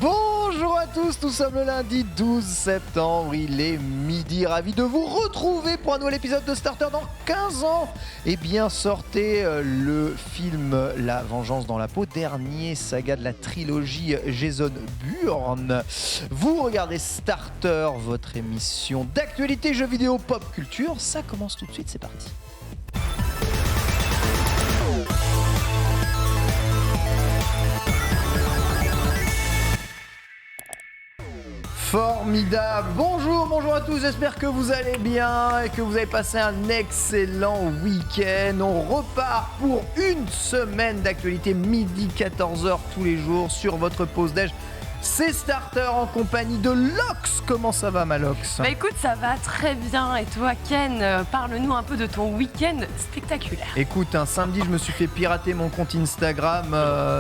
Bonjour à tous, nous sommes le lundi 12 septembre, il est midi, ravi de vous retrouver pour un nouvel épisode de Starter dans 15 ans. Eh bien, sortez le film La Vengeance dans la peau, dernier saga de la trilogie Jason Bourne. Vous regardez Starter, votre émission d'actualité, jeux vidéo, pop culture, ça commence tout de suite, c'est parti. Formidable, bonjour à tous, j'espère que vous allez bien et que vous avez passé un excellent week-end. On repart pour une semaine d'actualité, midi 14h tous les jours sur votre pause déj. C'est Starter en compagnie de Lox. Comment ça va, ma Lox ? Bah écoute, ça va très bien. Et toi, Ken, parle-nous un peu de ton week-end spectaculaire. Écoute, un samedi, je me suis fait pirater mon compte Instagram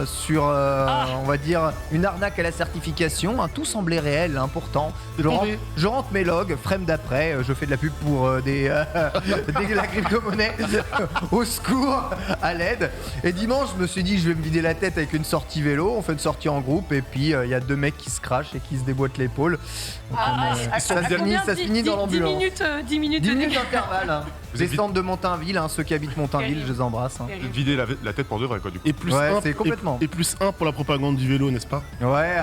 sur, on va dire, une arnaque à la certification. Tout semblait réel, pourtant. Je rentre mes logs, frame d'après, je fais de la pub pour la crypto-monnaie. Au secours, à l'aide. Et dimanche, je me suis dit, je vais me vider la tête avec une sortie vélo. On fait une sortie en groupe et puis il y a deux mecs qui se crachent et qui se déboîtent l'épaule. Ça se finit dans l'ambulance. 10 minutes d'intervalle. Descente de Montainville, ceux qui habitent Montainville, je les embrasse. Vider la tête pour de vrai, quoi, du coup. Et plus ouais, un, c'est complètement. Et plus un pour la propagande du vélo, n'est-ce pas ? Ouais,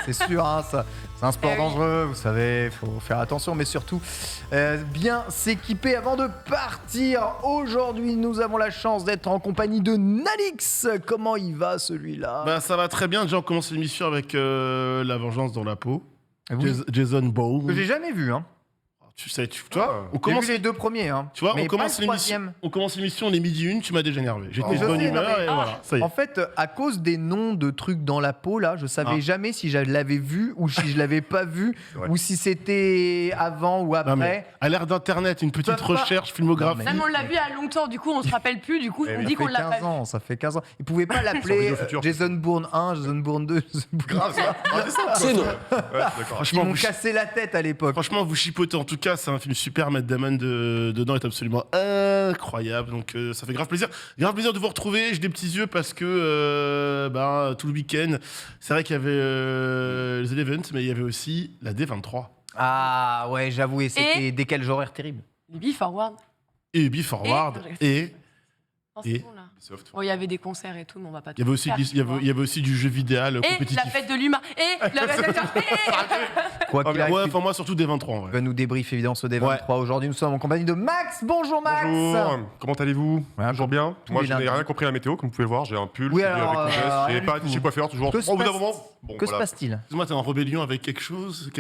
c'est sûr, ça, c'est un sport dangereux, vous savez, il faut faire attention, mais surtout bien s'équiper avant de partir. Aujourd'hui, nous avons la chance d'être en compagnie de Nalix. Comment il va, celui-là ? Bah ça va très bien, déjà on commence l'émission avec La Vengeance dans la peau. Oui. Jason Bourne. Que j'ai jamais vu, Tu vois, on commence j'ai vu les deux premiers, Tu vois, mais on commence l'émission, on est midi une, tu m'as déjà énervé. J'étais de bonne humeur et voilà, ça y est. En fait, à cause des noms de trucs dans la peau, là, je savais jamais si je l'avais vu ou si je l'avais pas vu, ou si c'était avant ou après. Non, mais à l'ère d'internet, une petite recherche filmographique. Même on l'a vu à longtemps, du coup on se rappelle plus, du coup on dit qu'on l'a pas vu. Ça fait 15 ans. Ils pouvaient pas l'appeler Jason Bourne 1, Jason Bourne 2, Jason Bourne 3. C'est non. Ils m'ont cassé la tête à l'époque. Franchement, vous chipotez. En tout cas, c'est un film super. Matt Damon dedans est absolument incroyable. Donc, ça fait grave plaisir. Grave plaisir de vous retrouver. J'ai des petits yeux parce que tout le week-end, c'est vrai qu'il y avait les Events, mais il y avait aussi la D23. Ah ouais, j'avoue, et c'était des quels horaires terribles. Ubi Forward. Et Ubi Forward. Et c'est bon, là. Oh, il y avait des concerts et tout, mais on va pas tout il y avait aussi du jeu vidéo compétitif. Et la fête de l'humain. Et le réalisateur. Moi, surtout D23. En vrai. Il va nous débrief évidemment ce D23. Ouais. Aujourd'hui, nous sommes en compagnie de Max. Bonjour Max. Bonjour. Comment allez-vous ? Ouais, toujours bien. Moi, je n'ai rien compris à la météo, comme vous pouvez voir. J'ai un pull. Oui, alors, avec pas chez coiffeur toujours. Que se passe-t-il ? Excuse-moi, t'es en rébellion avec quelque chose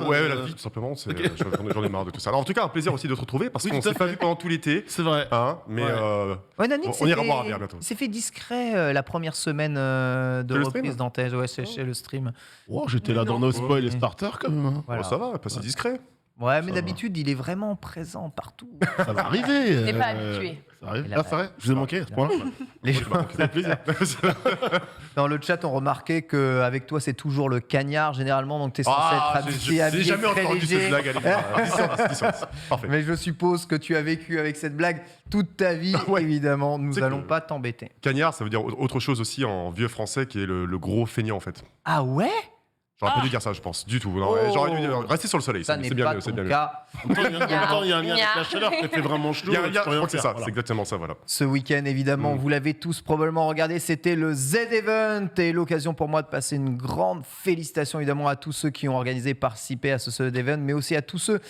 Ouais, la vie, tout simplement. J'en ai marre de tout ça. Alors, en tout cas, un plaisir aussi de te retrouver parce qu'on s'est pas vu pendant tout l'été. C'est vrai. Mais on ira voir bientôt. C'est fait discret la première semaine de reprise d'antenne. Ouais, c'est chez le stream. Oh, j'étais là dans No Spoil et Starter quand même. Voilà. Ça va, pas si discret. Ouais, mais d'habitude, il est vraiment présent partout. Ça va arriver. T'es pas habitué. Ça arrive. C'est vrai. Je vous ai manqué à ce point-là. Les gens, ça fait plaisir. dans le chat, on remarquait qu'avec toi, c'est toujours le cagnard généralement, donc t'es censé être habillé j'ai jamais très entendu léger. cette blague. Allez, 10 Parfait. Mais je suppose que tu as vécu avec cette blague toute ta vie, évidemment. Nous allons pas t'embêter. Cagnard, ça veut dire autre chose aussi en vieux français qui est le gros feignant en fait. Ah ouais ? J'aurais pas dû dire ça, je pense, du tout. Non, j'aurais dû rester sur le soleil. Ça n'est pas ton cas. En même temps, il y a un lien avec la chaleur qui fait vraiment chaud. Il y a un lien, je crois que c'est ça, c'est exactement ça, voilà. Ce week-end, évidemment, vous l'avez tous probablement regardé, c'était le Z-Event et l'occasion pour moi de passer une grande félicitation, évidemment, à tous ceux qui ont organisé, participé à ce Z-Event, mais aussi à tous ceux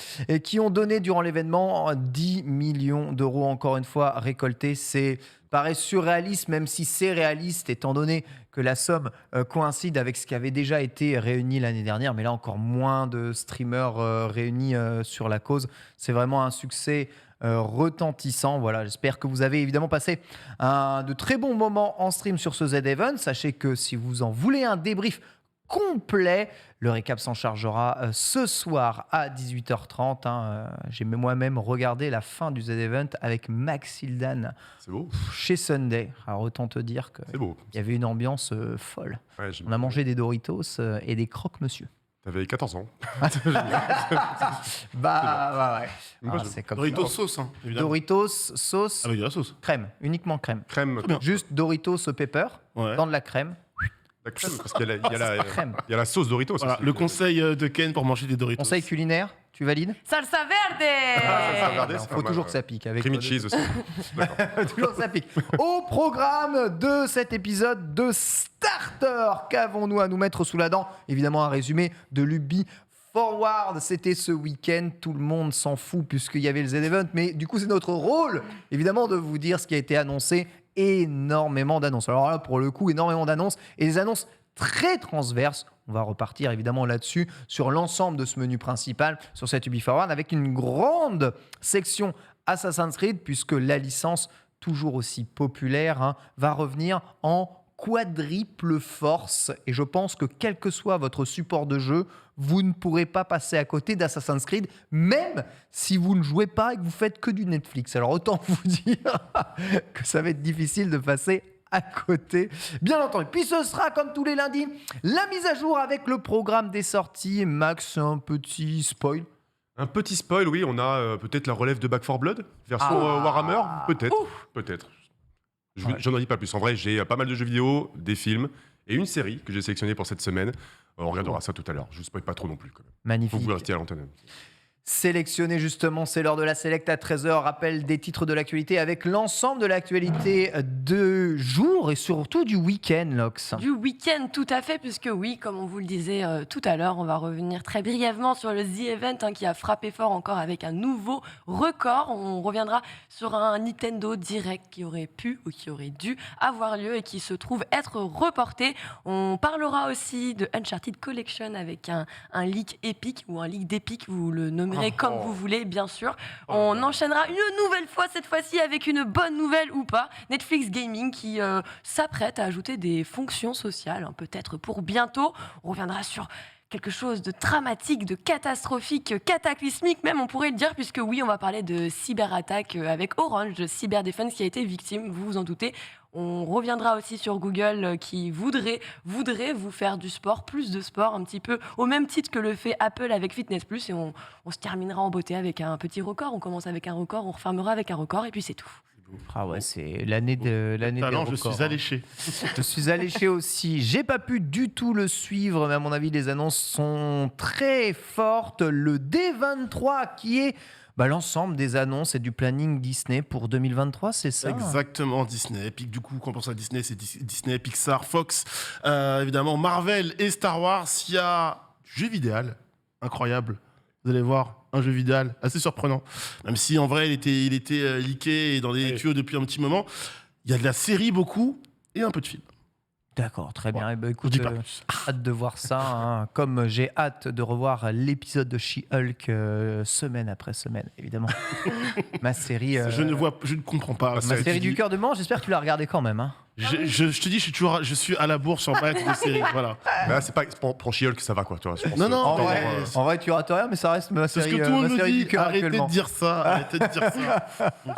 qui ont donné durant l'événement 10 millions d'euros, encore une fois, récoltés. C'est paraît surréaliste, même si c'est réaliste, étant donné que la somme coïncide avec ce qui avait déjà été réuni l'année dernière, mais là encore moins de streamers réunis sur la cause. C'est vraiment un succès retentissant. Voilà, j'espère que vous avez évidemment passé de très bons moments en stream sur ce Z-Event. Sachez que si vous en voulez un débrief complet, le récap s'en chargera ce soir à 18h30. J'ai moi-même regardé la fin du Z-Event avec Maxildan chez Sunday. Alors autant te dire qu'il y avait une ambiance folle. Ouais, on a mangé des Doritos et des croque-monsieur. T'avais 14 ans. ouais. C'est comme Doritos sauce, évidemment. Doritos sauce. Avec de la sauce. Crème, uniquement crème. Crème. Juste Doritos pepper dans de la crème. La crème, parce qu'il y a la Crème. il y a la sauce Doritos. Voilà, aussi. le conseil de Ken pour manger des Doritos. Conseil culinaire, tu valides? Salsa verde. salsa verde. Il c'est faut pas mal, toujours ouais. que ça pique. Avec Creamy cheese aussi. toujours que ça pique. Au programme de cet épisode de Starter, qu'avons-nous à nous mettre sous la dent? Évidemment, un résumé de l'Ubi Forward. C'était ce week-end, tout le monde s'en fout puisqu'il y avait le Z-Event, mais du coup, c'est notre rôle, évidemment, de vous dire ce qui a été annoncé. Énormément d'annonces. Alors là, pour le coup, énormément d'annonces et des annonces très transverses. On va repartir évidemment là-dessus, sur l'ensemble de ce menu principal, sur cette Ubi Forward, avec une grande section Assassin's Creed, puisque la licence, toujours aussi populaire, va revenir en quadruple force. Et je pense que quel que soit votre support de jeu, vous ne pourrez pas passer à côté d'Assassin's Creed, même si vous ne jouez pas et que vous faites que du Netflix. Alors autant vous dire que ça va être difficile de passer à côté, bien entendu. Puis ce sera, comme tous les lundis, la mise à jour avec le programme des sorties. Max, un petit spoil. Un petit spoil, oui, on a peut-être la relève de Back 4 Blood, version Warhammer, peut-être. J'en en dis pas plus. En vrai, j'ai pas mal de jeux vidéo, des films et une série que j'ai sélectionnée pour cette semaine. On regardera ça tout à l'heure. Je ne spoil pas trop non plus. Quand même. Magnifique. Faut que vous restiez à l'antenne. Sélectionné justement, c'est l'heure de la Select à 13h. Rappel des titres de l'actualité avec l'ensemble de l'actualité de jour et surtout du week-end, Lox. Du week-end, tout à fait, puisque oui, comme on vous le disait tout à l'heure, on va revenir très brièvement sur le The Event qui a frappé fort encore avec un nouveau record. On reviendra sur un Nintendo Direct qui aurait pu ou qui aurait dû avoir lieu et qui se trouve être reporté. On parlera aussi de Uncharted Collection avec un leak épique ou un leak d'épique, vous le nommerez comme vous voulez, bien sûr. On enchaînera une nouvelle fois, cette fois-ci avec une bonne nouvelle ou pas. Netflix Gaming qui s'apprête à ajouter des fonctions sociales, peut-être pour bientôt. On reviendra sur quelque chose de dramatique, de catastrophique, cataclysmique même, on pourrait le dire, puisque oui, on va parler de cyberattaque avec Orange, de Cyberdefense qui a été victime, vous vous en doutez. On reviendra aussi sur Google qui voudrait vous faire du sport, plus de sport, un petit peu au même titre que le fait Apple avec Fitness+. Et on se terminera en beauté avec un petit record. On commence avec un record, on refermera avec un record et puis c'est tout. Ah ouais, c'est l'année des Talent, records. je suis alléché. Je suis alléché aussi. J'ai pas pu du tout le suivre, mais à mon avis, les annonces sont très fortes. Le D23 qui est l'ensemble des annonces et du planning Disney pour 2023, c'est ça? Exactement, Disney. Epic, du coup, quand on pense à Disney, c'est Disney, Pixar, Fox, évidemment, Marvel et Star Wars. Il y a jeu vidéo, incroyable. Vous allez voir, un jeu vidéo assez surprenant. Même si, en vrai, il était leaké et dans les tuyaux depuis un petit moment. Il y a de la série beaucoup et un peu de film. D'accord, très bien. Eh ben, Je écoute, dis pas plus. hâte de voir ça. Comme j'ai hâte de revoir l'épisode de She-Hulk semaine après semaine, évidemment. Ma série. Je ne comprends pas. Ma série du cœur de man, j'espère que tu l'as regardé quand même. Je te dis, je suis à la bourse en bac de série. Voilà. Là, c'est pas pour She-Hulk, ça va quoi, tu vois. Je pense Non, que- non, En mais- vrai, tu rates rien, mais ça reste ma C'est ce série, que tout le monde ma me série dit. du cœur Arrêtez actuellement. de dire ça. Arrêtez de dire ça. Donc,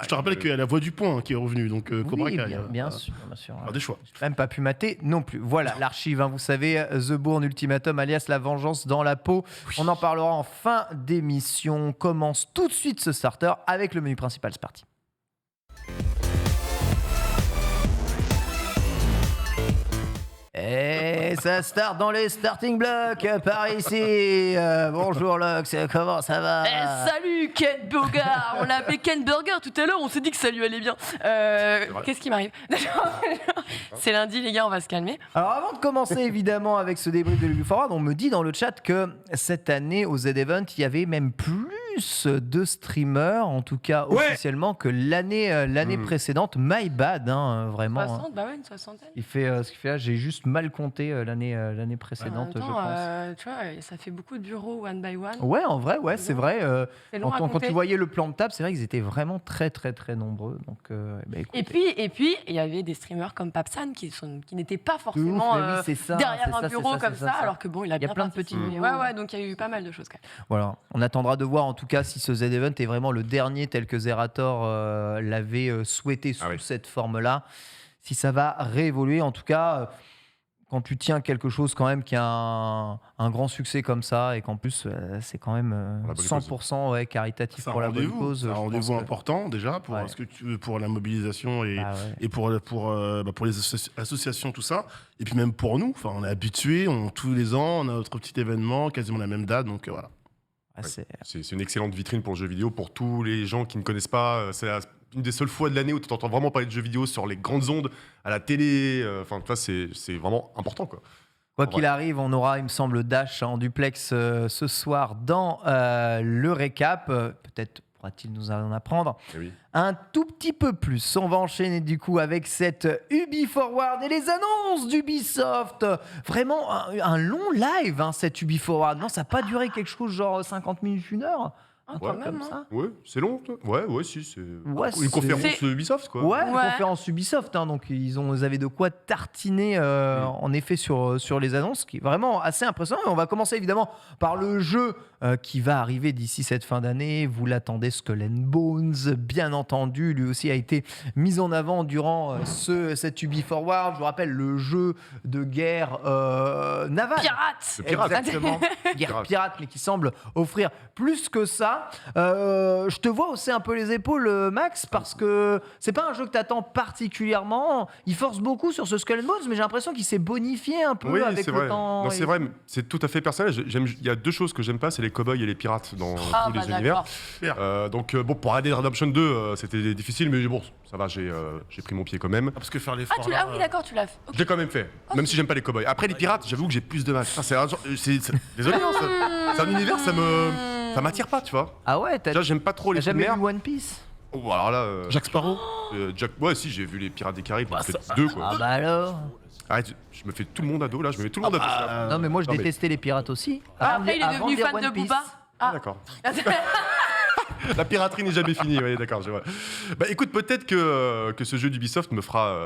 je te rappelle qu'il y a la voix du pont qui est revenue. Donc, Cobra Oui, Kai. bien sûr, bien sûr. Des choix. J'ai même pas pu mater non plus. Voilà, l'archive, vous savez, The Bourne Ultimatum, alias La Vengeance dans la peau. On en parlera en fin d'émission. On commence tout de suite ce starter avec le menu principal. C'est parti. Et ça start dans les starting blocks par ici. Bonjour Lox, comment ça va? Salut Ken Burger. On l'a appelé Ken Burger tout à l'heure, on s'est dit que ça lui allait bien. Qu'est-ce qui m'arrive? C'est lundi les gars, on va se calmer. Alors avant de commencer évidemment avec ce débrief de l'Ubi Forward, on me dit dans le chat que cette année au Z-Event, il y avait même plus de streamers, en tout cas officiellement, que l'année précédente. My bad, vraiment. 60, bah ouais, une soixantaine. Il fait ce qu'il fait là, j'ai juste mal compté l'année précédente, je pense. Tu vois, ça fait beaucoup de bureaux one by one. Ouais, en vrai, ouais, c'est vrai. C'est long à Quand compter. tu voyais le plan de table, c'est vrai qu'ils étaient vraiment très, très, très nombreux. Donc, écoute, Et puis, il y avait des streamers comme Papsan qui n'étaient pas forcément mais oui, c'est ça, derrière c'est un ça, bureau c'est ça, comme c'est ça, ça. alors que bon, il a bien plein de petits participé. bureaux. Ouais, donc il y a eu pas mal de choses quand même. voilà, on attendra de voir en tout cas si ce Z-Event est vraiment le dernier tel que Zerator l'avait souhaité sous cette forme-là. Si ça va réévoluer, en tout cas, quand tu tiens quelque chose quand même qui a un grand succès comme ça et qu'en plus c'est quand même la bonne 100% caritatif C'est un pour la bonne rendez-vous, cause. c'est un je rendez-vous pense que- important déjà pour Ouais. ce que pour la mobilisation et, Bah ouais. et pour les associations, tout ça. Et puis même pour nous, enfin, on est habitués, tous les ans, on a notre petit événement, quasiment la même date, donc voilà. Ah, c'est- C'est une excellente vitrine pour le jeu vidéo pour tous les gens qui ne connaissent pas. C'est une des seules fois de l'année où tu entends vraiment parler de jeux vidéo sur les grandes ondes, à la télé. Enfin, tu vois, c'est vraiment important, quoi. Quoi Ouais. qu'il arrive, on aura, il me semble, Dash en duplex ce soir dans le récap. Peut-être pourra-t-il nous en apprendre Eh oui. un tout petit peu plus. On va enchaîner du coup avec cette Ubi Forward et les annonces d'Ubisoft. Vraiment un long live, hein, cette Ubi Forward. Non, ça n'a pas duré quelque chose genre 50 minutes, 1 heure. Ah, Un quand truc même, comme hein. ça. Ouais, c'est long, toi. Ouais, si, c'est Ouais, une conférence c'est- Ubisoft, quoi. Ouais, une Ouais. conférence Ubisoft, hein, donc ils avaient de quoi tartiner en effet sur les annonces, qui est vraiment assez impressionnant. Et on va commencer évidemment par le jeu qui va arriver d'ici cette fin d'année. Vous l'attendez, Skull and Bones, bien entendu. Lui aussi a été mis en avant durant cette Ubi Forward. Je vous rappelle, le jeu de guerre navale. Pirate. Le pirate. Exactement. Guerre Pirate. pirate, mais qui semble offrir plus que ça. Je te vois hausser un peu les épaules, Max, parce que c'est pas un jeu que tu attends particulièrement. Il force beaucoup sur ce Skull and Bones, mais j'ai l'impression qu'il s'est bonifié un peu Oui, avec c'est le vrai. temps. Non, c'est vrai, mais c'est tout à fait personnel. Il y a deux choses que j'aime pas, c'est les cow-boys et les pirates dans Ah, tous bah les univers. d'accord. Donc bon, pour Red Dead Redemption 2, c'était difficile, mais bon, ça va, j'ai pris mon pied quand même. Ah, parce que faire Ah, l'effort là, oui, d'accord, tu l'as fait. Ok. Je l'ai quand même fait, même si j'aime pas les cow-boys. Après les pirates, j'avoue que j'ai plus de mal. Putain, désolé, hein, c'est un univers, ça m'attire pas, tu vois. Ah ouais, t'as Déjà, j'aime pas trop les t'as jamais primaires. vu One Piece? Oh, alors là, Jack Sparrow. ouais, si, j'ai vu les Pirates des Caraïbes, Bah, peut-être ça- deux, quoi. Ah bah alors. Arrête, je me fais tout le monde ado, là, je me mets tout le monde ado. Non mais moi je non, mais- détestais les pirates aussi. Ah, après, il est Avant devenu lire fan One de Piece. Booba. Ah, Ah. d'accord. La piraterie n'est jamais finie, oui, d'accord, je vois. Bah écoute, peut-être que ce jeu d'Ubisoft me fera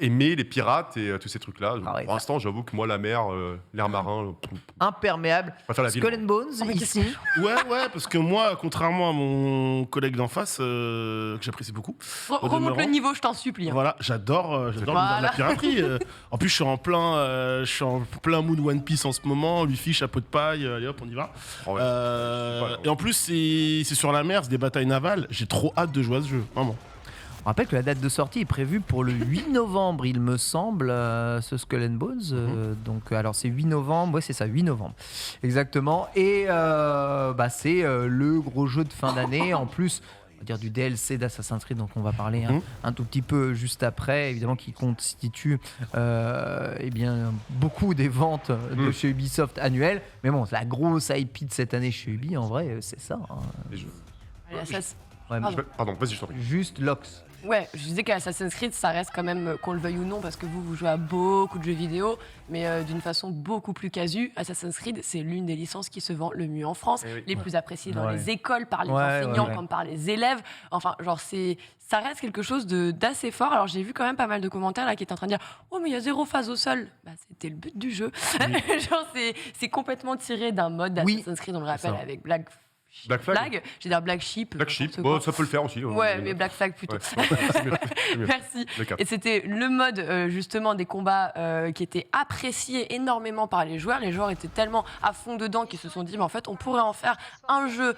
aimer les pirates et tous ces trucs-là. Ah ouais, Pour l'instant, j'avoue que moi, la mer, l'air marin, Imperméable. je préfère la ville. Skull and Bones, Oh, mais qu'est-ce ici. Ouais, parce que moi, contrairement à mon collègue d'en face, que j'apprécie beaucoup, Remonte demeurant. le niveau, je t'en supplie. hein. voilà, j'adore l'univers de Voilà. la piraterie. En plus, je suis en plein mood One Piece en ce moment. Luffy, chapeau de paille, allez hop, on y va. Oh ouais. Et en plus, c'est sur la mer, c'est des batailles navales. J'ai trop hâte de jouer à ce jeu, vraiment. On rappelle que la date de sortie est prévue pour le 8 novembre, il me semble, ce Skull and Bones. Donc, alors c'est 8 novembre, ouais, c'est ça, 8 novembre. Exactement. Et c'est le gros jeu de fin d'année. En plus, on va dire du DLC d'Assassin's Creed, donc on va parler un tout petit peu juste après, évidemment, qui constitue beaucoup des ventes de chez Ubisoft annuelles. Mais bon, la grosse IP de cette année chez Ubi, en vrai, c'est ça. Hein. Et je- Allez, Assassin's- Ouais, mais Pardon, vas-y, je t'en prie. juste Lox. Ouais, je disais qu'Assassin's Creed, ça reste quand même, qu'on le veuille ou non, parce que vous jouez à beaucoup de jeux vidéo, mais d'une façon beaucoup plus casu. Assassin's Creed, c'est l'une des licences qui se vend le mieux en France, Eh oui. les plus appréciées dans Ouais. les écoles, par les Ouais, enseignants, ouais. comme par les élèves. Enfin, genre, ça reste quelque chose d'assez fort. Alors, j'ai vu quand même pas mal de commentaires là qui étaient en train de dire « Oh, mais il y a 0 phase au sol !» Bah, c'était le but du jeu. Genre, c'est complètement tiré d'un mode Oui. d'Assassin's Creed, on le rappelle, ça. avec Black Flag. J'ai dire Black Sheep. Black Sheep, n'importe bon, quoi. ça peut le faire aussi. Ouais, mais Black Flag plutôt. Ouais, c'est mieux, c'est mieux. Merci. Le cap. Et c'était le mode justement des combats qui était apprécié énormément par les joueurs. Les joueurs étaient tellement à fond dedans qu'ils se sont dit, mais en fait, on pourrait en faire un jeu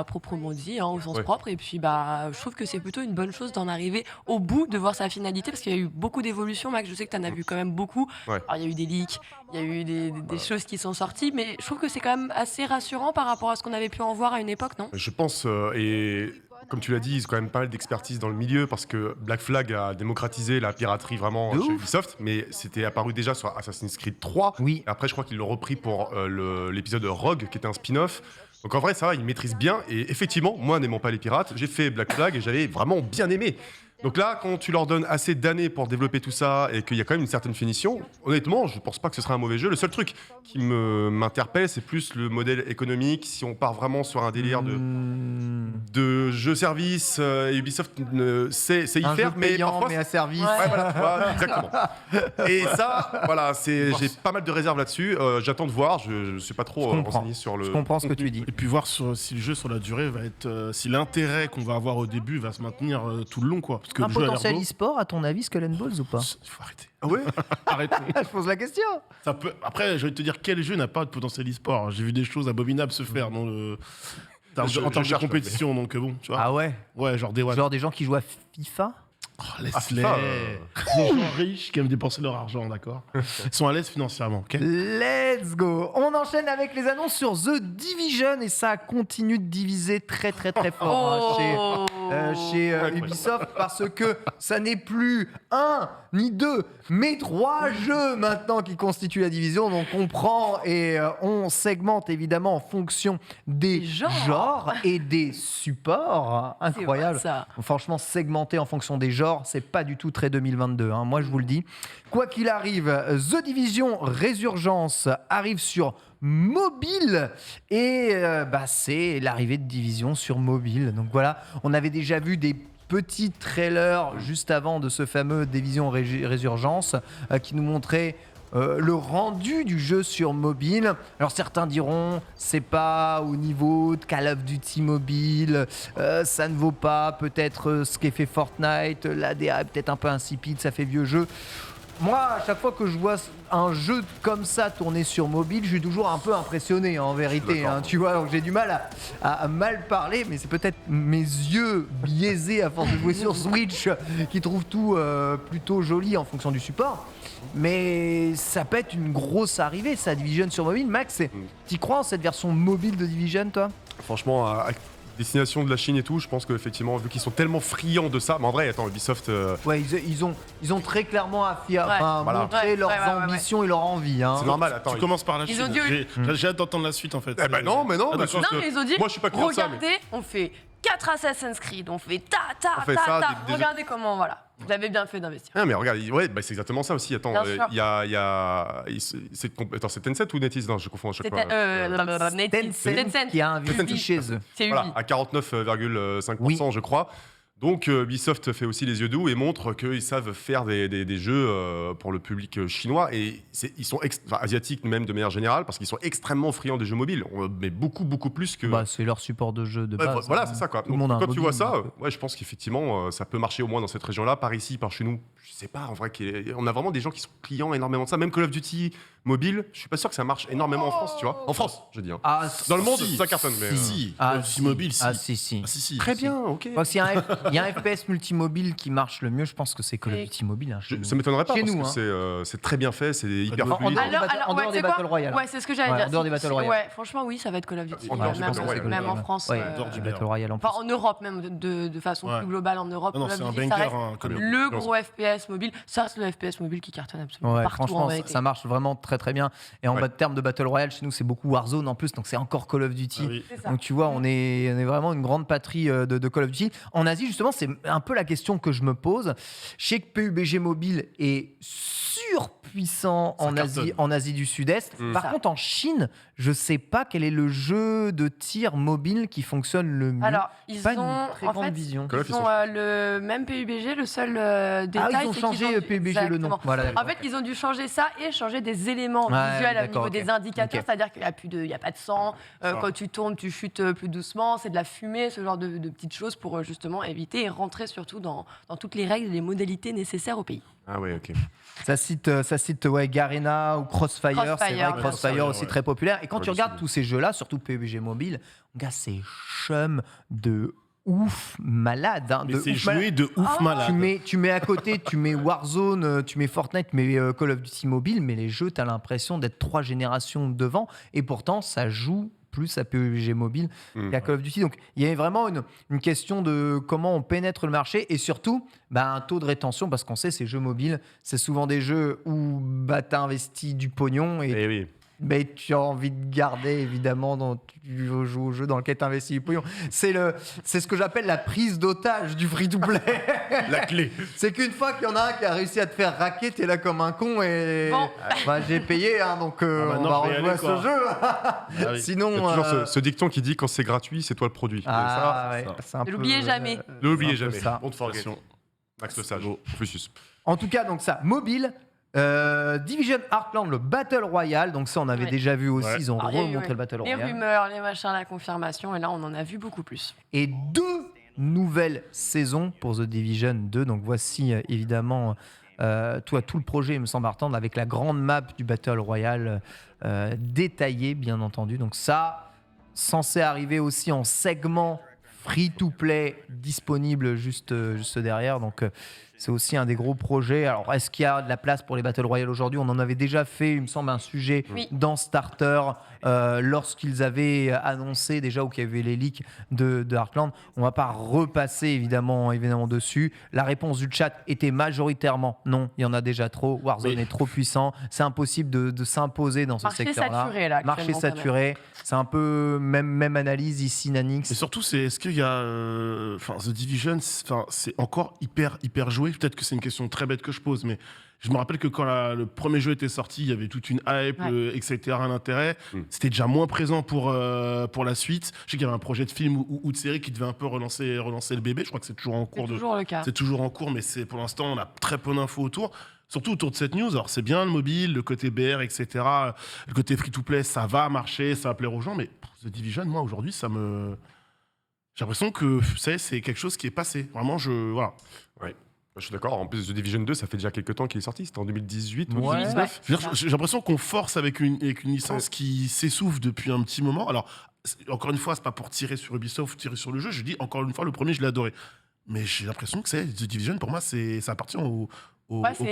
proprement dit, au sens Ouais. propre. Et puis, je trouve que c'est plutôt une bonne chose d'en arriver au bout, de voir sa finalité, parce qu'il y a eu beaucoup d'évolutions. Max, je sais que tu en as vu quand même beaucoup. Ouais. Alors, il y a eu des leaks, il y a eu des choses qui sont sorties, mais je trouve que c'est quand même assez rassurant par rapport à ce qu'on avait pu en voir à une époque, non? Je pense, et comme tu l'as dit, ils ont quand même pas mal d'expertise dans le milieu parce que Black Flag a démocratisé la piraterie vraiment De chez ouf. Ubisoft, mais c'était apparu déjà sur Assassin's Creed 3. Oui. Et après, je crois qu'ils l'ont repris pour l'épisode Rogue, qui était un spin-off. Donc en vrai, ça va, ils maîtrisent bien. Et effectivement, moi, n'aimant pas les pirates, j'ai fait Black Flag et j'avais vraiment bien aimé. Donc là, quand tu leur donnes assez d'années pour développer tout ça et qu'il y a quand même une certaine finition, honnêtement, je pense pas que ce sera un mauvais jeu. Le seul truc qui m'interpelle, c'est plus le modèle économique. Si on part vraiment sur un délire de jeu-service, Ubisoft sait y Un faire, jeu mais payant, parfois... mais à service. Ouais, voilà, exactement. Et ça, voilà, j'ai pas mal de réserves là-dessus. J'attends de voir. Je suis pas trop Je comprends. renseigné sur le. Je comprends ce que tu dis. Et puis voir si le jeu sur la durée va être, si l'intérêt qu'on va avoir au début va se maintenir tout le long, quoi. Parce que Un le jeu a l'air potentiel beau. e-sport, à ton avis, Skull and Bones ou pas? Il faut arrêter. Ah ouais. Arrêtez. Je pose la question. Ça peut... Après, je vais te dire, quel jeu n'a pas de potentiel e-sport? J'ai vu des choses abominables se faire dans le... en Je termes de cherche, compétition, donc bon, tu vois. Ah ouais? Ouais, genre Day One. Genre des gens qui jouent à FIFA? Oh, laisse-les. FIFA, Des gens riches qui aiment dépenser leur argent, d'accord? Ils sont à l'aise financièrement, ok? Let's go. On enchaîne avec les annonces sur The Division et ça continue de diviser très très très fort chez Ubisoft parce que ça n'est plus un ni deux mais 3 jeux maintenant qui constituent la division. Donc on prend et on segmente évidemment en fonction des genres et des supports. Incroyable. C'est vrai, ça. Franchement, segmenter en fonction des genres, c'est pas du tout très 2022. Hein. Moi, je vous le dis. Quoi qu'il arrive, The Division Résurgence arrive sur mobile et c'est l'arrivée de Division sur mobile. Donc voilà, on avait déjà vu des petits trailers juste avant de ce fameux Division Résurgence qui nous montrait le rendu du jeu sur mobile. Alors certains diront c'est pas au niveau de Call of Duty mobile, ça ne vaut pas peut-être ce qu'est fait Fortnite, l'ADA est peut-être un peu insipide, ça fait vieux jeu. Moi, à chaque fois que je vois un jeu comme ça tourner sur mobile, je suis toujours un peu impressionné en vérité. Hein, tu vois, donc j'ai du mal à mal parler, mais c'est peut-être mes yeux biaisés à force de jouer sur Switch qui trouvent tout plutôt joli en fonction du support. Mais ça peut être une grosse arrivée, ça, Division sur mobile. Max, t'y crois en cette version mobile de Division, toi? Franchement, à destination de la Chine et tout, je pense qu'effectivement, vu qu'ils sont tellement friands de ça, mais en vrai, attends, Ubisoft. Ouais, ils ont très clairement Voilà. montré leurs ambitions et leur envie. Hein. C'est normal, attends. Tu commences par la Ils Chine. ont dit- J'ai hâte d'entendre la suite en fait. Eh ben non, mais non, Ah, bah, d'accord. Non, mais ils ont dit, Moi, je suis pas client de ça, mais- regardez, on fait 4 Assassin's Creed, on fait On fait ça, des- regardez comment, voilà. Vous avez bien fait d'investir. Ah mais regarde, ouais, bah, c'est exactement ça aussi. Attends, Bien il sûr. y a, attends, c'est Tencent ou NetEase? Non, je confonds à chaque fois. Tencent qui a investi Ubi. chez eux. C'est Ubi. Voilà, à 49,5%, je crois. Donc Ubisoft fait aussi les yeux doux et montre qu'ils savent faire des jeux pour le public chinois et ils sont asiatiques même de manière générale parce qu'ils sont extrêmement friands des jeux mobiles, mais beaucoup plus que. Bah, c'est leur support de jeu de base. Voilà, hein. c'est ça quoi. Tout le Donc, monde a un quand tu vois mobile, ça, donc, ouais, je pense qu'effectivement ça peut marcher au moins dans cette région-là, par ici, par chez nous. Je sais pas, en vrai, on a vraiment des gens qui sont clients énormément de ça. Même Call of Duty mobile, je suis pas sûr que ça marche énormément en France, tu vois. En France, je dis. Hein. Ah, Dans le monde, si, ça cartonne, mais. Si, Ah, si, mobile, si. Ah, si. Ah, si. Très bien, ok. Moi, s'il y a un FPS multimobile qui marche le mieux, je pense que c'est Call of Duty mobile. Hein, chez nous. Ça m'étonnerait pas Chez parce nous, que c'est très bien fait, c'est hyper En- fluide. en dehors ouais, des c'est Battle quoi Royale. Ouais, c'est ce que j'allais Ouais, dire. en dehors des Battle Royale. Ouais, franchement, oui, ça va être Call of Duty. En dehors du Même Battle Royale. même en France. Ouais, dehors du Battle Royale en plus. Enfin, en Europe, même de façon Ouais. plus globale, en Europe. Non, Call of c'est un Duty, ça banger, reste hein, Call of Duty. le gros FPS mobile. Ça, c'est le FPS mobile qui cartonne absolument Ouais, partout en franchement, vérité. ça marche vraiment très très bien. Et en Ouais. termes de Battle Royale, chez nous, c'est beaucoup Warzone en plus, donc c'est encore Call of Duty. Ah oui. C'est ça. Donc tu vois, on est vraiment une grande patrie de Call of Duty. En Asie, justement, c'est un peu la question que je me pose. Je sais que PUBG Mobile est surpuissant Ça en Asie du Sud-Est. Par Ça. contre, en Chine, je sais pas quel est le jeu de tir mobile qui fonctionne le mieux. Alors, ils Pas ont une très en grande fait, vision. Call of, ils ils ont sont- le même PUBG, le seul détail. Ah, ils ont c'est changé qu'ils ont- PUBG le nom. Exactement. Voilà, d'accord. En fait, ils ont dû changer ça et changer des éléments Ouais, visuels au d'accord, niveau ok. des indicateurs, Ok. c'est-à-dire qu'il n'y a pas de sang. Ça. Quand tu tournes, tu chutes plus doucement. C'est de la fumée, ce genre de petites choses pour justement éviter et rentrer surtout dans toutes les règles et les modalités nécessaires au pays. Ah ouais, ok. Ça cite ouais, Garena ou Crossfire. C'est Crossfire, vrai, ouais. Crossfire aussi Ouais. très populaire. Et quand Ouais, tu regardes c'est tous ces jeux-là, surtout PUBG Mobile, gars, c'est chum de ouf malade. Hein, Mais de c'est ouf malade. joué de ouf malade. Tu mets à côté, tu mets Warzone, tu mets Fortnite, tu mets Call of Duty Mobile, mais les jeux, tu as l'impression d'être 3 générations devant. Et pourtant, ça joue plus à PUBG Mobile qu'à Call of Duty. Donc, il y a vraiment une question de comment on pénètre le marché et surtout un taux de rétention, parce qu'on sait, ces jeux mobiles, c'est souvent des jeux où tu as investi du pognon et Eh oui. tu as envie de garder, évidemment, tu joues au jeu dans lequel tu investis du pognon. C'est ce que j'appelle la prise d'otage du free-to-play. La clé. C'est qu'une fois qu'il y en a un qui a réussi à te faire raquer, t'es là comme un con et Bon. j'ai payé, hein, donc on maintenant, va je vais y rejouer à aller, ce quoi. jeu. Ah oui. Sinon, Il y a toujours ce dicton qui dit quand c'est gratuit, c'est toi le produit. ah, ouais, ça. c'est un Ne peu, l'oubliez jamais. Ne l'oubliez c'est un peu jamais. ça. On te forget. Max le sage. Confucius. En tout cas, donc ça, mobile. Division Heartland, le Battle Royale, donc ça on avait Ouais. déjà vu aussi, Ouais. ils ont Alors, il y a eu, remontré ouais, le Battle les Royale. rumeurs, les machins, la confirmation, et là on en a vu beaucoup plus. Et deux nouvelle saison pour The Division 2. Donc voici évidemment tout le projet, il me semble, attendre avec la grande map du Battle Royale détaillée, bien entendu. Donc ça, censé arriver aussi en segment free-to-play disponible juste derrière. Donc c'est aussi un des gros projets. Alors est-ce qu'il y a de la place pour les Battle Royale aujourd'hui ? On en avait déjà fait, il me semble, un sujet dans Starter lorsqu'ils avaient annoncé déjà, ou qu'il y avait les leaks de Heartland. On va pas repasser évidemment dessus. La réponse du chat était majoritairement non, il y en a déjà trop. Warzone est trop puissant. C'est impossible de s'imposer dans ce secteur-là. Saturé, là, Marché saturé. C'est un peu même analyse ici, Nanix. Et surtout, est-ce qu'il y a. The Division, c'est encore hyper joué. Peut-être que c'est une question très bête que je pose, mais je me rappelle que quand le premier jeu était sorti, il y avait toute une hype, etc., un intérêt. C'était déjà moins présent pour la suite. Je sais qu'il y avait un projet de film ou de série qui devait un peu relancer le bébé. Je crois que c'est toujours en cours. C'est toujours le cas. C'est toujours en cours, mais pour l'instant, on a très peu d'infos autour. Surtout autour de cette news. Alors, c'est bien le mobile, le côté BR, etc. Le côté free-to-play, ça va marcher, ça va plaire aux gens. Mais The Division, moi, aujourd'hui, j'ai l'impression que c'est quelque chose qui est passé. Vraiment, voilà. Ouais. Je suis d'accord. En plus, The Division 2, ça fait déjà quelques temps qu'il est sorti. C'était en 2018 ou Ouais. 2019. J'ai l'impression qu'on force avec une licence qui s'essouffle depuis un petit moment. Alors, encore une fois, c'est pas pour tirer sur Ubisoft ou tirer sur le jeu. Je dis, encore une fois, le premier, je l'ai adoré. Mais j'ai l'impression que The Division, pour moi, ça appartient au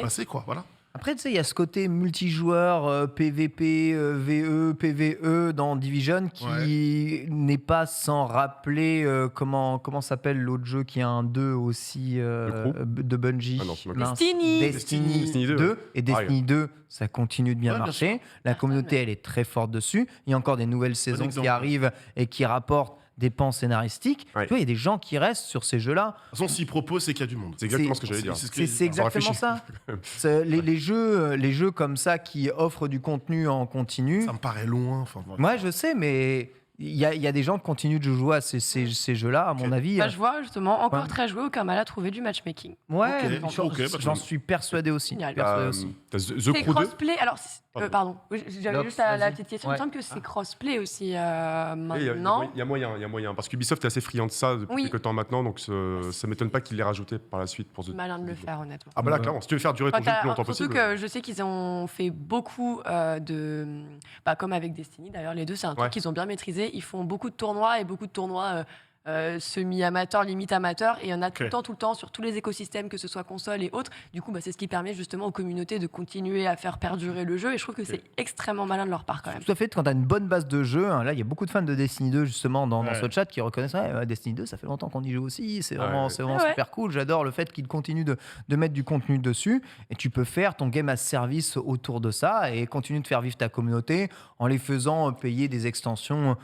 passé, quoi. Voilà. Après, tu sais, il y a ce côté multijoueur, PVP, VE, PVE dans Division qui n'est pas sans rappeler comment s'appelle l'autre jeu qui a un 2 aussi de Bungie. Ah non, c'est ma Mince. Destiny 2. Et Destiny 2, ça continue de bien bien marcher. sûr. La communauté, elle est très forte dessus. Il y a encore des nouvelles saisons qui exemple. arrivent et qui rapportent des pans scénaristiques. Ouais. Tu vois, il y a des gens qui restent sur ces jeux-là. De toute façon, s'ils proposent, c'est qu'il y a du monde. C'est exactement ce que j'allais dire. C'est exactement ça. Les jeux comme ça qui offrent du contenu en continu. Ça me paraît loin. Moi, je sais, mais il y a des gens qui continuent de jouer à ces jeux-là, à mon avis. Bah, je vois justement encore Ouais. très joué, aucun mal à trouver du matchmaking. Ouais, Ok, j'en suis persuadé aussi. Génial. Persuadé aussi. T'as The C'est Crew 2. crossplay. Alors, pardon, j'avais Nope, juste la vas-y. petite question. Ouais. Il me semble que c'est crossplay aussi Il y a maintenant. moyen. Parce qu'Ubisoft est assez friand de ça depuis Oui. quelques temps maintenant, donc ça m'étonne pas qu'il l'ait rajouté par la suite pour The Malin de le faire, honnêtement. Ah bah là, clairement, si tu veux faire durer ton jeu le plus longtemps Surtout possible. que je sais qu'ils ont fait beaucoup comme avec Destiny, d'ailleurs, les deux, c'est un truc Ouais. qu'ils ont bien maîtrisé. Ils font beaucoup de tournois et beaucoup de tournois semi-amateurs, limite amateurs, et il y en a tout le temps sur tous les écosystèmes, que ce soit console et autres. Du coup, c'est ce qui permet justement aux communautés de continuer à faire perdurer le jeu, et je trouve que c'est extrêmement malin de leur part quand même. Tout à fait, quand tu as une bonne base de jeu, là il y a beaucoup de fans de Destiny 2 justement dans ce chat qui reconnaissent Destiny 2, ça fait longtemps qu'on y joue aussi, c'est vraiment super cool, j'adore le fait qu'ils continuent de mettre du contenu dessus, et tu peux faire ton game as service autour de ça et continuer de faire vivre ta communauté en les faisant payer des extensions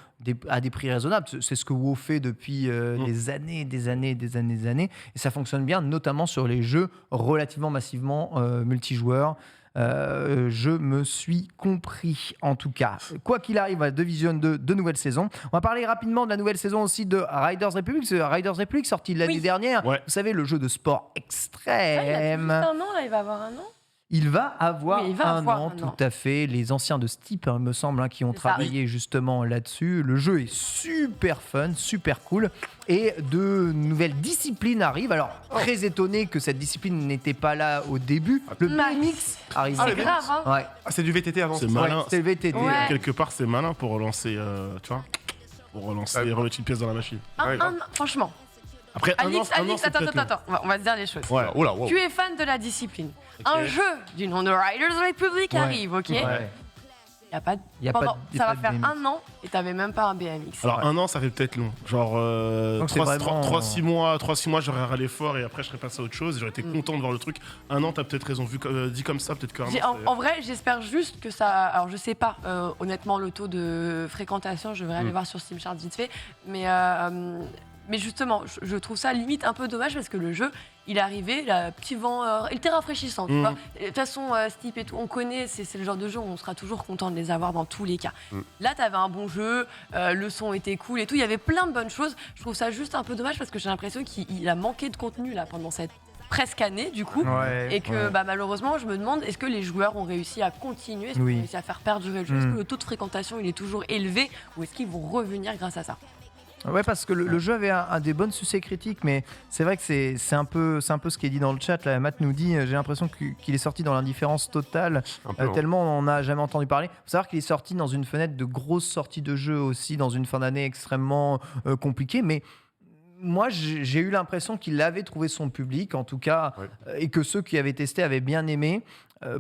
à des prix raisonnables. C'est ce que WoW fait depuis des années, et ça fonctionne bien, notamment sur les jeux relativement massivement multijoueurs. Je me suis compris en tout cas. Quoi qu'il arrive à Division 2 de nouvelle saison. On va parler rapidement de la nouvelle saison aussi de Riders Republic. Riders Republic sorti l'année dernière. Ouais. Vous savez, le jeu de sport Il a tout extrême. juste un an, là, il va avoir un an. Il va avoir Oui, il va un avoir an, un tout an. à fait. Les anciens de Steep, me semble, qui ont C'est ça. travaillé justement là-dessus. Le jeu est super fun, super cool. Et de nouvelles disciplines arrivent. Alors, très étonné que cette discipline n'était pas là au début. Le BMX arrive. C'est grave, hein. Ouais. Ah, c'est du VTT avant. C'est ça. malin. C'est le VTT. Ouais. Quelque part, c'est malin pour relancer, tu vois, remettre une pièce dans la machine. Ouais, Franchement, Après, Alix, c'est peut-être long. attends, on va se dire les choses. Ouais. Oh là, wow. Tu es fan de la discipline. Un jeu du nom de Riders Republic Ouais. arrive, ok? Ouais. Y a pas de... Y a pas de- y a ça pas va de faire BMX. un an et t'avais même pas un BMX. Alors, un an, ça fait peut-être long. Genre, Donc, c'est vraiment- 3-6 mois, j'aurais râlé fort et après, je serais passé à autre chose. J'aurais été content de voir le truc. Un an, t'as peut-être raison. Dit comme ça, peut-être qu'un an. En vrai, j'espère juste que ça. Alors, je sais pas, honnêtement, le taux de fréquentation, je devrais aller voir sur Steam Charts vite fait. Mais justement, je trouve ça limite un peu dommage parce que le jeu, il est arrivé, là, petit vent, il était rafraîchissant, tu vois. Et de toute façon, Steep et tout, on connaît, c'est le genre de jeu où on sera toujours content de les avoir dans tous les cas. Là, t'avais un bon jeu, le son était cool et tout, il y avait plein de bonnes choses. Je trouve ça juste un peu dommage parce que j'ai l'impression qu'il a manqué de contenu là pendant cette presque année du coup, et que malheureusement, je me demande, est-ce que les joueurs ont réussi à continuer, est-ce qu'ils ont réussi à faire perdurer le jeu, est-ce que le taux de fréquentation il est toujours élevé ou est-ce qu'ils vont revenir grâce à ça? Ouais, parce que le jeu avait un des bonnes succès critiques, mais c'est vrai que c'est un peu ce qui est dit dans le chat. Là, Matt nous dit j'ai l'impression qu'il est sorti dans l'indifférence totale, Un peu, hein. tellement on n'en a jamais entendu parler. Faut savoir qu'il est sorti dans une fenêtre de grosses sorties de jeux aussi, dans une fin d'année extrêmement compliquée, mais moi, j'ai eu l'impression qu'il avait trouvé son public, en tout cas, Ouais. et que ceux qui avaient testé avaient bien aimé.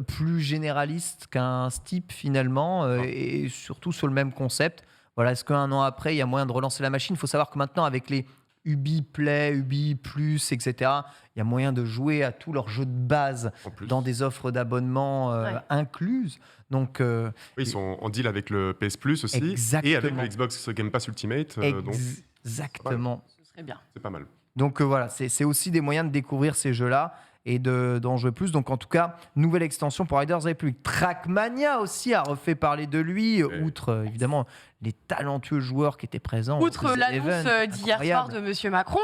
Plus généraliste qu'un Steep finalement, et surtout sur le même concept. Voilà, est-ce qu'un an après, il y a moyen de relancer la machine ? Il faut savoir que maintenant, avec les Ubi Play, Ubi Plus, etc., il y a moyen de jouer à tous leurs jeux de base En plus. dans des offres d'abonnement Ouais. incluses. Donc, Oui, ils sont en deal avec le PS Plus aussi. Exactement. Et avec le Xbox Game Pass Ultimate. Donc, exactement. Ce serait bien. c'est pas mal. Donc voilà, c'est aussi des moyens de découvrir ces jeux-là et d'en jouer plus. Donc en tout cas, nouvelle extension pour Riders Republic. Trackmania aussi a refait parler de lui, Ouais. outre évidemment les talentueux joueurs qui étaient présents. Outre au The l'annonce Event, d'hier soir incroyable. de Monsieur Macron,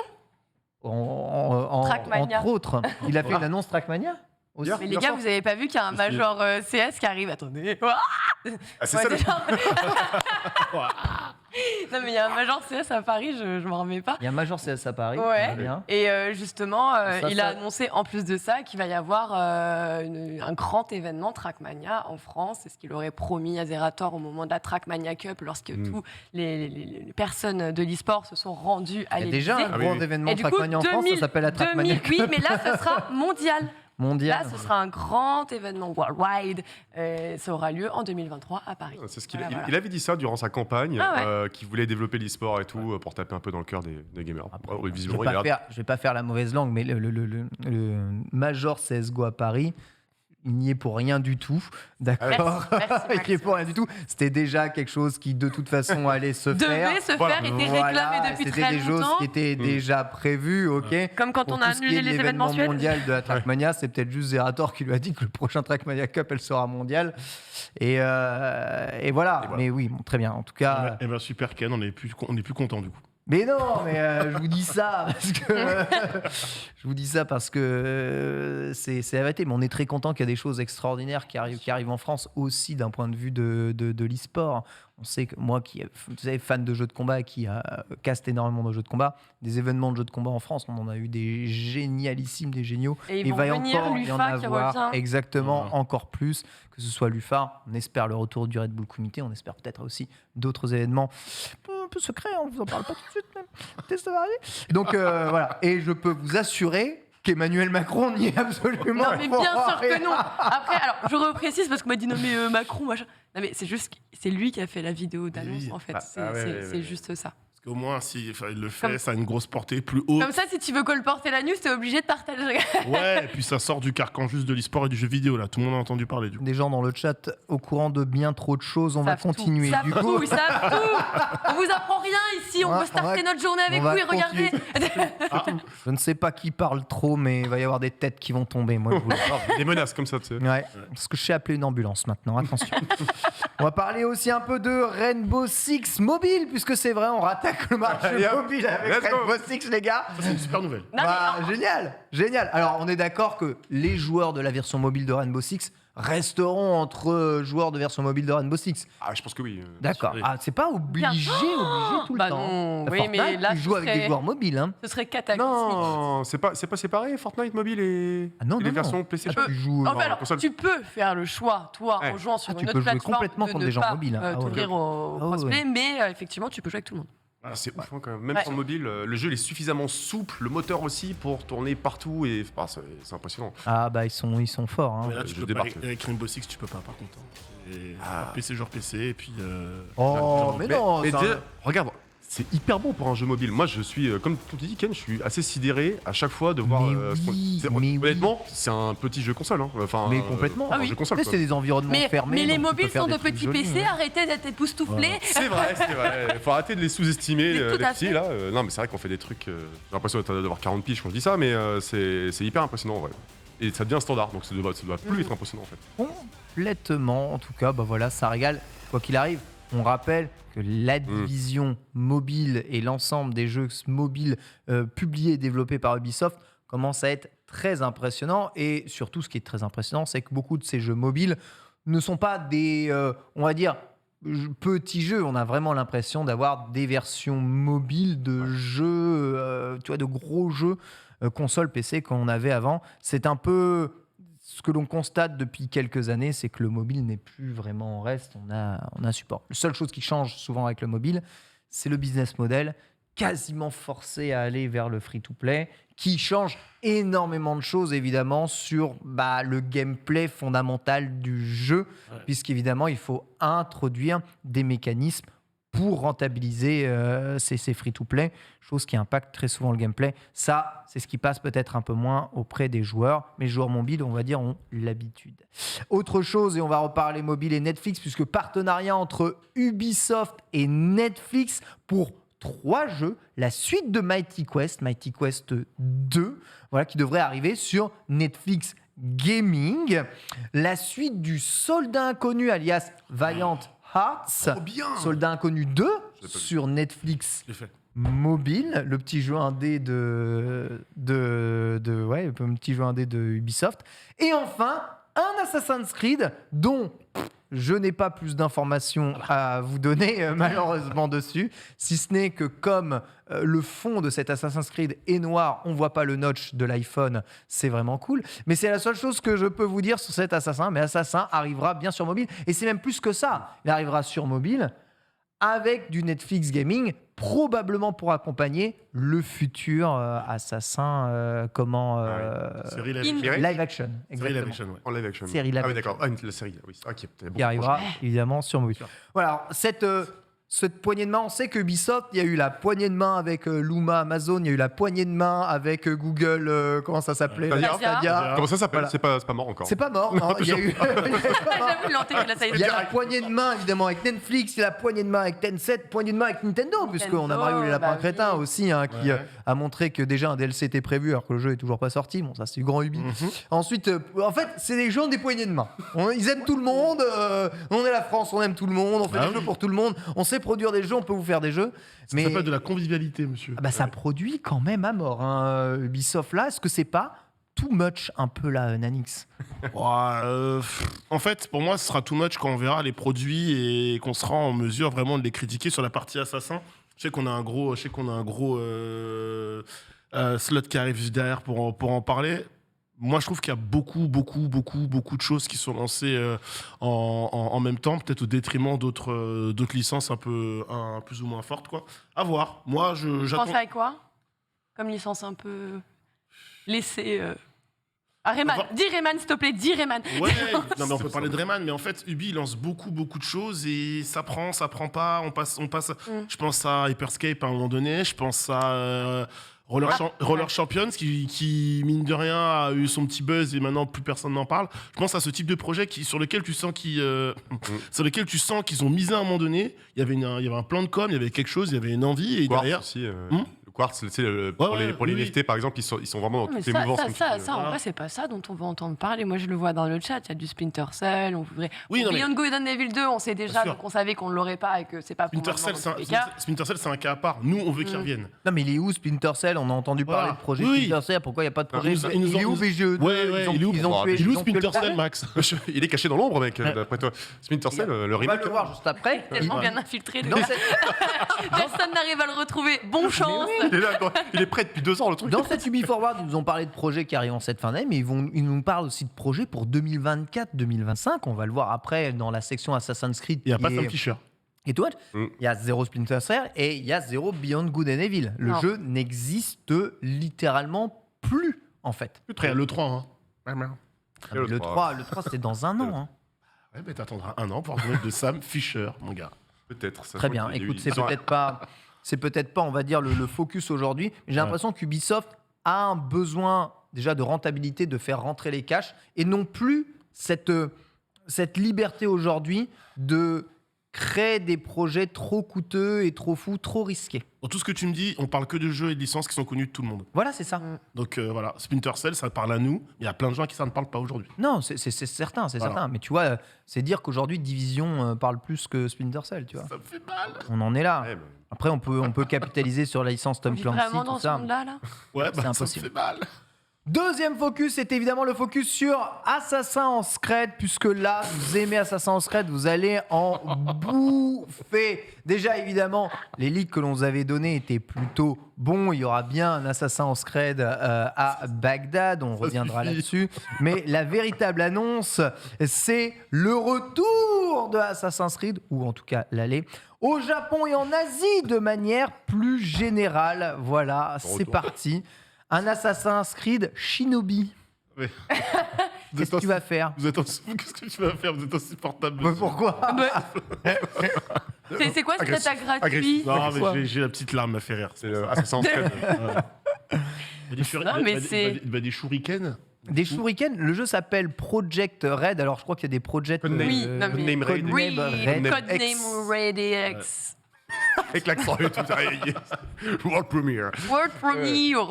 Trackmania. Entre autres, il a fait une annonce Trackmania aussi. Hier mais les gars, vous avez pas vu qu'il y a un Major CS qui arrive? Attendez. Ouah. Ah, c'est Ouais, ça le... c'est genre- Non, mais il y a un Major CS à Paris, je m'en remets pas. Il y a un Major CS à Paris. Ouais. très bien. Et justement, Ça, il ça- a annoncé en plus de ça qu'il va y avoir un grand événement Trackmania en France. C'est ce qu'il aurait promis à Zerator au moment de la Trackmania Cup, lorsque tous les personnes de l'e-sport se sont rendues à Il y a l'Élysée. déjà un Ah oui, gros oui. événement Et du coup, Trackmania en France, ça 2000, s'appelle la Trackmania 2000, oui, Cup mais là, ce sera mondial. mondiale. Là, ce sera un grand événement worldwide. Ça aura lieu en 2023 à Paris. C'est ce qu'il Voilà, voilà. il avait dit ça durant sa campagne, Ah qu'il voulait développer l'e-sport et tout pour taper un peu dans le cœur des gamers. Après, Ouais, je visiblement, vais il a pas l'air- faire, je vais pas faire la mauvaise langue, mais le Major CSGO à Paris, il n'y est pour rien du tout, d'accord. Merci, merci, Il n'y est Maxime. pour rien du tout. C'était déjà quelque chose qui, de toute façon, allait se faire. Devait se Voilà. faire, était Voilà, réclamé depuis c'était très des choses longtemps. qui étaient déjà prévues, ok. Comme quand Pour on a tout ce qui est annulé de les événements l'événement mensuels. mondial de la Trackmania, c'est peut-être juste Zerator qui lui a dit que le prochain Trackmania Cup, elle sera mondiale. Et voilà. Et voilà. Mais oui, bon, très bien. En tout cas, Eh ben, super Ken, on est plus content du coup. mais non, mais je vous dis ça parce que je vous dis ça parce que c'est la vérité. Mais on est très content qu'il y a des choses extraordinaires qui arrivent en France aussi d'un point de vue de l'e-sport. On sait que moi, qui vous savez, fan de jeux de combat, qui caste énormément de jeux de combat, des événements de jeux de combat en France, on en a eu des génialissimes, des géniaux. Et ils il vont va y venir, encore y en l'UFA qui avoir revient. exactement Voilà. encore plus, que ce soit l'UFA. On espère le retour du Red Bull Comité. On espère peut-être aussi d'autres événements un peu secrets. On vous en parle pas tout de suite même. Peut-être ça va arriver. Donc voilà. Et je peux vous assurer qu'Emmanuel Macron n'y est absolument Non, mais bien sûr que rien. non. Après, alors, je reprécise parce qu'on m'a dit non, mais Macron, machin. Non, mais c'est juste, c'est lui qui a fait la vidéo d'annonce, Oui. en fait. Ah, C'est ah ouais, c'est- ouais, c'est ouais. juste ça. Parce qu'au moins, si il le fait, Comme- ça a une grosse portée plus haute. Comme ça, si tu veux colporter la news, t'es obligé de partager. Ouais, et puis ça sort du carcan juste de l'e-sport et du jeu vidéo, là. Tout le monde a entendu parler du coup. Des gens dans le chat au courant de bien trop de choses. On va Savent tout. continuer. Savent Du tout, coup, ils savent tout. On vous apprend rien ici. On On va- veut starter on va- notre journée avec on va vous et regardez. je ne sais pas qui parle trop, mais il va y avoir des têtes qui vont tomber. Moi, je vous le dis. Des menaces comme ça, tu sais. Ouais, parce que je sais appeler une ambulance maintenant, attention. On va parler aussi un peu de Rainbow Six Mobile, puisque c'est vrai, on rattaque le marché Allez, hop, mobile avec let's go. Rainbow Six, les gars. Ça, c'est une super nouvelle. Non, mais Bah, génial, génial. Alors, on est d'accord que les joueurs de la version mobile de Rainbow Six resteront entre joueurs de version mobile de Rainbow Six. Ah, je pense que oui. D'accord. oui. Ah, c'est pas obligé, obligé tout le Bah temps. non, oui, Fortnite, mais là, tu ce joues avec des serait- joueurs mobiles, hein. ce serait cataclysmique. Non, c'est pas séparé, Fortnite mobile et, Ah non, et les non, versions non. PlayStation. Tu joues. En fait, alors, console. tu peux faire le choix, toi, Ouais. en jouant sur Ah, tu une peux autre jouer plateforme, complètement de contre ne des gens pas, mobiles, hein. Ah ouais. t'ouvrir au Ah ouais, crossplay, ouais. mais effectivement, tu peux jouer avec tout le monde. Ah, c'est ouf hein, quand même. Même Ouais. sur mobile, le jeu il est suffisamment souple, le moteur aussi pour tourner partout et ah, c'est impressionnant. Ah bah ils sont forts. Hein. Mais là, tu je peux débarque. pas, avec Rainbow Six, tu peux pas, par contre. C'est Ah. PC, genre PC, et puis. Oh genre, mais non. Mais ça- déjà, regarde, c'est hyper beau pour un jeu mobile. Moi, je suis, comme tu dis, Ken, je suis assez sidéré à chaque fois de voir. Mais ce qu'on- oui, c'est- mais oui. honnêtement, c'est un petit jeu console. Hein. Enfin, Mais complètement. un Ah oui. jeu console. Mais quoi. c'est des environnements fermés. Mais les donc tu peux mobiles faire sont des de trucs petits jolis, PC, hein. arrêtez d'être époustouflés. C'est vrai, c'est vrai. Faut arrêter de les sous-estimer, Mais tout les à petits fait. là. Non, mais c'est vrai qu'on fait des trucs. J'ai l'impression d'avoir 40 piges quand je dis ça, mais c'est hyper impressionnant en vrai. Et ça devient un standard, donc ça doit plus être impressionnant en fait. Complètement. En tout cas, bah voilà, ça régale. Quoi qu'il arrive, on rappelle que la division mobile et l'ensemble des jeux mobiles publiés et développés par Ubisoft commencent à être très impressionnants. Et surtout, ce qui est très impressionnant, c'est que beaucoup de ces jeux mobiles ne sont pas des, on va dire, petits jeux. On a vraiment l'impression d'avoir des versions mobiles de jeux, tu vois, de gros jeux console PC qu'on avait avant. C'est un peu ce que l'on constate depuis quelques années, c'est que le mobile n'est plus vraiment en reste. On a un support. La seule chose qui change souvent avec le mobile, c'est le business model, quasiment forcé à aller vers le free-to-play, qui change énormément de choses, évidemment, sur le gameplay fondamental du jeu, puisqu'évidemment, il faut introduire des mécanismes pour rentabiliser ces free-to-play, chose qui impacte très souvent le gameplay. Ça, c'est ce qui passe peut-être un peu moins auprès des joueurs, mais les joueurs mobiles, on va dire, ont l'habitude. Autre chose, et on va reparler mobile et Netflix, puisque partenariat entre Ubisoft et Netflix pour 3 jeux, la suite de Mighty Quest 2, voilà, qui devrait arriver sur Netflix Gaming, la suite du Soldat Inconnu alias Valiant Hearts, Trop bien. Soldat Inconnu 2 Je l'ai pas vu. sur Netflix Je l'ai fait. mobile, le petit jeu indé un petit jeu indé de Ubisoft, et enfin un Assassin's Creed dont je n'ai pas plus d'informations à vous donner malheureusement dessus, si ce n'est que comme le fond de cet Assassin's Creed est noir, on voit pas le notch de l'iPhone, c'est vraiment cool. Mais c'est la seule chose que je peux vous dire sur cet Assassin. Mais Assassin arrivera bien sur mobile, et c'est même plus que ça. Il arrivera sur mobile avec du Netflix Gaming, probablement pour accompagner le futur Assassin, Série In- live action, Série exactement. live action, ouais. En live action. Série live Ah oui, action. d'accord. Ah, la série, oui. Ok, t'as bon. Qui arrivera évidemment sur mobile. Sûr. Voilà, alors, cette poignée de main, on sait que Ubisoft, il y a eu la poignée de main avec Luma, Amazon, il y a eu la poignée de main avec Google, comment ça s'appelait Stadia. Stadia. Comment ça s'appelle? Voilà. C'est pas mort encore. C'est pas mort, non, il y a eu... J'avoue, l'antenne, là, ça y est. Il y a la poignée de main évidemment avec Netflix, il y a la poignée de main avec Tencent, poignée de main avec Nintendo, puisqu'on a Mario et les lapins bah crétins oui. aussi, hein, qui a montré que déjà un DLC était prévu alors que le jeu est toujours pas sorti. Bon, ça c'est du grand Ubi. Ensuite, en fait, c'est des gens des poignées de main. Ils aiment tout le monde, on est la France, on aime tout le monde, on fait Bah des oui. jeux pour tout le monde, on sait produire des jeux, on peut vous faire des jeux. Ça Mais s'appelle de la convivialité, monsieur. ça produit quand même à mort, hein, Ubisoft là. Est-ce que c'est pas too much un peu là, Nanix? En fait, pour moi, ce sera too much quand on verra les produits et qu'on sera en mesure vraiment de les critiquer sur la partie assassin. Je sais qu'on a un gros slot qui arrive juste derrière pour en parler. Moi, je trouve qu'il y a beaucoup de choses qui sont lancées en même temps, peut-être au détriment d'autres licences un plus ou moins fortes, quoi. À voir. Moi, Tu j'attends. penses à quoi comme licence un peu laissée Ah, Rayman. Avoir- Dis Rayman, s'il te plaît, dis Rayman. Ouais, non, mais on peut parler de Rayman, mais en fait, Ubi il lance beaucoup de choses et ça prend pas. On passe. Je pense à Hyperscape à un moment donné, je pense à Roller Champions qui, mine de rien, a eu son petit buzz et maintenant plus personne n'en parle. Je pense à ce type de projet sur lequel tu sens qu'ils ont misé à un moment donné. Il y avait un plan de com, il y avait quelque chose, il y avait une envie et Quartz derrière. aussi. Le Quartz, tu sais, pour les oui. NFT, par exemple, ils sont vraiment dans Mais toutes les ça, mouvances. ça, comme tu ça, dis. ça, en vrai, c'est pas ça dont on veut entendre parler. Moi, je le vois dans le chat. Il y a du Splinter Cell. On voudrait. Oui, non, mais- Beyond Good and Evil 2, on sait déjà, Bien sûr. donc on savait qu'on ne l'aurait pas et que c'est pas pour Splinter maintenant Cell, dans tous les cas. c'est un cas à part. Nous, on veut qu'il revienne. Non, mais il est où Splinter Cell? On a entendu parler Voilà. de projet Oui. Splinter Cell. Pourquoi il n'y a pas de projet? ils nous Il est ont- où BGE2? Ouais, il est où Ils ont tué Il est où ils ont tué le Splinter projet. Cell, Max Il est caché dans l'ombre, mec, d'après toi. Splinter Cell, le On va remake. le voir juste après. Tellement bien infiltré. le Dans gars. cette- Personne n'arrive à le retrouver. Bon chance. Il est là, quoi. Il est prêt depuis 2 ans, le truc. Dans cette Ubi Forward, ils nous ont parlé de projets qui arrivent en cette fin d'année, mais ils nous parlent aussi de projets pour 2024-2025. On va le voir après dans la section Assassin's Creed. Il n'y a qui pas est- Sam Fisher. Et toi, Mm. il y a zéro Splinter Cell et il y a zéro Beyond Good and Evil. Le Non. jeu n'existe littéralement plus, en fait. Après, le 3, hein. Et Le le 3, c'était dans un an. Hein. Ouais, mais t'attendras un an pour voir de Sam Fisher, mon gars. Peut-être. ça Très se bien. trouve qu'il y a eu- Écoute, c'est ils ont- peut-être pas, on va dire, le focus aujourd'hui. Mais j'ai Ouais. l'impression qu'Ubisoft a un besoin déjà de rentabilité, de faire rentrer les cash, et non plus cette liberté aujourd'hui de créer des projets trop coûteux et trop fous, trop risqués. Dans tout ce que tu me dis, on parle que de jeux et de licences qui sont connus de tout le monde. Voilà, c'est ça. Donc voilà, Splinter Cell, ça parle à nous. Il y a plein de gens qui ça ne parle pas aujourd'hui. Non, c'est certain, c'est Voilà. certain. Mais tu vois, c'est dire qu'aujourd'hui, Division parle plus que Splinter Cell, tu vois. Ça me fait mal. On en est là. Ouais, bah, Après, on peut capitaliser sur la licence On Tom vit Clancy, vraiment tout dans ce ça. monde-là, là. Ouais, C'est ça me impossible. fait mal. Deuxième focus, c'est évidemment le focus sur Assassin's Creed, puisque là, vous aimez Assassin's Creed, vous allez en bouffer. Déjà, évidemment, les leaks que l'on vous avait donnés étaient plutôt bons. Il y aura bien un Assassin's Creed à Bagdad, on reviendra là-dessus. Mais la véritable annonce, c'est le retour de Assassin's Creed, ou en tout cas l'aller, au Japon et en Asie de manière plus générale. Voilà, c'est parti. Un Assassin's Creed Shinobi. Ouais. Qu'est-ce que tu vas faire? Qu'est-ce que tu vas faire? Vous êtes insupportable. Mais pourquoi? C'est quoi ce Agressif. méta gratuit? Non, Pourquoi mais j'ai la petite larme à faire rire. C'est Assassin's Creed. Non, mais c'est- Des shurikens. Des shurikens, le jeu s'appelle Project Red. Alors je crois qu'il y a des projets. Codename. Oui, non, mais- Codename Raid. Oui, Red Codename Raid X. Avec l'accent et tout. World Premiere. World Premiere.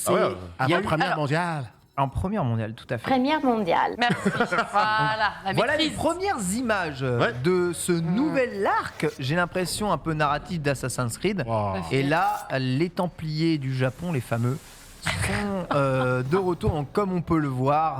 Ah ouais. Il y a eu- Première mondiale. En première mondiale, tout à fait. Première mondiale. Merci. Voilà, la Voilà les maîtrise. premières images Ouais. de ce nouvel arc, j'ai l'impression un peu narratif d'Assassin's Creed. Wow. Et là, les Templiers du Japon, les fameux, sont de retour. Donc, comme on peut le voir,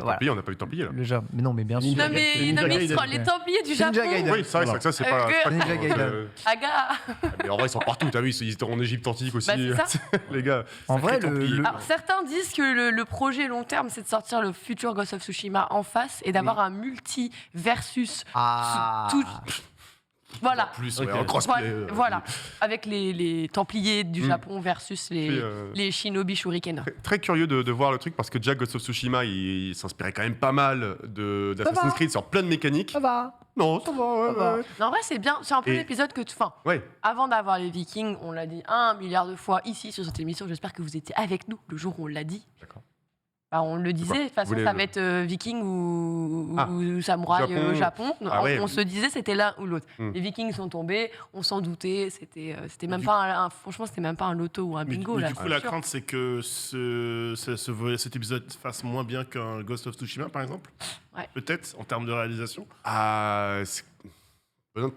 voilà. Templiers, on n'a pas eu de Templiers là. Le Japon. Mais non, mais bien sûr. Non mais, Ninja les Gaiden. Templiers du Ninja Japon. Gaiden. Oui, c'est vrai que ça, c'est pas. Ninja Gaiden. Aga. Mais en vrai, ils sont partout. T'as vu, ils étaient en Égypte antique aussi. Bah, c'est Les gars. En vrai, sacrés Templiers. Alors certains disent que le projet long terme, c'est de sortir le futur Ghost of Tsushima en face et d'avoir un multi versus Ah. tout. Voilà. Plus, Ok. ouais, en crossplay. Voilà, avec les Templiers du Japon versus les Shinobi Shuriken. Très curieux de voir le truc parce que déjà Ghost of Tsushima il s'inspirait quand même pas mal d'Assassin's Creed sur plein de mécaniques. Ça va. Non, ça va, ouais, Ça va. ouais. Non, en vrai, c'est bien. C'est un peu Et- l'épisode que tu. Enfin, Ouais, avant d'avoir les Vikings, on l'a dit 1 milliard de fois ici sur cette émission. J'espère que vous étiez avec nous le jour où on l'a dit. D'accord. Bah, on le disait, de toute façon, Vous voulez ça le- va être Viking ou, Ah. ou samouraï Japon. Japon. Ah ouais. On se disait c'était l'un ou l'autre. Hmm. Les Vikings sont tombés, on s'en doutait. C'était même Du- pas franchement, c'était même pas un loto ou un Mais, bingo. mais là, du coup, c'est la sûr. crainte, c'est que cet épisode fasse moins bien qu'un Ghost of Tsushima, par exemple. Ouais. Peut-être, en termes de réalisation.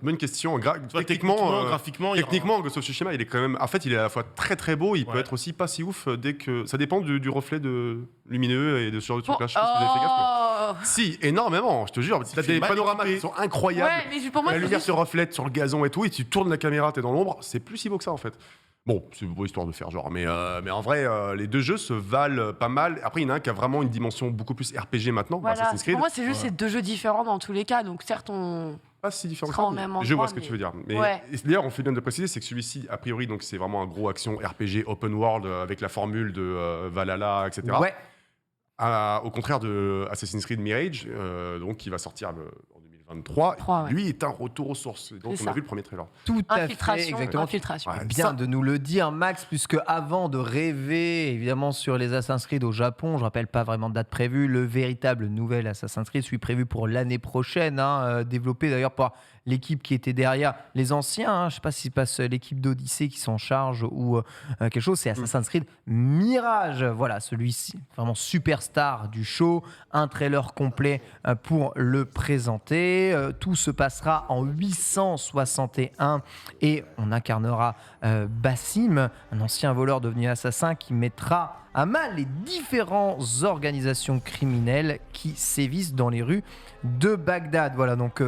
bonne question. Toi, Techniquement, graphiquement, il y aura- techniquement, Ghost of Tsushima, il est quand même. En fait, il est à la fois très très beau, il peut Ouais. être aussi pas si ouf dès que. Ça dépend du reflet lumineux et de ce genre de Bon, trucs-là. Je sais pas si vous avez fait gaffe. oh. Si, énormément, je te jure. T'as fait des mal panoramas équipé. qui sont incroyables. Ouais, mais pour moi, La c'est lumière juste- se reflète sur le gazon et tout, et tu tournes la caméra, t'es dans l'ombre, c'est plus si beau que ça en fait. Bon, c'est pour histoire de faire genre, mais en vrai, les deux jeux se valent pas mal. Après, il y en a un qui a vraiment une dimension beaucoup plus RPG maintenant, Voilà. Assassin's Creed. Pour moi, c'est juste ces deux jeux différents dans tous les cas. Donc certes, on. Pas si différent que sera ça, au mais même je endroit, vois ce que mais- tu veux dire. Mais Ouais. et d'ailleurs, on fait bien de préciser, c'est que celui-ci, a priori, donc c'est vraiment un gros action RPG open world avec la formule de Valhalla, etc. Ouais. Au contraire de Assassin's Creed Mirage, donc qui va sortir en 2023. 3, ouais. Lui est un retour aux sources. Et donc C'est on ça. a vu le premier trailer. Tout à fait, Infiltration. exactement. Infiltration. Ouais. Bien Ça- de nous le dire, Max, puisque avant de rêver évidemment sur les Assassin's Creed au Japon, je rappelle pas vraiment de date prévue, le véritable nouvel Assassin's Creed, celui prévu pour l'année prochaine, développé d'ailleurs par l'équipe qui était derrière les anciens. Je sais pas si c'est pas l'équipe d'Odyssée qui s'en charge ou quelque chose, c'est Assassin's Creed Mirage. Voilà, celui-ci, vraiment superstar du show, un trailer complet pour le présenter. Tout se passera en 861 et on incarnera Bassim, un ancien voleur devenu assassin qui mettra à mal les différentes organisations criminelles qui sévissent dans les rues de Bagdad. Voilà, donc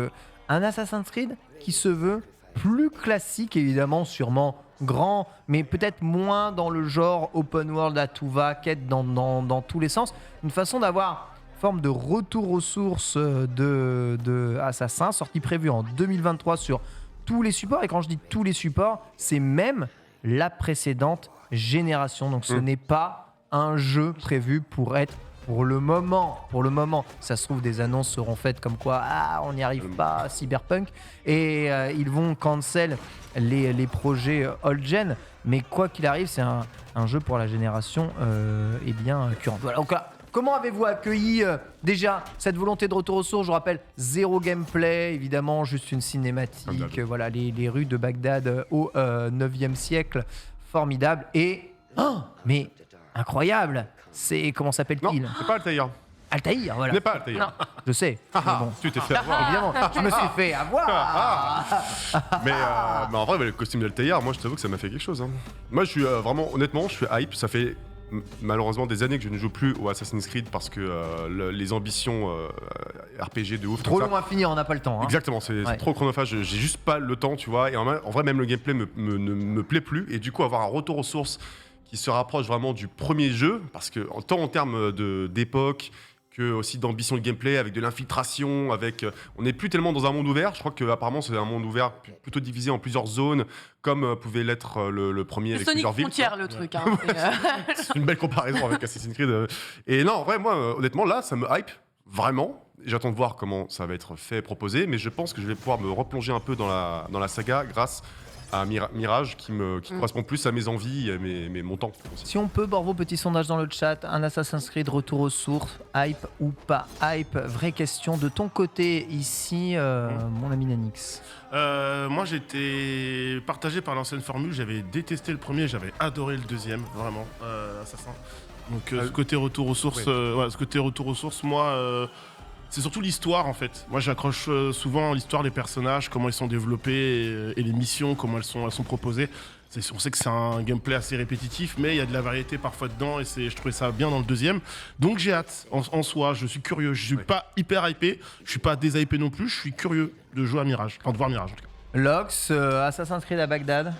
un Assassin's Creed qui se veut plus classique, évidemment, sûrement grand, mais peut-être moins dans le genre open world à tout va, quête dans tous les sens. Une façon d'avoir une forme de retour aux sources de Assassin, sortie prévue en 2023 sur tous les supports. Et quand je dis tous les supports, c'est même la précédente génération. Donc ce n'est pas un jeu prévu pour être pour le moment, ça se trouve des annonces seront faites comme quoi on n'y arrive pas à Cyberpunk et ils vont cancel les projets old-gen, mais quoi qu'il arrive, c'est un jeu pour la génération currente. Voilà, donc là, comment avez-vous accueilli déjà cette volonté de retour aux sources? Je vous rappelle, zéro gameplay, évidemment, juste une cinématique, voilà, les rues de Bagdad au 9e siècle, formidable et mais incroyable. C'est comment Non, s'appelle-t-il? c'est pas Altaïr. Altaïr, Ce voilà. n'est pas Altaïr. Non. Je sais. Ah, mais bon. tu t'es fait avoir. Évidemment, je me suis fait avoir. Mais en vrai, le costume d'Altaïr, moi je t'avoue que ça m'a fait quelque chose. Moi je suis vraiment, honnêtement, je suis hype. Ça fait malheureusement des années que je ne joue plus au Assassin's Creed parce que les ambitions RPG de ouf. Trop comme ça. long à finir, on n'a pas le temps. Hein. Exactement, c'est trop chronophage, j'ai juste pas le temps, tu vois. Et en vrai, même le gameplay ne me plaît plus. Et du coup, avoir un retour aux sources qui se rapproche vraiment du premier jeu, parce que tant en termes d'époque que aussi d'ambition de gameplay, avec de l'infiltration, on n'est plus tellement dans un monde ouvert. Je crois que apparemment c'est un monde ouvert plutôt divisé en plusieurs zones, comme pouvait l'être le premier avec Sonic plusieurs villes. Frontier, le truc. Hein, c'est une belle comparaison avec Assassin's Creed. Et non, en vrai, moi, honnêtement, là, ça me hype vraiment. J'attends de voir comment ça va être fait et proposé, mais je pense que je vais pouvoir me replonger un peu dans la saga grâce à Mirage qui correspond plus à mes envies et mon temps. Si on peut, Borvo, petit sondage dans le chat. Un Assassin's Creed retour aux sources, hype ou pas hype? Vraie question de ton côté ici, mon ami Nanix. Moi, j'étais partagé par l'ancienne formule. J'avais détesté le premier, j'avais adoré le deuxième, vraiment, Assassin. Donc, ce côté retour aux sources, moi, c'est surtout l'histoire en fait. Moi, j'accroche souvent l'histoire des personnages, comment ils sont développés et les missions, comment elles sont proposées. On sait que c'est un gameplay assez répétitif, mais il y a de la variété parfois dedans et je trouvais ça bien dans le deuxième. Donc j'ai hâte. En soi, je suis curieux. Je suis pas hyper hypé, je suis pas déshypé non plus. Je suis curieux de jouer à Mirage, enfin de voir Mirage en tout cas. Lox, Assassin's Creed à Bagdad.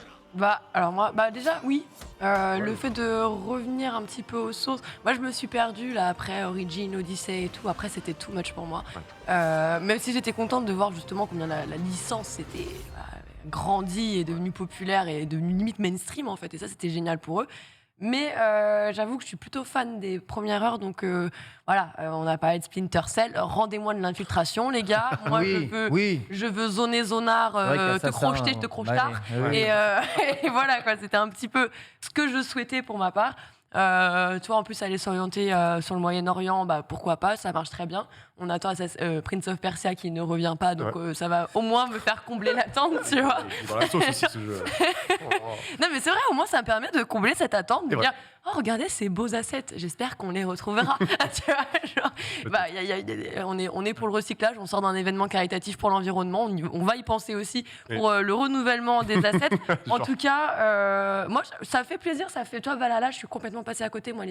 Alors moi, déjà oui, le fait de revenir un petit peu aux sources. Moi je me suis perdue là après Origin, Odyssey et tout, après c'était too much pour moi. Même si j'étais contente de voir justement combien la licence s'était grandie et devenue populaire et devenue limite mainstream en fait, et ça c'était génial pour eux. Mais j'avoue que je suis plutôt fan des premières heures, donc voilà, on a parlé de Splinter Cell, rendez-moi de l'infiltration les gars, moi je veux zoner zonard, te crocheter, je te croche tard, et voilà quoi, c'était un petit peu ce que je souhaitais pour ma part. Toi en plus aller s'orienter sur le Moyen-Orient, pourquoi pas, ça marche très bien. On attend Prince of Persia qui ne revient pas, donc ça va au moins me faire combler l'attente, tu vois. Dans la sauce aussi ce jeu. Non mais c'est vrai, au moins ça me permet de combler cette attente, de dire oh regardez ces beaux assets, j'espère qu'on les retrouvera. Tu vois, genre, on est pour le recyclage, on sort d'un événement caritatif pour l'environnement, on va y penser aussi pour le renouvellement des assets. En tout cas, moi ça fait plaisir, toi Valhalla, je suis complètement passée à côté. Moi,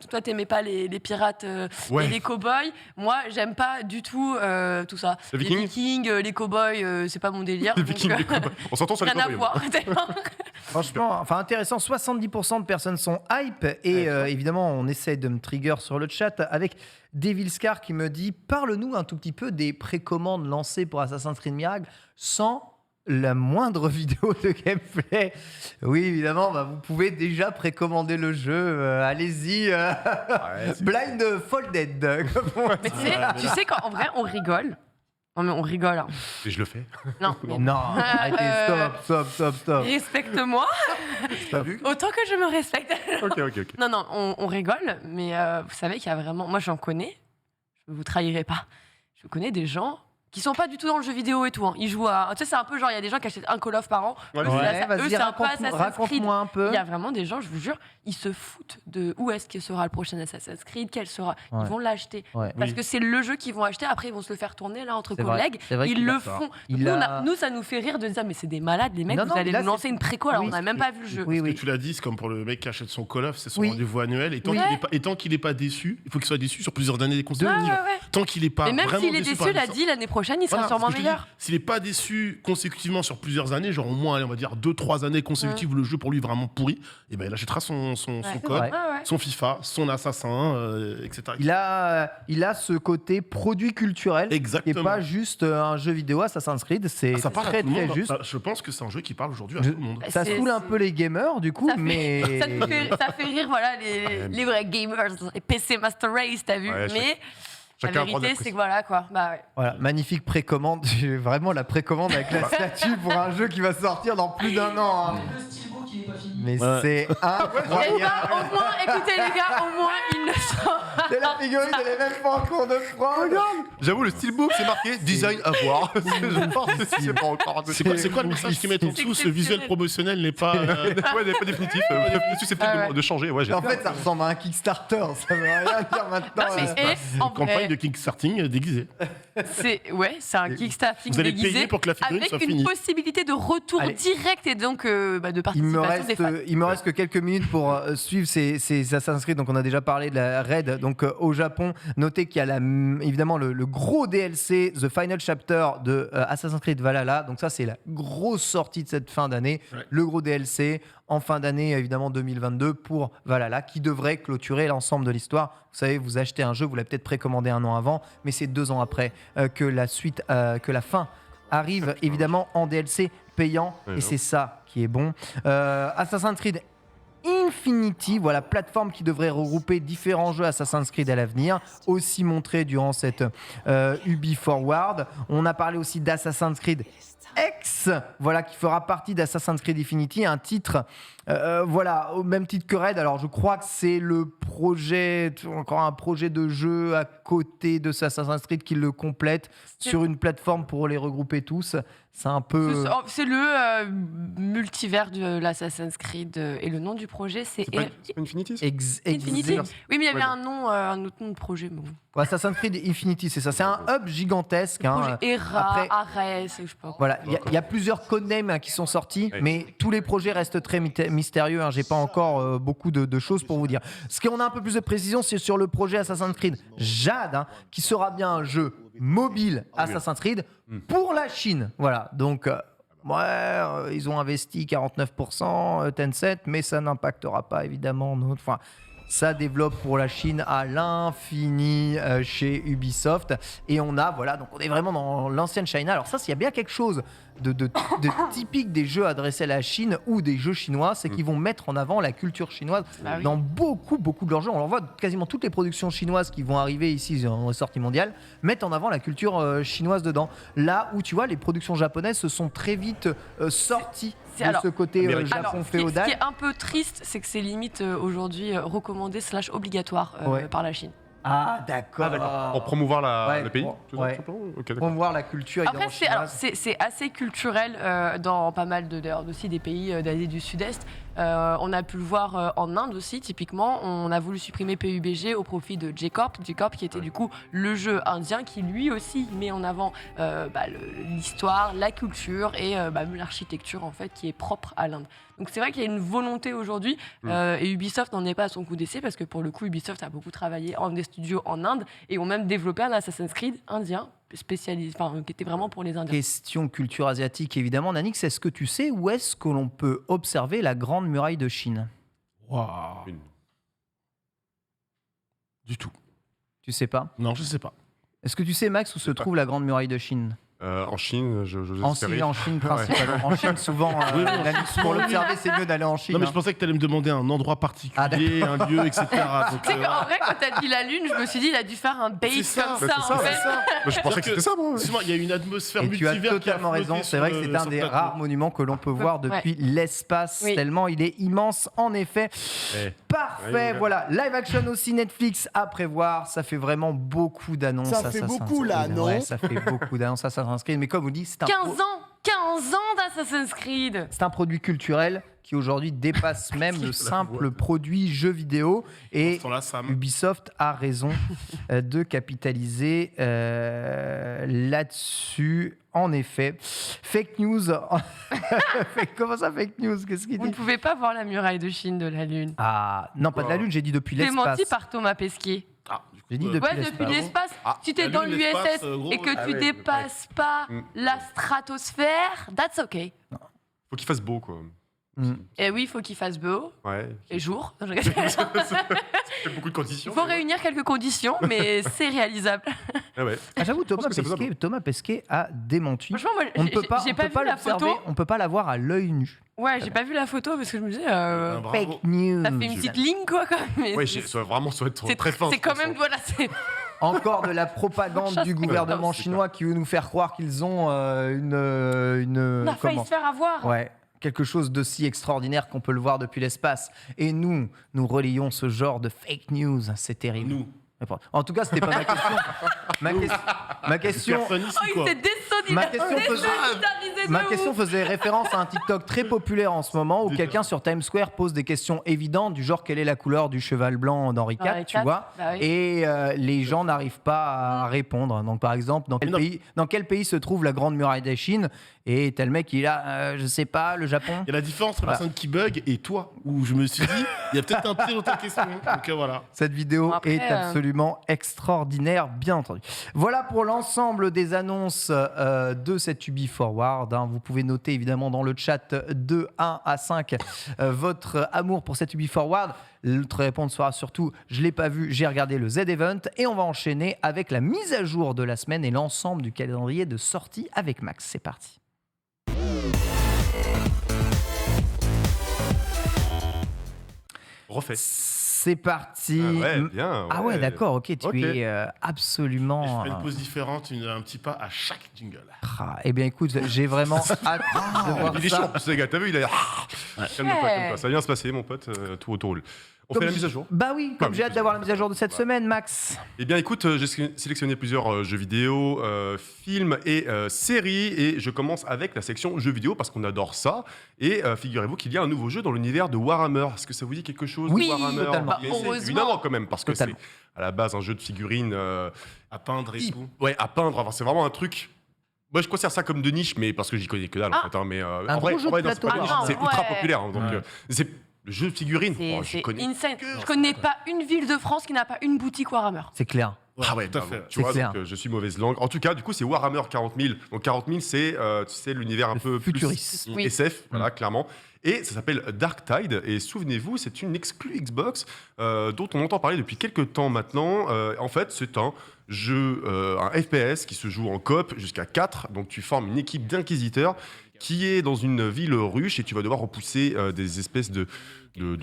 toi t'aimais pas les pirates et les cow-boys. Moi j'aime pas du tout tout ça. Les Vikings, les cow-boys, c'est pas mon délire. Les Vikings, les cow-boys. On s'entend sur les rien cow-boys. à voir. Franchement, intéressant, 70% de personnes sont hype et évidemment on essaie de me trigger sur le chat avec Devil Scar qui me dit parle-nous un tout petit peu des précommandes lancées pour Assassin's Creed Mirage sans la moindre vidéo de gameplay. Oui, évidemment, vous pouvez déjà précommander le jeu. Allez-y. Blind Folded. Mais tu sais qu'en vrai, on rigole. Non, mais on rigole. Hein. Et je le fais. Non, mais... non. Arrêtez, stop. Respecte-moi. T'as vu ? Autant que je me respecte. Ok. Non, on rigole, mais vous savez qu'il y a vraiment... Moi, j'en connais. Je ne vous trahirai pas. Je connais des gens qui sont pas du tout dans le jeu vidéo et tout. Hein. Ils jouent à... Tu sais, c'est un peu genre, il y a des gens qui achètent un Call of par an. Vas-y, raconte-moi un peu. Il y a vraiment des gens, je vous jure, ils se foutent de où est-ce que sera le prochain Assassin's Creed, quel sera... Ils vont l'acheter. Parce que c'est le jeu qu'ils vont acheter, après ils vont se le faire tourner là entre collègues. Ils le font. Nous, ça nous fait rire de dire, mais c'est des malades, les mecs, vous allez nous lancer une préco, alors on n'a même pas vu le jeu. Oui. Tu l'as dit, c'est comme pour le mec qui achète son Call of, c'est son rendez-vous annuel. Et tant qu'il n'est pas déçu, il faut qu'il soit déçu sur plusieurs années consécutives. Tant qu'il n'est pas vraiment déçu. Mais même s'il est déçu, il a dit l'année prochaine, il sera sûrement meilleur. S'il n'est pas déçu consécutivement sur plusieurs années, genre au moins, on va dire 2-3 années consécutives où le jeu pour lui est vraiment pourri, et ben il achètera son code, son FIFA, son Assassin, etc. Il a ce côté produit culturel. Exactement. Qui n'est pas juste un jeu vidéo. Assassin's Creed, c'est très juste. Je pense que c'est un jeu qui parle aujourd'hui à tout le monde. Ça saoule un peu les gamers du coup, mais... ça fait rire voilà, les vrais gamers, les PC Master Race, t'as vu, mais... La vérité, c'est que voilà quoi. Voilà, magnifique précommande. J'ai vraiment la précommande avec la statue pour un jeu qui va sortir dans plus d'1 an. Hein. Le steelbook qui n'est pas fini. Mais c'est incroyable. Au moins, écoutez les gars, au moins il ne sort. Et la figurine, elle est même pas en cours de prod. J'avoue, le steelbook, c'est marqué design à voir. Je pense que c'est pas encore. C'est quoi le message qu'ils mettent en dessous? Ce visuel promotionnel n'est pas. Ouais, pas définitif. Susceptible de changer. Ouais, En fait, ça ressemble à un Kickstarter. Ça veut rien dire maintenant. Et en Campagne vrai, de kickstarting déguisée. c'est un Kickstarter Vous allez déguisé payer pour que la figurine avec soit une finie. possibilité de retour Allez. direct et donc de Il participation me, des fans. il me reste que quelques minutes pour suivre ces Assassin's Creed. Donc, on a déjà parlé de la raid donc, au Japon. Notez qu'il y a évidemment le gros DLC, The Final Chapter de Assassin's Creed Valhalla. Donc, ça, c'est la grosse sortie de cette fin d'année. Ouais. Le gros DLC en fin d'année, évidemment 2022, pour Valhalla, qui devrait clôturer l'ensemble de l'histoire. Vous savez, vous achetez un jeu, vous l'avez peut-être précommandé un an avant, mais c'est 2 ans après que la suite, que la fin arrive, évidemment, en DLC payant. Ouais, Et non. c'est ça qui est bon. Assassin's Creed Infinity, voilà, plateforme qui devrait regrouper différents jeux Assassin's Creed à l'avenir, aussi montré durant cette Ubi Forward. On a parlé aussi d'Assassin's Creed X, voilà, qui fera partie d'Assassin's Creed Infinity, un titre, voilà, au même titre que Raid. Alors, je crois que c'est le projet, encore un projet de jeu à côté de ce Assassin's Creed qui le complète sur une plateforme pour les regrouper tous. C'est un peu... C'est le multivers de l'Assassin's Creed et le nom du projet c'est C'est pas Infinity ça Infinity. Exact. Oui, mais il y avait Ouais, un autre nom de projet. Mais bon. Assassin's Creed Infinity, c'est ça. C'est un hub gigantesque. hein. Projet Hera, après- Ares, je sais pas. Voilà, il y a plusieurs codenames qui sont sortis, Ouais. mais tous les projets restent très mystérieux. J'ai pas encore beaucoup de choses pour vous dire. Ce qu'on a un peu plus de précision, c'est sur le projet Assassin's Creed Jade, qui sera bien un jeu mobile Assassin's Creed pour la Chine. Voilà, donc ils ont investi 49% Tencent, mais ça n'impactera pas évidemment notre. Enfin, ça développe pour la Chine à l'infini chez Ubisoft. Et on a, voilà, donc on est vraiment dans l'ancienne China. Alors ça, s'il y a bien quelque chose de typique des jeux adressés à la Chine ou des jeux chinois, c'est qu'ils vont mettre en avant la culture chinoise Bah oui. dans beaucoup de leurs jeux. On en voit quasiment toutes les productions chinoises qui vont arriver ici en sortie mondiale, mettent en avant la culture chinoise dedans. Là où, tu vois, les productions japonaises se sont très vite sorties de alors- ce côté Américain. Japon Alors, ce qui est féodal. un peu triste, c'est que c'est limite aujourd'hui recommandé / obligatoire Ouais. par la Chine. Ah, d'accord. Pour promouvoir Ouais, le pays pour- tout ça, ouais. tout simplement Ok, d'accord. Promouvoir la culture Après, évidemment c'est assez culturel dans pas mal d'ailleurs aussi des pays d'Asie du Sud-Est. On a pu le voir en Inde aussi, typiquement. On a voulu supprimer PUBG au profit de J-Corp, qui était du coup le jeu indien qui lui aussi met en avant l'histoire, la culture et l'architecture en fait qui est propre à l'Inde. Donc c'est vrai qu'il y a une volonté aujourd'hui et Ubisoft n'en est pas à son coup d'essai parce que pour le coup Ubisoft a beaucoup travaillé en des studios en Inde et ont même développé un Assassin's Creed indien spécialisé, qui était vraiment pour les Indiens. Question culture asiatique, évidemment. Nanix, est-ce que tu sais où est-ce que l'on peut observer la Grande Muraille de Chine? Waouh. Une. Du tout. Tu sais pas? Non, je sais pas. Est-ce que tu sais, Max, où se trouve la Grande Muraille de Chine? En Chine, je En espérais. Chine, en Chine principalement. En Chine, souvent, Oui, oui, Nanix, pour l'observer, c'est mieux d'aller en Chine. Non, mais je hein. pensais que tu allais me demander un endroit particulier, un lieu, etc. Donc, Tu sais qu'en vrai, quand t'as dit la Lune, je me suis dit, il a dû faire un bait C'est ça, comme bah, ça, c'est en ça, fait. c'est ça. Mais je pensais que c'était ça, moi. Excuse-moi, il y a une atmosphère Et tu as multivers qui a totalement flotté raison. C'est vrai que c'est un sur des le plateau. rares monuments que l'on peut voir depuis l'espace, Oui. tellement il est immense, en effet. Eh. Parfait, Oui, voilà. Live action aussi Netflix à prévoir. Ça fait vraiment beaucoup d'annonces. Ça fait beaucoup, Creed. là, non Ouais, ça fait beaucoup d'annonces Assassin's Creed. Mais comme vous dites, c'est un 15 ans d'Assassin's Creed. C'est un produit culturel qui aujourd'hui dépasse même le simple produit jeu vidéo. Et Sur la Sam. Ubisoft a raison de capitaliser là-dessus. En effet, fake news. Comment ça, fake news? Qu'est-ce qu'il Vous ne dit? pouvez pas voir la muraille de Chine de la Lune. Ah, non, pas de la Lune, j'ai dit depuis C'est menti l'espace. par Thomas Pesquet. Ah, du coup, J'ai dit euh, depuis Ouais, depuis l'espace. Ah, Si t'es la dans Lune, l'espace, l'USS gros, et que ah tu ouais, dépasses pas Mm. la stratosphère, that's okay. Faut qu'il fasse beau, quoi. Et oui, il faut qu'il fasse beau Ouais. et jour. Il C'est beaucoup de conditions. faut mais ouais. réunir quelques conditions, mais c'est réalisable. Ah ouais. Ah, j'avoue, pense que c'est faisable. Thomas Pesquet a démenti. Franchement, moi, On ne peut pas, j'ai on pas peut pas vu la l'observer, photo. on peut pas la voir à l'œil nu. Ouais, j'ai pas vu la photo parce que je me disais, bravo. Fake news. ça fait une petite ligne quoi. Mais Ouais, c'est- vraiment, ça va être c'est très fin. c'est quand même, voilà, c'est. Encore de la propagande Chasse du gouvernement c'est chinois qui veut nous faire croire qu'ils ont On a failli comment se faire avoir. Ouais, quelque chose d'aussi extraordinaire qu'on peut le voir depuis l'espace. Et nous relayons ce genre de fake news. C'est terrible. Nous. En tout cas, c'était pas ma question. Ma question, Super funny, Oh, c'est il quoi s'est Ma question désolidarisé faisait référence à un TikTok très populaire en ce moment où quelqu'un sur Times Square pose des questions évidentes du genre quelle est la couleur du cheval blanc d'Henri IV, Henri tu IV, vois, bah oui. et les gens n'arrivent pas à répondre. Donc par exemple, dans quel pays se trouve la Grande Muraille de Chine? Et tel mec, il a, je sais pas, le Japon. Il y a la différence entre la personne qui bug et toi, où je me suis dit, il y a peut-être un piège dans ta question. Donc voilà. Cette vidéo Bon, après, est absolument extraordinaire, bien entendu. Voilà pour l'ensemble des annonces de cette Ubi Forward. Hein. Vous pouvez noter évidemment dans le chat de 1 à 5 votre amour pour cette Ubi Forward. L'autre réponse sera surtout « Je ne l'ai pas vu, j'ai regardé le Z-Event ». Et on va enchaîner avec la mise à jour de la semaine et l'ensemble du calendrier de sortie avec Max. C'est parti. Refait. C'est parti. Ah ouais, bien. Ah ouais, d'accord, ok, tu Ok. es Je absolument... ferai une pause différente, un petit pas à chaque jingle. Eh bien écoute, j'ai vraiment hâte de voir Il est ça. chaud, en plus, les gars. T'as vu, il a. Calme-toi, calme-toi. Ça va bien se passer, mon pote. Tout roule. On fait la mise à jour. Bah oui, comme j'ai hâte d'avoir la mise à jour de cette semaine, Max. Eh bien, écoute, j'ai sélectionné plusieurs jeux vidéo, films et séries. Et je commence avec la section jeux vidéo parce qu'on adore ça. Et figurez-vous qu'il y a un nouveau jeu dans l'univers de Warhammer. Est-ce que ça vous dit quelque chose, Oui, Warhammer? totalement. Yes, Heureusement. évidemment, quand même, parce que Totalement. c'est à la base un jeu de figurines. À peindre et tout. Ouais, à peindre. Enfin, c'est vraiment un truc. Moi, je considère ça comme de niche, mais parce que j'y connais que dalle, en fait. Hein, mais Un en vrai, gros jeu de non, c'est pas plateau. de niche, Ah non, c'est ultra ouais. populaire. Hein, donc, Ouais. c'est le jeu de figurines. Oh, je C'est connais. insane. Je connais pas une ville de France qui n'a pas une boutique Warhammer. C'est clair. Ah ouais, tout à bravo. fait. Tu C'est vois, clair. donc, je suis mauvaise langue. En tout cas, du coup, c'est Warhammer 40 000. Donc 40 000, c'est tu sais, l'univers un Le peu futuriste. plus Oui. SF, voilà, clairement. Et ça s'appelle Dark Tide. Et souvenez-vous, c'est une exclue Xbox dont on entend parler depuis quelques temps maintenant. En fait, c'est un jeu, un FPS qui se joue en coop jusqu'à 4. Donc tu formes une équipe d'inquisiteurs qui est dans une ville ruche et tu vas devoir repousser des espèces de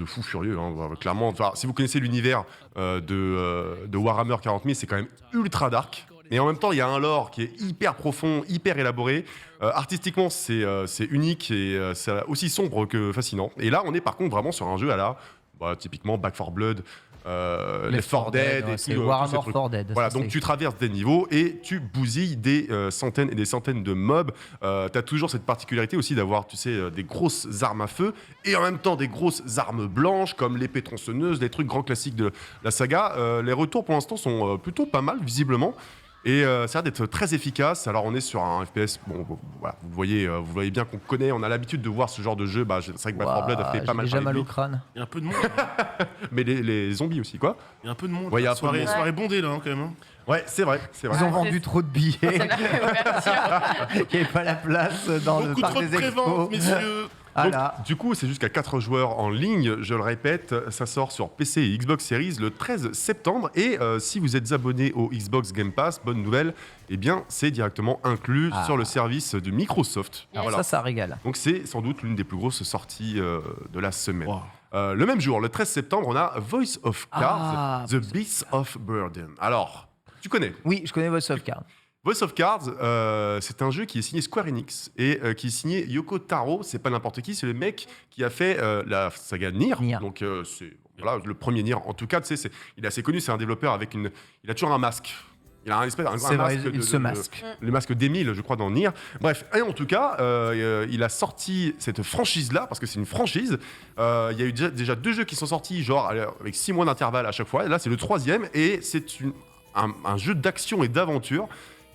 fous furieux, hein, clairement. Enfin, si vous connaissez l'univers de Warhammer 40 000, c'est quand même ultra dark. Mais en même temps, il y a un lore qui est hyper profond, hyper élaboré. Artistiquement, c'est unique et c'est aussi sombre que fascinant. Et là, on est par contre vraiment sur un jeu à la, typiquement Back 4 Blood, Left 4 Dead, ouais, et c'est tous ces Warhammer trucs. 4 Dead. Voilà, ça, donc c'est- tu traverses des niveaux et tu bousilles des centaines et des centaines de mobs. Tu as toujours cette particularité aussi d'avoir, tu sais, des grosses armes à feu et en même temps des grosses armes blanches comme l'épée tronçonneuse, des trucs grands classiques de la saga. Les retours pour l'instant sont plutôt pas mal, visiblement. Et ça a l'air d'être très efficace. Alors on est sur un FPS, voilà, vous voyez bien qu'on connaît, on a l'habitude de voir ce genre de jeu. Bah, c'est vrai que Back 4 Blood a fait Ouah, pas j'ai mal déjà parler de mal lui. au crâne. Il y a un peu de monde. Mais les zombies aussi, quoi. Il y a un peu de monde. Ouais, il y a un peu de soirée, monde. soirée bondée là, hein, quand même. Hein. Ouais, c'est vrai, c'est vrai. Ils ont Ouais, vendu c'est- trop de billets, C'est la réouverture. qu'il n'y avait pas la place dans le Beaucoup parc trop de des préventes, expos. messieurs. Ah Donc, là. du coup, c'est jusqu'à 4 joueurs en ligne, je le répète, ça sort sur PC et Xbox Series le 13 septembre. Et si vous êtes abonné au Xbox Game Pass, bonne nouvelle, eh bien, c'est directement inclus Ah. sur le service de Microsoft. Yes. Voilà. Ça régale. Donc c'est sans doute l'une des plus grosses sorties de la semaine. Wow. Le même jour, le 13 septembre, on a Voice of Cards, Ah, The Beasts of Burden. Alors, tu connais Oui, je connais Voice of Cards. Voice of Cards, c'est un jeu qui est signé Square Enix et qui est signé Yoko Taro. C'est pas n'importe qui, c'est le mec qui a fait la saga Nier. Nier. Donc c'est voilà, le premier Nier. En tout cas, tu sais, il est assez connu. C'est un développeur avec une. Il a toujours un masque. Il a un espèce un C'est vrai, masque. il se masque. Le masque d'Emile, je crois, dans Nier. Bref, et en tout cas, il a sorti cette franchise-là, parce que c'est une franchise. Il y a eu déjà 2 jeux qui sont sortis, genre avec 6 mois d'intervalle à chaque fois. Et là, c'est le 3e, et c'est un jeu d'action et d'aventure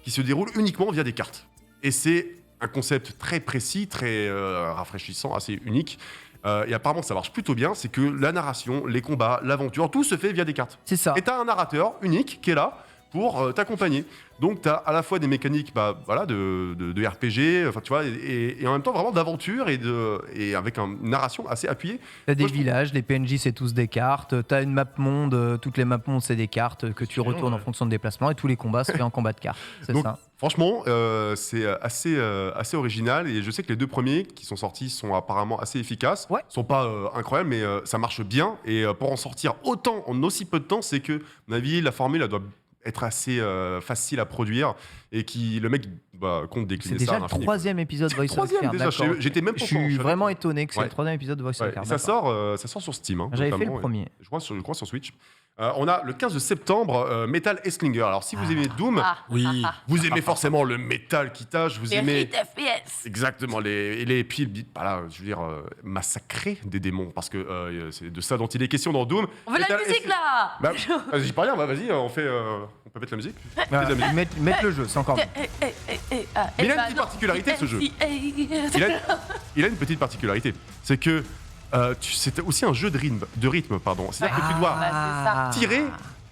qui se déroule uniquement via des cartes. Et c'est un concept très précis, très rafraîchissant, assez unique. Et apparemment, ça marche plutôt bien. C'est que la narration, les combats, l'aventure, tout se fait via des cartes. C'est ça. Et t'as un narrateur unique qui est là pour t'accompagner. Donc t'as à la fois des mécaniques de RPG, enfin tu vois, et en même temps vraiment d'aventure et avec une narration assez appuyée. T'as des Moi, je trouve- villages, les PNJ c'est tous des cartes, t'as une map monde, toutes les maps monde c'est des cartes que tu excellent, retournes en ouais. fonction de déplacement et tous les combats se fait en combat de cartes. C'est Donc, ça. Franchement, c'est assez original et je sais que les 2 premiers qui sont sortis sont apparemment assez efficaces. Ouais. Sont pas incroyables, mais ça marche bien. Et pour en sortir autant en aussi peu de temps, c'est que, à mon avis, la formule elle doit être assez facile à produire et le mec compte C'est décliner ça déjà à le l'infini. 3e épisode Voice of 3e Cards. déjà, d'accord. j'étais même pas Je au courant, suis savais vraiment pas. étonné que c'est Ouais. le 3e épisode de Voice Ouais, of Cards. et ça d'accord. sort sur Steam. Hein, J'avais fait le notamment, premier. je crois sur Switch. On a le 15 septembre Metal Hellsinger. Alors si vous aimez Doom, Oui. vous aimez forcément le métal qui tâche, vous Les aimez rythmes FPS. exactement les puis voilà, je veux dire massacrer des démons parce que c'est de ça dont il est question dans Doom. On veut la Metal musique là. Bah, j'y pas rien, bah, vas-y, on peut mettre la musique. Ah, mettre le jeu, c'est encore mieux. Mais il a une petite particularité ce jeu. Il a une petite particularité, c'est que c'est aussi un jeu de rythme, pardon. C'est-à-dire que tu dois Bah, tirer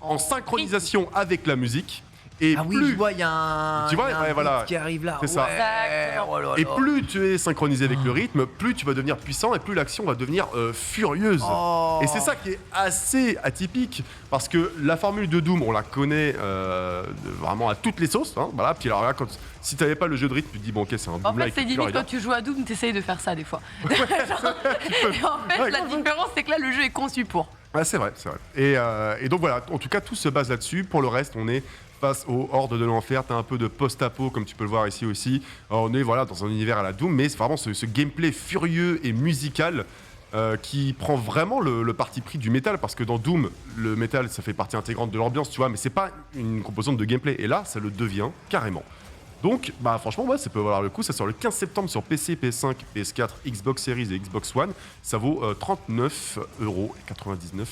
en synchronisation avec la musique. Et Ah oui, plus, je vois, il y a un, Tu vois, il y a un ouais, voilà. beat qui arrive là. C'est ça. Ouais, oh là et là. plus tu es synchronisé avec le rythme, plus tu vas devenir puissant et plus l'action va devenir furieuse. Oh. Et c'est ça qui est assez atypique parce que la formule de Doom, on la connaît vraiment à toutes les sauces. Hein, voilà. Puis alors là, si t'avais pas le jeu de rythme, tu te dis bon ok, c'est un En Doom fait, c'est limite quand tu joues à Doom, t'essayes de faire ça des fois. Et en fait, Ouais, la différence, c'est que là, le jeu est conçu pour. Ouais, c'est vrai, c'est vrai. Et donc voilà, en tout cas, tout se base là-dessus. Pour le reste, on est face aux hordes de l'enfer. T'as un peu de post-apo, comme tu peux le voir ici aussi. Alors, on est voilà, dans un univers à la Doom, mais c'est vraiment ce gameplay furieux et musical qui prend vraiment le parti pris du métal. Parce que dans Doom, le métal, ça fait partie intégrante de l'ambiance, tu vois, mais c'est pas une composante de gameplay. Et là, ça le devient carrément. Donc, bah franchement, ouais, ça peut valoir le coup. Ça sort le 15 septembre sur PC, PS5, PS4, Xbox Series et Xbox One. Ça vaut 39,99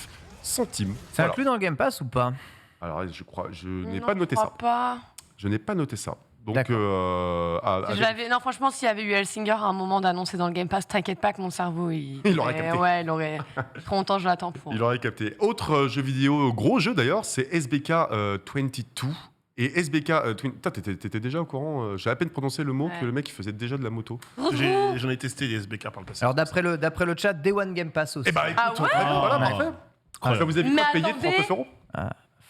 €. C'est inclus dans le Game Pass ou pas? Alors, je crois, je n'ai Non, pas noté je ça. crois pas. Je n'ai pas noté ça. Donc, D'accord. Non, franchement, s'il y avait eu Hellsinger à un moment d'annoncer dans le Game Pass, t'inquiète pas que mon cerveau, Il l'aurait capté. Ouais, il aurait. Trop longtemps, je l'attends pour. il aurait capté. Autre jeu vidéo, gros jeu d'ailleurs, c'est SBK 22. Et SBK, t'étais déjà au courant j'ai à peine prononcé le mot Ouais. que le mec il faisait déjà de la moto. J'en ai testé les SBK par le passé. Alors d'après le chat, Day One Game Pass aussi. Eh bah écoute, Ah ouais voilà, Ouais. parfait. Incroyable. Ça vous évite Mais de payer attendez. 39 €.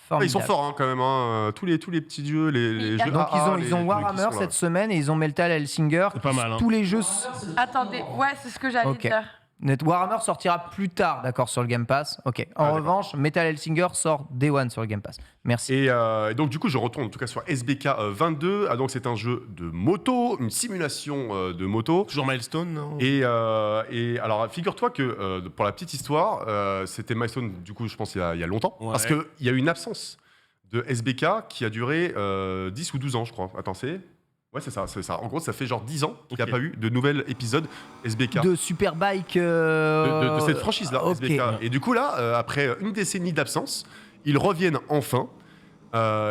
Formidable. Ils sont forts hein, quand même, hein. Tous les petits jeux, les Oui, jeux Donc AA, ils ont les Warhammer trucs qui sont là. cette semaine et ils ont Metal Hellsinger. C'est pas mal, hein. Tous les jeux. Attendez, ouais, c'est ce que j'allais Ok. dire. Warhammer sortira plus tard, d'accord, sur le Game Pass. Ok. En d'accord. revanche, Metal Hellsinger sort Day One sur le Game Pass. Merci. Et donc du coup je retourne en tout cas sur SBK 22. Donc c'est un jeu de moto, une simulation de moto. Toujours Milestone, non Et alors figure-toi que pour la petite histoire, c'était Milestone du coup je pense il y a longtemps. Ouais. Parce qu'il y a eu une absence de SBK qui a duré 10 ou 12 ans je crois. Attends c'est... Ouais c'est ça. En gros ça fait genre 10 ans qu'il n'y a Ok. pas eu de nouvel épisode SBK. De Superbike. De cette franchise-là, ok. SBK. Et du coup, là, après une décennie d'absence, ils reviennent enfin.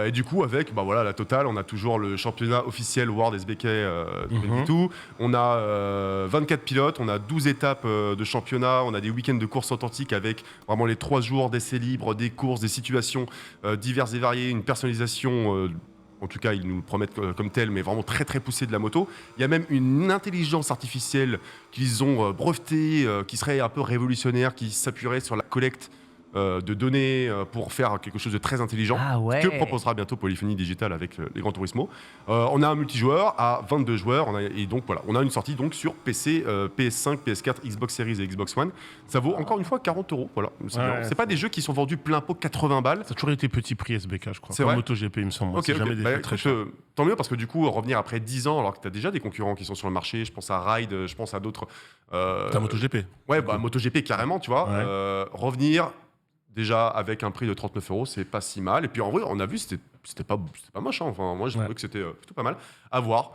Et du coup, avec voilà, la totale, on a toujours le championnat officiel World SBK 22. On a 24 pilotes, on a 12 étapes de championnat, on a des week-ends de course authentique avec vraiment les 3 jours d'essais libres, des courses, des situations diverses et variées, une personnalisation. En tout cas, ils nous le promettent comme tel, mais vraiment très très poussé de la moto. Il y a même une intelligence artificielle qu'ils ont brevetée, qui serait un peu révolutionnaire, qui s'appuierait sur la collecte de données pour faire quelque chose de très intelligent. Ah ouais. Ce que proposera bientôt Polyphony Digital avec les Gran Turismo. On a un multijoueur à 22 joueurs. Et donc voilà, on a une sortie donc sur PC, PS5, PS4, Xbox Series et Xbox One. Ça vaut encore une fois 40 €. Voilà. C'est Ouais, bien. C'est pas des jeux qui sont vendus plein pot 80 balles. Ça a toujours été petit prix SBK, je crois. C'est Comme vrai MotoGP, il me semble. Ok, C'est ok. jamais des Bah, jeux très écoute, chers. tant mieux parce que du coup, revenir après 10 ans, alors que tu as déjà des concurrents qui sont sur le marché, je pense à Ride, je pense à d'autres. T'as MotoGP. Ouais, bah, MotoGP carrément, tu vois. Ouais. Revenir déjà avec un prix de 39 €, c'est pas si mal. Et puis en vrai, on a vu, c'était pas moche. Hein. Enfin, moi, je trouvais que c'était plutôt pas mal. À voir.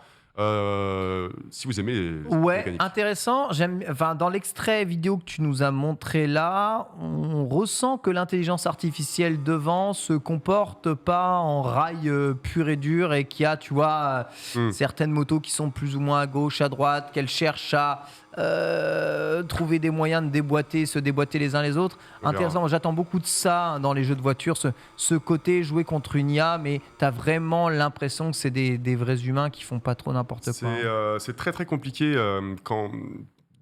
Si vous aimez les Ouais, mécaniques. intéressant. Enfin, dans l'extrait vidéo que tu nous as montré là, on ressent que l'intelligence artificielle devant se comporte pas en rail pur et dur et qu'il y a, tu vois, certaines motos qui sont plus ou moins à gauche, à droite, qu'elles cherchent à trouver des moyens de se déboîter les uns les autres. On verra. Intéressant. J'attends beaucoup de ça dans les jeux de voiture, ce côté jouer contre une IA, mais tu as vraiment l'impression que c'est des vrais humains qui font pas trop n'importe quoi. C'est très très compliqué quand.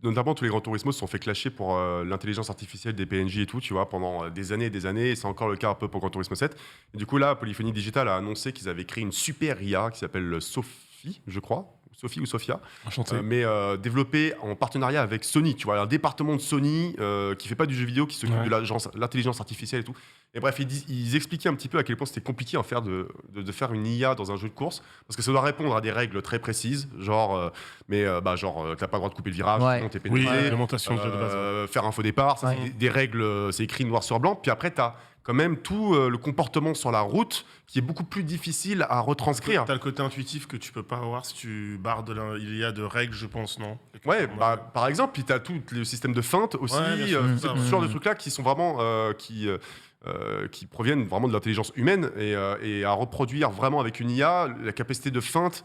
Notamment, tous les Gran Turismo se sont fait clasher pour l'intelligence artificielle des PNJ et tout, tu vois, pendant des années et des années. Et c'est encore le cas un peu pour Gran Turismo 7. Et du coup, là, Polyphony Digital a annoncé qu'ils avaient créé une super IA qui s'appelle Sophie, je crois. Sophie ou Sophia, Enchanté. mais développée en partenariat avec Sony, tu vois, un département de Sony qui fait pas du jeu vidéo, qui s'occupe de l'intelligence artificielle et tout. Et bref, ils expliquaient un petit peu à quel point c'était compliqué en faire de faire une IA dans un jeu de course, parce que ça doit répondre à des règles très précises, genre, t'as pas le droit de couper le virage, Ouais. sinon t'es Oui, pénalisé. réglementation de jeu de base. Faire un faux départ, ça, Ouais. c'est des règles, c'est écrit noir sur blanc. Puis après, t'as quand même tout le comportement sur la route qui est beaucoup plus difficile à retranscrire. T'as le côté intuitif que tu peux pas avoir si tu barres il y a de règles, je pense, non? Ouais, par exemple, puis tu as tout le système de feinte aussi, Ouais, bien sûr, ce genre de trucs-là qui sont vraiment qui proviennent vraiment de l'intelligence humaine et à reproduire vraiment avec une IA la capacité de feinte.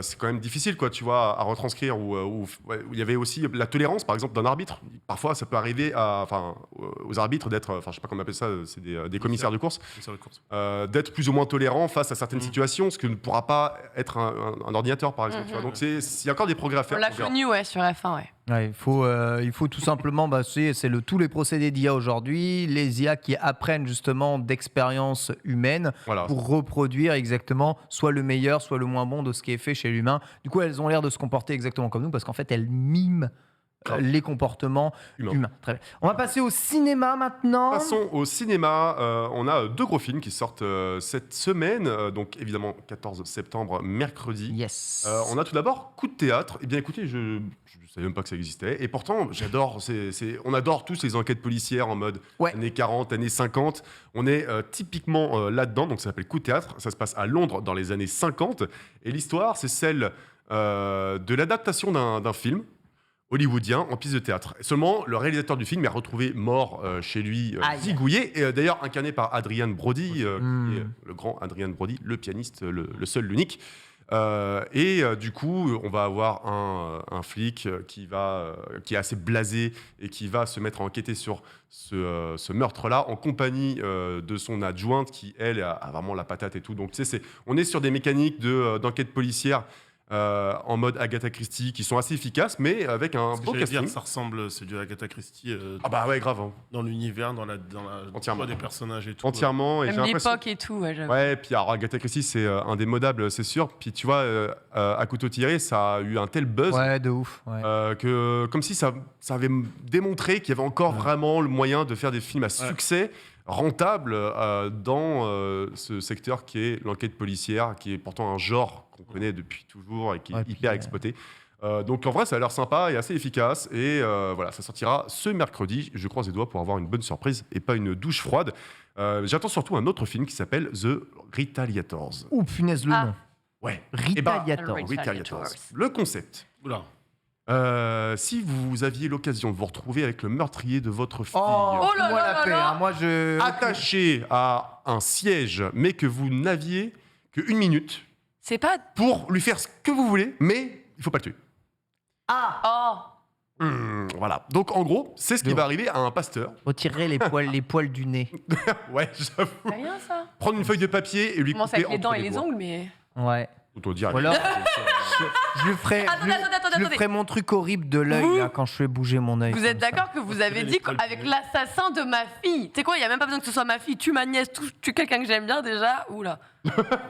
C'est quand même difficile, quoi, tu vois, à retranscrire. Où il y avait aussi la tolérance, par exemple, d'un arbitre. Parfois, ça peut arriver aux arbitres d'être, je sais pas comment on appelle ça, c'est des commissaires de course, d'être plus ou moins tolérants face à certaines situations, ce que ne pourra pas être un ordinateur, par exemple. Tu vois. Donc, il y a encore des progrès à faire. On l'a connu, sur la fin, ouais. Ouais, il faut tout simplement, c'est tous les procédés d'IA aujourd'hui, les IA qui apprennent justement d'expériences humaines pour reproduire exactement soit le meilleur, soit le moins bon de ce qui est fait chez l'humain. Du coup, elles ont l'air de se comporter exactement comme nous parce qu'en fait, elles miment les comportements humains. Très bien. On va passer au cinéma maintenant. Passons au cinéma. On a 2 gros films qui sortent cette semaine. Donc évidemment, 14 septembre, mercredi. Yes. On a tout d'abord Coup de théâtre. Eh bien écoutez, je ne savais même pas que ça existait. Et pourtant, j'adore. On adore tous les enquêtes policières en mode années 40, années 50. On est typiquement là-dedans. Donc ça s'appelle Coup de théâtre. Ça se passe à Londres dans les années 50. Et l'histoire, c'est celle de l'adaptation d'un film hollywoodien en pièce de théâtre. Seulement, le réalisateur du film est retrouvé mort chez lui, zigouillé, et d'ailleurs incarné par Adrian Brody, qui est le grand Adrian Brody, le pianiste, le seul, l'unique. Du coup, on va avoir un flic qui est assez blasé et qui va se mettre à enquêter sur ce meurtre-là en compagnie de son adjointe qui, elle, a vraiment la patate et tout. Donc, tu sais, on est sur des mécaniques d'enquête policière en mode Agatha Christie qui sont assez efficaces, mais avec un beau casting. Ça ressemble, c'est du Agatha Christie. Ah bah ouais, grave. Hein. Dans l'univers, dans la entièrement des personnages et tout. Entièrement. Même l'époque et tout, j'avoue. Ouais, puis alors Agatha Christie, c'est indémodable, c'est sûr. Puis tu vois, à couteau tiré, ça a eu un tel buzz. Ouais, de ouf. Ouais. Que comme si ça avait démontré qu'il y avait encore vraiment le moyen de faire des films à succès rentable dans ce secteur qui est l'enquête policière, qui est pourtant un genre qu'on connaît depuis toujours et qui est hyper exploité. Donc en vrai, ça a l'air sympa et assez efficace. Et voilà, ça sortira ce mercredi. Je croise les doigts pour avoir une bonne surprise et pas une douche froide. J'attends surtout un autre film qui s'appelle The Retaliators. Ouh, punaise le nom. Ouais. Retaliators. Retaliators. Le concept. Oula. Si vous aviez l'occasion de vous retrouver avec le meurtrier de votre fille, moi la paix, hein. Moi je attaché à un siège, mais que vous n'aviez qu'une minute pour lui faire ce que vous voulez, mais il faut pas le tuer. Voilà. Donc en gros, c'est ce qui va arriver à un pasteur. Retirer les poils du nez. Ouais, j'avoue. C'est rien ça. Prendre une feuille de papier et lui Commence couper avec les dents entre et les doigts. ongles, mais. Ouais. Autant dire. Voilà. Je lui ferai mon truc horrible de l'œil là, quand je fais bouger mon œil. Vous êtes d'accord que vous avez dit qu'avec l'assassin de ma fille, tu sais quoi, il n'y a même pas besoin que ce soit ma fille, tue ma nièce, tue quelqu'un que j'aime bien déjà, oula.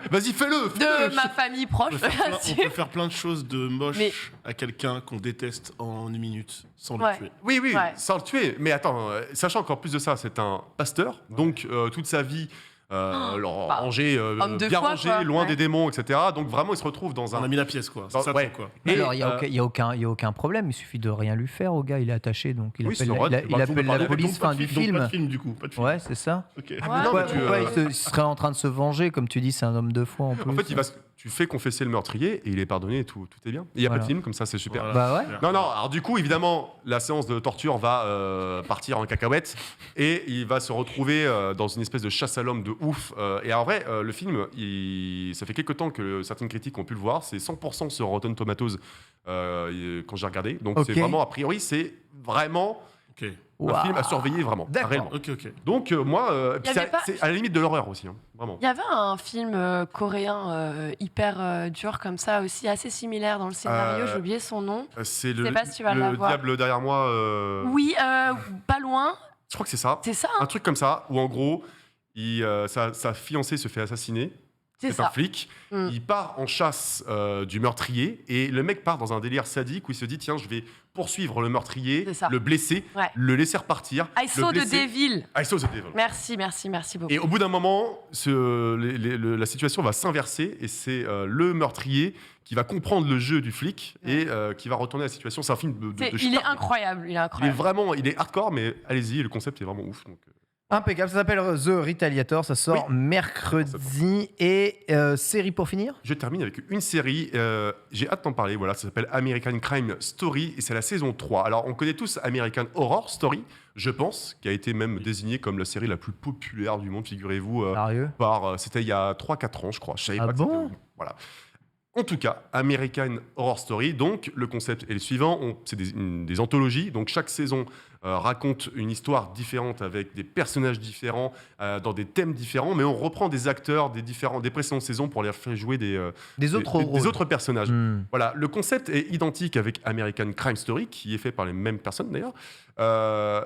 Vas-y, fais-le. De ma famille proche. On peut faire plein de choses de moches à quelqu'un qu'on déteste en une minute sans le tuer. Oui, sans le tuer. Mais attends, sachant encore plus de ça, c'est un pasteur, donc toute sa vie. Rangé, bien rangé, loin des démons, etc. Donc vraiment, il se retrouve dans un. On a mis la pièce, quoi. C'est ça, quoi. Alors, il y a aucun problème. Il suffit de rien lui faire au gars. Il est attaché, donc il appelle la police. Fin du film. Pas de film, du coup. Pas de film. Ouais, c'est ça. Okay. Pourquoi il serait en train de se venger, comme tu dis, c'est un homme de foi en plus. En fait, tu fais confesser le meurtrier et il est pardonné et tout est bien. Il n'y a pas de film, comme ça, c'est super. Voilà. Bah ouais. Non, alors du coup, évidemment, la séance de torture va partir en cacahuète et il va se retrouver dans une espèce de chasse à l'homme de ouf. Et en vrai, le film, ça fait quelques temps que certaines critiques ont pu le voir. C'est 100% sur Rotten Tomatoes quand j'ai regardé. Donc c'est vraiment, a priori, c'est vraiment un film à surveiller vraiment. Réellement. Donc moi, c'est à la limite de l'horreur aussi. Hein, vraiment. Il y avait un film coréen hyper dur comme ça aussi, assez similaire dans le scénario, j'ai oublié son nom. C'est Je sais pas si tu vas le l'avoir. diable derrière moi. Oui, pas loin. Je crois que c'est ça. C'est ça. Un truc comme ça, où en gros, sa fiancée se fait assassiner. C'est un flic. Il part en chasse du meurtrier et le mec part dans un délire sadique où il se dit tiens, je vais poursuivre le meurtrier, le blesser, le laisser repartir. I saw the devil. I saw the devil. Merci beaucoup. Et au bout d'un moment, la situation va s'inverser et c'est le meurtrier qui va comprendre le jeu du flic et qui va retourner la situation. C'est un film de il est incroyable. Il est hardcore, mais allez-y, le concept est vraiment ouf. Donc, Impeccable, ça s'appelle The Retaliator, ça sort mercredi. Et série pour finir? Je termine avec une série, j'ai hâte d'en parler, voilà, ça s'appelle American Crime Story et c'est la saison 3. Alors on connaît tous American Horror Story, je pense, qui a été même désignée comme la série la plus populaire du monde, figurez-vous. Sérieux? C'était il y a 3-4 ans, je crois. Je savais pas que bon c'était... Voilà. En tout cas, American Horror Story, donc le concept est le suivant, c'est des anthologies, donc chaque saison raconte une histoire différente avec des personnages différents, dans des thèmes différents, mais on reprend des acteurs des précédentes saisons pour les faire jouer des autres personnages. Voilà, le concept est identique avec American Crime Story, qui est fait par les mêmes personnes d'ailleurs,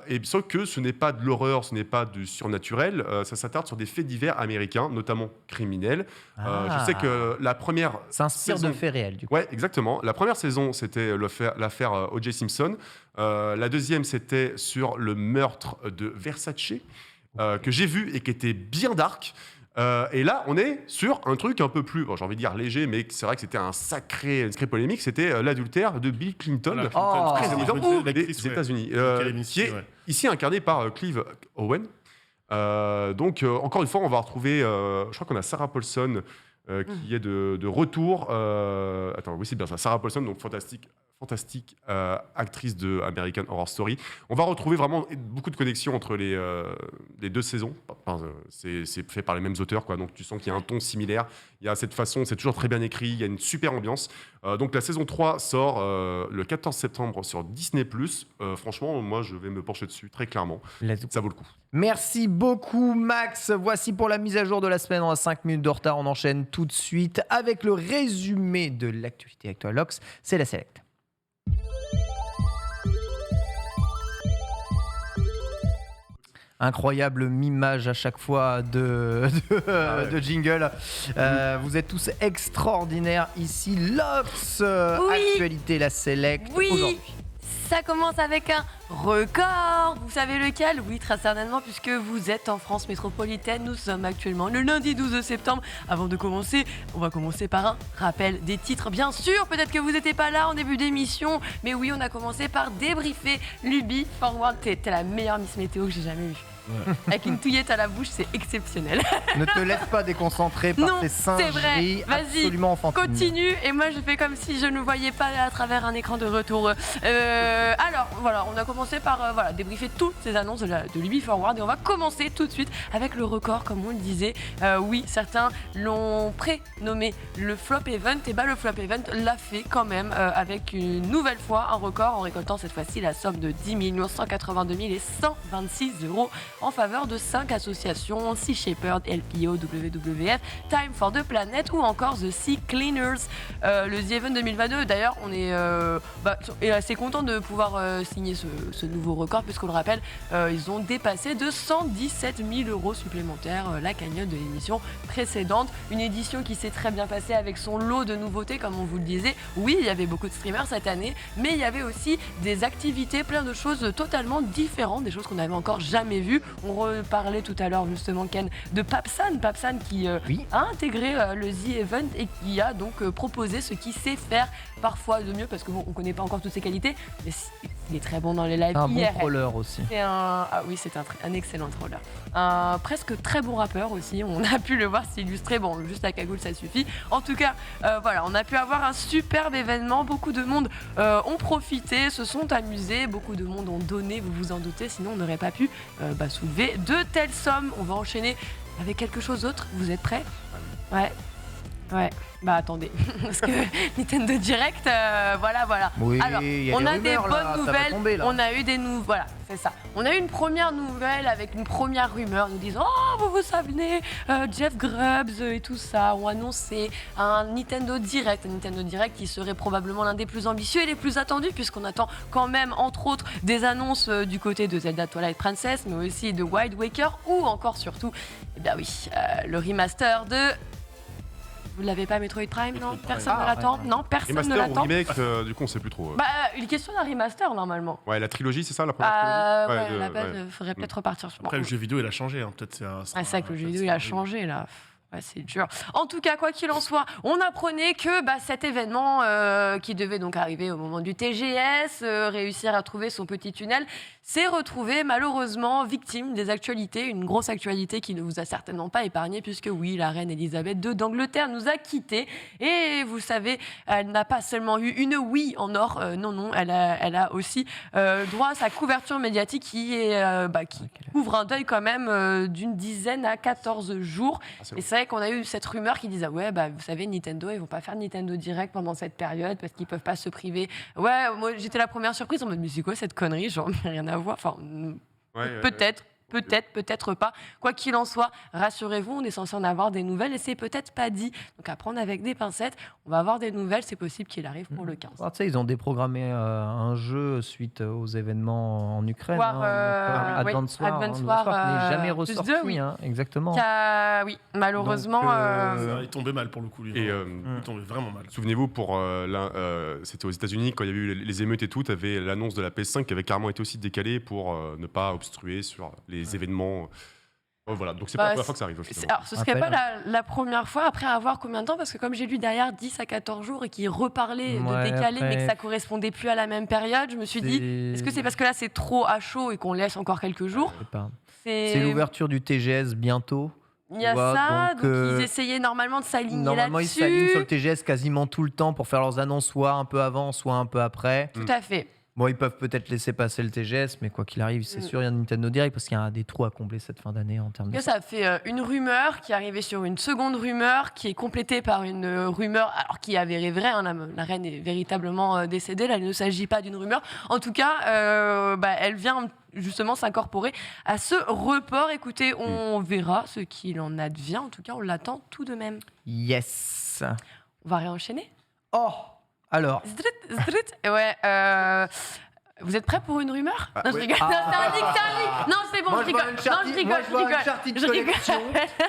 et sauf que ce n'est pas de l'horreur, ce n'est pas du surnaturel, ça s'attarde sur des faits divers américains, notamment criminels. Je sais que la première s'inspire de faits réels, du coup. Ouais, exactement. La première saison, c'était l'affaire O.J. Simpson. La deuxième, c'était sur le meurtre de Versace, que j'ai vu et qui était bien dark. Et là, on est sur un truc un peu plus, j'ai envie de dire léger, mais c'est vrai que c'était une sacrée polémique. C'était l'adultère de Bill Clinton, président des États-Unis, qui est ici incarné par Clive Owen. Donc, encore une fois, on va retrouver, je crois qu'on a Sarah Paulson qui est de retour. Attends, oui, c'est bien ça. Sarah Paulson, donc fantastique actrice de American Horror Story. On va retrouver vraiment beaucoup de connexions entre les deux saisons. Enfin, c'est fait par les mêmes auteurs, quoi. Donc tu sens qu'il y a un ton similaire. Il y a cette façon, c'est toujours très bien écrit. Il y a une super ambiance. Donc la saison 3 sort le 14 septembre sur Disney+. Franchement, moi, je vais me pencher dessus très clairement. Ça vaut le coup. Merci beaucoup, Max. Voici pour la mise à jour de la semaine. On a 5 minutes de retard. On enchaîne tout de suite avec le résumé de l'actualité actuelle. Lox, c'est la Select. Incroyable mimage à chaque fois de jingle. Vous êtes tous extraordinaires ici. Lox, actualité, la Select aujourd'hui. Ça commence avec un record. Vous savez lequel? Oui, très certainement, puisque vous êtes en France métropolitaine. Nous sommes actuellement le lundi 12 septembre. Avant de commencer, on va commencer par un rappel des titres. Bien sûr, peut-être que vous n'étiez pas là en début d'émission, mais oui, on a commencé par débriefer l'Ubi Forward. T'es la meilleure Miss Météo que j'ai jamais eue. Ouais. Avec une touillette à la bouche, c'est exceptionnel. Ne te laisse pas déconcentrer par tes singeries absolument enfantines. Continue, et moi je fais comme si je ne voyais pas à travers un écran de retour. Alors voilà, on a commencé par débriefer toutes ces annonces de l'Ubi Forward, et on va commencer tout de suite avec le record, comme on le disait. Oui, certains l'ont prénommé le Flop Event, et le Flop Event l'a fait quand même avec une nouvelle fois un record en récoltant cette fois-ci la somme de 10 182 126 € en faveur de 5 associations: Sea Shepherd, LPO, WWF, Time for the Planet ou encore The Sea Cleaners. Le The Event 2022, d'ailleurs, on est assez content de pouvoir signer ce nouveau record, puisqu'on le rappelle, ils ont dépassé de 117 000 € supplémentaires la cagnotte de l'émission précédente. Une édition qui s'est très bien passée avec son lot de nouveautés, comme on vous le disait. Oui, il y avait beaucoup de streamers cette année, mais il y avait aussi des activités, plein de choses totalement différentes, des choses qu'on n'avait encore jamais vues. On reparlait tout à l'heure justement, Ken, de Papsan qui a intégré le The Event et qui a donc proposé ce qu'il sait faire parfois de mieux, parce qu'on ne connaît pas encore toutes ses qualités, mais il est très bon dans les lives. Un bon troller aussi. C'est un excellent troller. Un presque très bon rappeur aussi, on a pu le voir s'illustrer, bon, juste la cagoule ça suffit. En tout cas, on a pu avoir un superbe événement, beaucoup de monde ont profité, se sont amusés, beaucoup de monde ont donné, vous vous en doutez, sinon on n'aurait pas pu soulever de telles sommes. On va enchaîner avec quelque chose d'autre, vous êtes prêts? Ouais. Bah attendez, parce que Nintendo Direct, voilà. Oui, alors, on a des bonnes nouvelles. Tomber, on a eu des nouvelles. Voilà, c'est ça. On a eu une première nouvelle avec une première rumeur nous disant: oh, vous savez, Jeff Grubbs et tout ça ont annoncé un Nintendo Direct qui serait probablement l'un des plus ambitieux et les plus attendus, puisqu'on attend quand même, entre autres, des annonces du côté de Zelda Twilight Princess, mais aussi de Wild Waker ou encore surtout, le remaster de... Vous ne l'avez pas, Metroid Prime? Non, personne ne l'attend. Non, personne ne l'attend. Remaster ou remake, du coup, on ne sait plus trop. Une question d'un remaster, normalement. Ouais, la trilogie, c'est ça, la première trilogie? À la base, il faudrait peut-être repartir sur... Après, le jeu vidéo, il a changé. Peut-être c'est vrai que le jeu vidéo, il a changé, là. Ouais, c'est dur. En tout cas, quoi qu'il en soit, on apprenait que cet événement qui devait donc arriver au moment du TGS, réussir à trouver son petit tunnel, s'est retrouvé malheureusement victime des actualités, une grosse actualité qui ne vous a certainement pas épargné, puisque oui, la reine Elisabeth II d'Angleterre nous a quittés. Et vous savez, elle n'a pas seulement eu une oui en or, non, elle a aussi droit à sa couverture médiatique qui couvre un deuil quand même d'une dizaine à 14 jours. Et c'est vrai qu'on a eu cette rumeur qui disait vous savez, Nintendo, ils vont pas faire Nintendo Direct pendant cette période parce qu'ils peuvent pas se priver. Ouais, moi j'étais la première surprise en mode mais c'est quoi cette connerie, genre rien à voir. Enfin, peut-être pas. Quoi qu'il en soit, rassurez-vous, on est censé en avoir des nouvelles et c'est peut-être pas dit. Donc à prendre avec des pincettes, on va avoir des nouvelles, c'est possible qu'il arrive pour le 15. Alors, tu sais, ils ont déprogrammé un jeu suite aux événements en Ukraine. Advance War, qui n'est jamais ressorti. Exactement. Oui, malheureusement. Il tombait mal pour le coup, lui. Et, il tombait vraiment mal. Souvenez-vous, c'était aux États-Unis, quand il y a eu les émeutes et tout, tu avais l'annonce de la PS5 qui avait carrément été aussi décalée pour ne pas obstruer sur les événements. Voilà, donc c'est pas la première fois que ça arrive au final. Alors, ce serait pas la première fois, après avoir combien de temps? Parce que comme j'ai lu derrière 10 à 14 jours et qu'ils reparlaient de décaler, mais que ça correspondait plus à la même période, je me suis dit, est-ce que c'est parce que là c'est trop à chaud et qu'on laisse encore quelques jours? C'est l'ouverture du TGS bientôt. Il y a ça, donc ils essayaient normalement de s'aligner là-dessus. Normalement, ils s'alignent sur le TGS quasiment tout le temps pour faire leurs annonces soit un peu avant, soit un peu après. Tout à fait. Bon, ils peuvent peut-être laisser passer le TGS, mais quoi qu'il arrive, c'est sûr, il y a un Nintendo Direct parce qu'il y a des trous à combler cette fin d'année en termes de... Ça fait une rumeur qui est arrivée sur une seconde rumeur qui est complétée par une rumeur alors qui est avérée vraie. La reine est véritablement décédée. Là, il ne s'agit pas d'une rumeur. En tout cas, elle vient justement s'incorporer à ce report. Écoutez, on verra ce qu'il en advient. En tout cas, on l'attend tout de même. Yes. On va réenchaîner. Oh. Alors. Ouais. Vous êtes prêts pour une rumeur? Non, je rigole. Non, c'est un leak. Non, c'est bon, je rigole. Je rigole.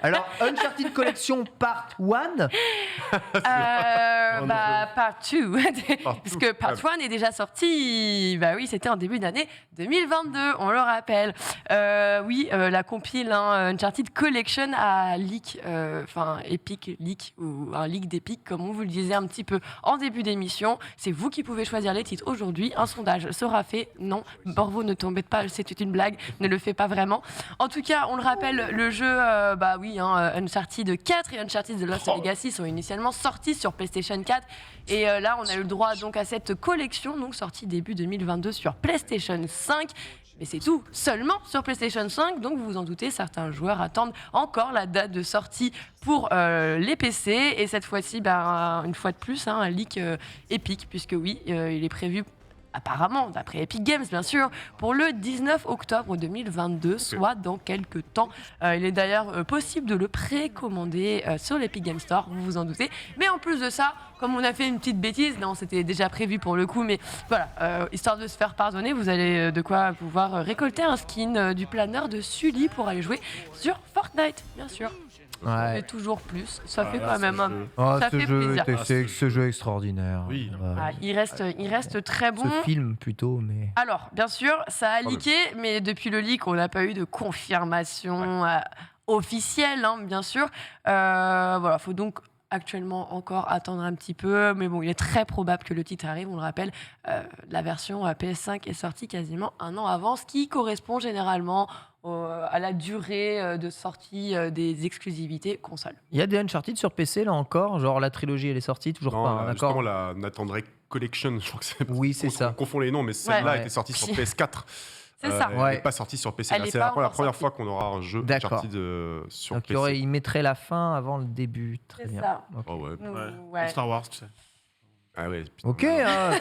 Alors, Uncharted Collection Part 1 Part 2. Puisque Part 1 est déjà sorti. Bah oui, c'était en début d'année 2022, on le rappelle. La compile Uncharted Collection a leak, Epic Leak, ou un leak d'Epic, comme on vous le disait un petit peu en début d'émission. C'est vous qui pouvez choisir les titres aujourd'hui. Un sondage sera fait. Non, Borvo, ne t'embête pas, c'était une blague, ne le fais pas vraiment. En tout cas, on le rappelle, le jeu, Uncharted 4 et Uncharted The Lost Legacy sont initialement sortis sur PlayStation 4. Et là, on a eu le droit donc à cette collection, donc sortie début 2022 sur PlayStation 5. Mais c'est tout, seulement sur PlayStation 5. Donc vous vous en doutez, certains joueurs attendent encore la date de sortie pour les PC. Et cette fois-ci, une fois de plus, un leak Epic, puisque oui, il est prévu apparemment, d'après Epic Games bien sûr, pour le 19 octobre 2022, soit dans quelques temps. Il est d'ailleurs possible de le précommander sur l'Epic Games Store, vous vous en doutez. Mais en plus de ça, comme on a fait une petite bêtise, non, c'était déjà prévu pour le coup, mais voilà, histoire de se faire pardonner, vous allez de quoi pouvoir récolter un skin du planeur de Sully pour aller jouer sur Fortnite, bien sûr. Ouais. Et toujours plus, ça fait quand même ça fait plaisir. Ce jeu extraordinaire. Oui. Il reste très bon. Ce film plutôt, mais... Alors, bien sûr, ça a leaké, mais depuis le leak, on n'a pas eu de confirmation officielle, bien sûr. Faut donc actuellement encore attendre un petit peu, mais bon, il est très probable que le titre arrive, on le rappelle. La version PS5 est sortie quasiment un an avant, ce qui correspond généralement à la durée de sortie des exclusivités console. Il y a des Uncharted sur PC là encore, genre la trilogie elle est sortie, toujours non, pas, d'accord. Justement, la Nathan Drake Collection, je crois que c'est... Oui, c'est ça. On confond les noms, mais celle-là était sortie sur PS4. C'est ça. Elle n'est pas sortie sur PC. C'est la première fois qu'on aura un jeu Uncharted sur PC. Donc il mettrait la fin avant le début. Très bien. Ça. Okay. Ouais. Star Wars, tu sais. Ah ouais, ok,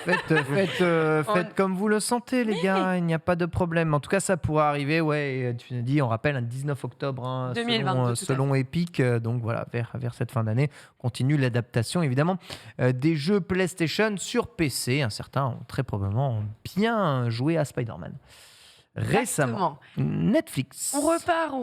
faites comme vous le sentez, les gars, il n'y a pas de problème. En tout cas, ça pourrait arriver, tu nous dis, on rappelle, un 19 octobre 2022, selon Epic. Donc voilà, vers cette fin d'année, continue l'adaptation, évidemment, des jeux PlayStation sur PC. Certains ont très probablement bien joué à Spider-Man. Récemment, Netflix. On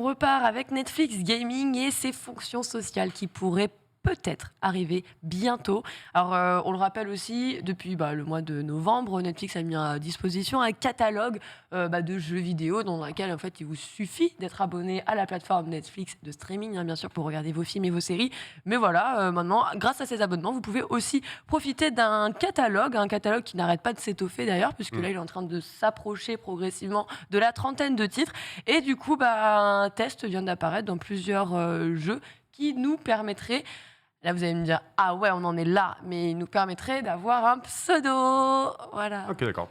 repart avec Netflix Gaming et ses fonctions sociales qui pourraient peut-être arriver bientôt. Alors, on le rappelle aussi, depuis le mois de novembre, Netflix a mis à disposition un catalogue de jeux vidéo dans lequel, en fait, il vous suffit d'être abonné à la plateforme Netflix de streaming, hein, bien sûr, pour regarder vos films et vos séries. Mais voilà, maintenant, grâce à ces abonnements, vous pouvez aussi profiter d'un catalogue, un catalogue qui n'arrête pas de s'étoffer d'ailleurs, puisque là, il est en train de s'approcher progressivement de la 30aine de titres. Et du coup, un test vient d'apparaître dans plusieurs jeux qui nous permettrait, là vous allez me dire, ah ouais, on en est là, mais il nous permettrait d'avoir un pseudo. Voilà. Ok, d'accord.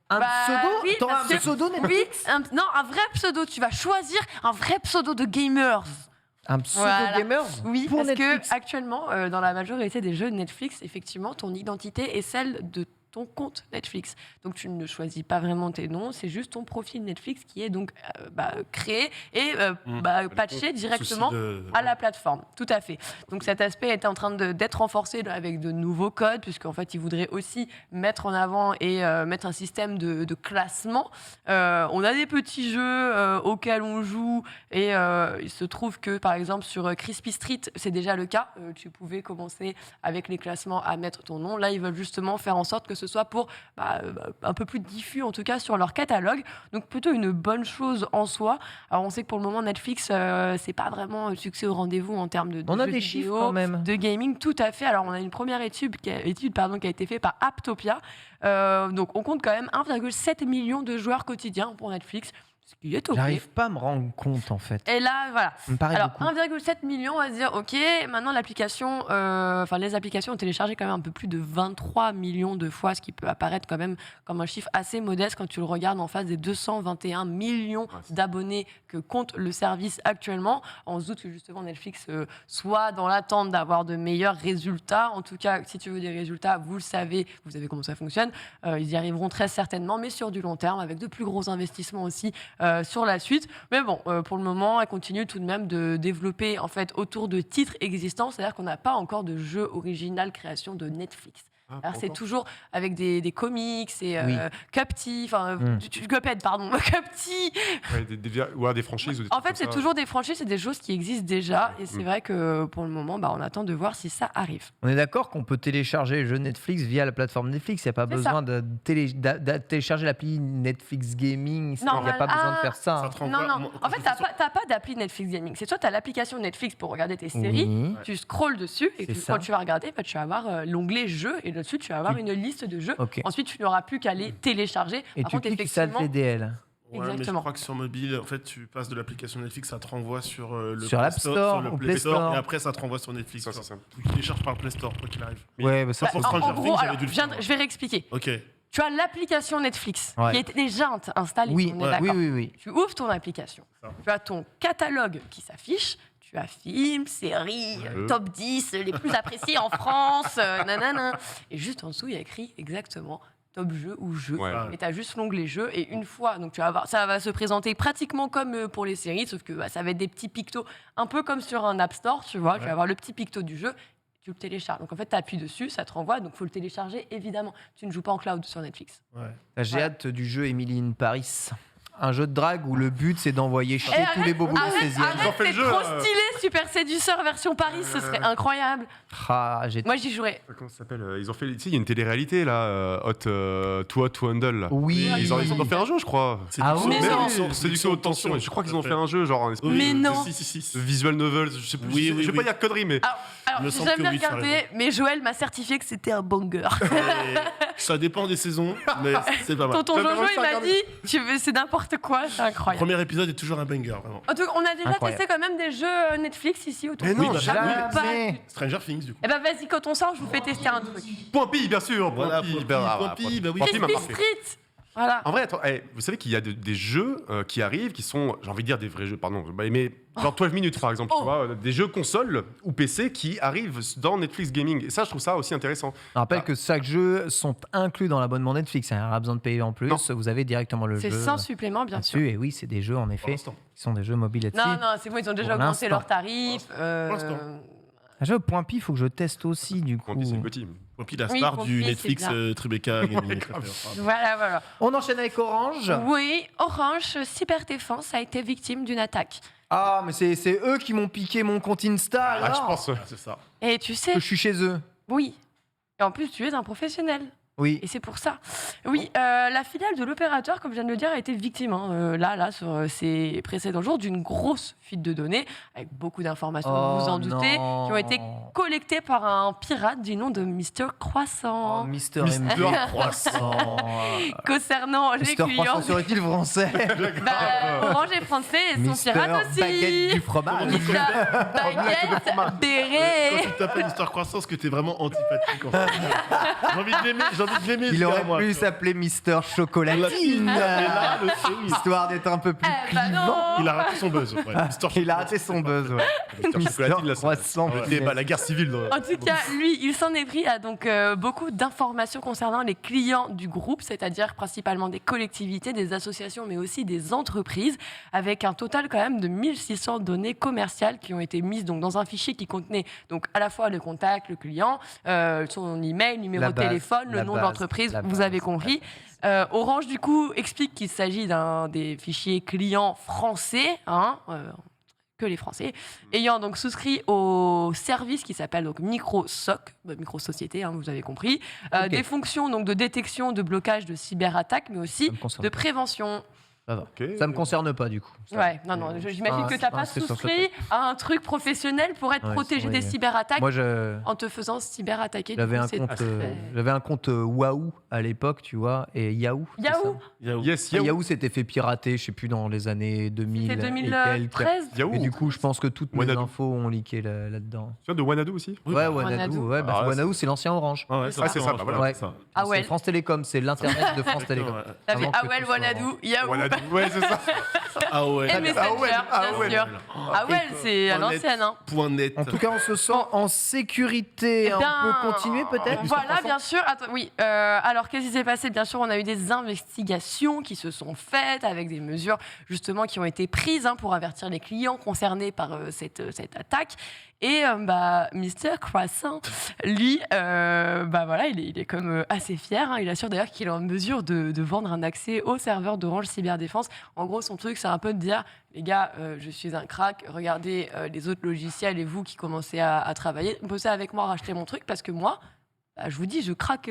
Un pseudo oui, T'auras parce un que- pseudo Netflix Non, un vrai pseudo. Tu vas choisir un vrai pseudo de gamers. Un pseudo Voilà. gamers Oui, pour parce Netflix. que actuellement, dans la majorité des jeux de Netflix, effectivement, ton identité est celle de ton compte Netflix. Donc tu ne choisis pas vraiment tes noms, c'est juste ton profil Netflix qui est donc créé et patché directement à la plateforme. Tout à fait. Donc cet aspect est en train d'être renforcé avec de nouveaux codes, puisqu'en fait, ils voudraient aussi mettre en avant et mettre un système de classement. On a des petits jeux auxquels on joue et il se trouve que, par exemple, sur Crispy Street, c'est déjà le cas. Tu pouvais commencer avec les classements à mettre ton nom. Là, ils veulent justement faire en sorte que ce soit pour un peu plus diffus, en tout cas, sur leur catalogue. Donc plutôt une bonne chose en soi. Alors on sait que pour le moment, Netflix, c'est pas vraiment un succès au rendez-vous en termes de On a jeux des vidéo, chiffres quand même. de gaming, tout à fait. Alors on a une première étude qui a été faite par Aptopia. Donc on compte quand même 1,7 million de joueurs quotidiens pour Netflix, ce qui est OK. J'arrive pas à me rendre compte en fait. Et là, voilà. Ça me paraît Alors, beaucoup. 1,7 million, on va se dire, OK, maintenant l'application, les applications ont téléchargé quand même un peu plus de 23 millions de fois, ce qui peut apparaître quand même comme un chiffre assez modeste quand tu le regardes en face des 221 millions d'abonnés que compte le service actuellement. On se doute que justement Netflix soit dans l'attente d'avoir de meilleurs résultats. En tout cas, si tu veux des résultats, vous le savez, vous savez comment ça fonctionne. Ils y arriveront très certainement, mais sur du long terme, avec de plus gros investissements aussi sur la suite. Mais bon, pour le moment, elle continue tout de même de développer en fait autour de titres existants, c'est-à-dire qu'on n'a pas encore de jeu original création de Netflix. Alors c'est toujours avec des comics et Oui. Cupti, Cuphead, pardon, Cupti. Ouais, des franchises ou des En trucs fait, comme c'est ça. toujours des franchises, c'est des choses qui existent déjà, et c'est vrai que pour le moment, on attend de voir si ça arrive. On est d'accord qu'on peut télécharger les jeux Netflix via la plateforme Netflix. Il n'y a pas C'est besoin de télécharger l'appli Netflix Gaming. Il n'y Non, a pas besoin de faire ça. Ça hein. te renvoie- Non. moi, En fait, t'as pas d'appli Netflix Gaming. C'est soit tu as l'application Netflix pour regarder tes séries, Oui. tu scrolles dessus et C'est quand ça. tu vas regarder, tu vas avoir l'onglet jeux et dessus tu vas avoir une liste de jeux. Ok. Ensuite, tu n'auras plus qu'à les télécharger. Et Par tu contre, cliques ça effectivement, DL. Ouais, mais je Exactement. crois que sur mobile, en fait, tu passes de l'application Netflix, ça te renvoie sur le Sur Play l'App Store sur le ou Play Play Store, Store. et après ça te renvoie sur Netflix. Ça, quoi. c'est ça. Tu télécharges par le Play Store, quoi qu'il arrive. Ouais, mais ça, Pour c'est- Stranger en gros, Things, j'avais alors, dû le faire. je vais réexpliquer. Ok. Tu as l'application Netflix Ouais. qui est déjà installée. Oui, on est oui, d'accord. oui. Tu ouvres ton application. Ça. Tu as ton catalogue qui s'affiche. Tu as films, séries, top 10, les plus appréciés en France, nanana. Et juste en dessous, il y a écrit exactement top jeu ou jeu. Ouais. Et tu as juste l'onglet jeu. Et une fois, donc tu vas voir, ça va se présenter pratiquement comme pour les séries, sauf que ça va être des petits pictos, un peu comme sur un App Store, tu vois. Tu vas avoir le petit picto du jeu. Tu le télécharges. Donc en fait, tu appuies dessus, ça te renvoie. Donc il faut le télécharger, évidemment. Tu ne joues pas en cloud sur Netflix. Ouais. J'ai Ouais. hâte du jeu Emily in Paris. Un jeu de drague où le but c'est d'envoyer chier tous les bobos de 16e. Ils ont fait le c'est jeu, trop là. stylé, Super Séduceur version Paris, ce serait incroyable. Ah, j'ai- Moi, j'y jouerais. Comment ça s'appelle Ils ont fait. Tu sais, il y a une télé-réalité là, Too Hot to Handle. Là. Oui. Ils ont fait un jeu, je crois. Ah oui. Mais non. Séduction haute tension. Et je crois qu'ils ont fait un jeu, genre un espèce Mais de non. Si. visual novel. Je sais plus. Oui, je oui, vais oui. pas dire conneries, mais. Alors Il me j'ai semble jamais que oui, tu as regardé, mais Joël m'a certifié que c'était un banger. Ça dépend des saisons, mais c'est pas mal. Tonton Non, mais Jojo, moi, il je m'a regarde- dit, c'est n'importe quoi, c'est Le incroyable. premier épisode est toujours un banger, vraiment. En tout cas, on a déjà Incroyable. testé quand même des jeux Netflix ici autour Mais de non, nous. bah, jamais. Stranger Things, du coup. Eh ben vas-y, quand on sort, je vous fais tester un truc. Point Pi, bien sûr. Voilà, Point Pi. Point Pi, bah oui. Point Pi m'a Crispy marqué. Street. Voilà. En vrai, attends, vous savez qu'il y a des jeux qui arrivent qui sont, j'ai envie de dire des vrais jeux, pardon, mais genre 12 minutes par exemple, tu vois, des jeux console ou PC qui arrivent dans Netflix Gaming. Et ça, je trouve ça aussi intéressant. Je rappelle Ah. que chaque jeu sont inclus dans l'abonnement Netflix. Il n'y a pas besoin de payer en plus. Non. Vous avez directement le C'est jeu sans supplément, bien sûr. là-dessus. Et oui, c'est des jeux en Pour effet l'instant. qui sont des jeux mobiles là-dessus. Non, c'est bon, ils ont déjà Pour augmenté l'instant. leurs tarifs. l'instant. Un jeu au point pi, il faut que je teste aussi du coup. Point Pi, c'est le petit. Point Pi, la Oui, star Point du Pi, c'est Netflix bien. Tribeca Gaming. Voilà. On enchaîne avec Orange. Oui, Orange Cyberdéfense a été victime d'une attaque. Ah, mais c'est eux qui m'ont piqué mon compte Insta, alors. Ah, je pense. Ah, c'est ça. Et tu sais, Que je suis chez eux. oui. Et en plus, tu es un professionnel. Oui. Et c'est pour ça. Oui, la filiale de l'opérateur, comme je viens de le dire, a été victime, là, sur ces précédents jours, d'une grosse fuite de données, avec beaucoup d'informations, vous vous en doutez, qui ont été collectées par un pirate du nom de Mister Croissant. Oh, Mister Croissant. Concernant les Mister clients, Croissant serait-il français? Orange est français et son Mister pirate aussi. Baguette du fromage. Mister Baguette Quand Béret. tu t'appelles Mister Croissant, parce que t'es vraiment antipathique. En fait. J'ai envie de l'aimer. Il ce aurait gars, moi. pu s'appeler Mister Chocolatine. Et là, Histoire d'être un peu plus Bah non. il a raté son buzz. Ouais. Mister Il a raté son buzz, ouais. Mister Chocolatine, là, Croissant. le débat, la guerre civile. En tout cas, lui, il s'en est pris à donc beaucoup d'informations concernant les clients du groupe, c'est-à-dire principalement des collectivités, des associations, mais aussi des entreprises, avec un total quand même de 1600 données commerciales qui ont été mises donc dans un fichier qui contenait donc à la fois le contact, le client, son email, numéro de téléphone, le nom de l'entreprise, vous avez compris. Orange, du coup, explique qu'il s'agit d'un des fichiers clients français, que les Français, ayant donc souscrit au service qui s'appelle donc MicroSoc, micro-société, vous avez compris, des fonctions donc de détection, de blocage, de cyberattaques, mais aussi de prévention. Ça va. Ok. Ça me concerne pas, du coup. Ça. Ouais, non, j'imagine que tu n'as pas c'est sur ce souscrit à un truc professionnel pour être Ouais, protégé ouais, des ouais. cyberattaques Moi, en te faisant cyberattaquer. j'avais un compte Wahoo à l'époque, tu vois, et Yahoo. c'est Yahoo ça Yes, Et Yahoo. Yahoo s'était fait pirater, je sais plus, dans les années 2000 C'était et quelques. 2013. Yahoo. Et du coup, je pense que toutes mes Wanadoo. infos ont leaké là-dedans. Tu viens de Wanadoo aussi Ouais, Wanadoo. Wanadoo, ouais, parce que Ah, Wanadoo, c'est l'ancien Orange. Ouais, Ah, c'est ça, bah voilà. Ouais. Ah C'est ouais. France Télécom, c'est l'internet de France Télécom. T'avais Avant que AOL, tout soit Wanadoo, Yahoo. Wanadoo, ouais, c'est ça. Ah ouais. Et Messenger, bien sûr. Ah ouais, c'est à l'ancienne. Point net. En tout cas, on se sent en sécurité. Eh On bien, peut continuer peut-être Voilà, bien sûr. Attends, oui. Alors, qu'est-ce qui s'est passé? Bien sûr, on a eu des investigations qui se sont faites avec des mesures justement qui ont été prises pour avertir les clients concernés par cette attaque. Et Mister Croissant, lui, voilà, il est comme assez fier. Il assure d'ailleurs qu'il est en mesure de vendre un accès au serveur d'Orange Cyberdéfense. En gros, son truc, c'est un peu de dire, les gars, je suis un crack, regardez les autres logiciels et vous qui commencez à travailler, bossez avec moi, rachetez mon truc parce que moi, je vous dis, je craque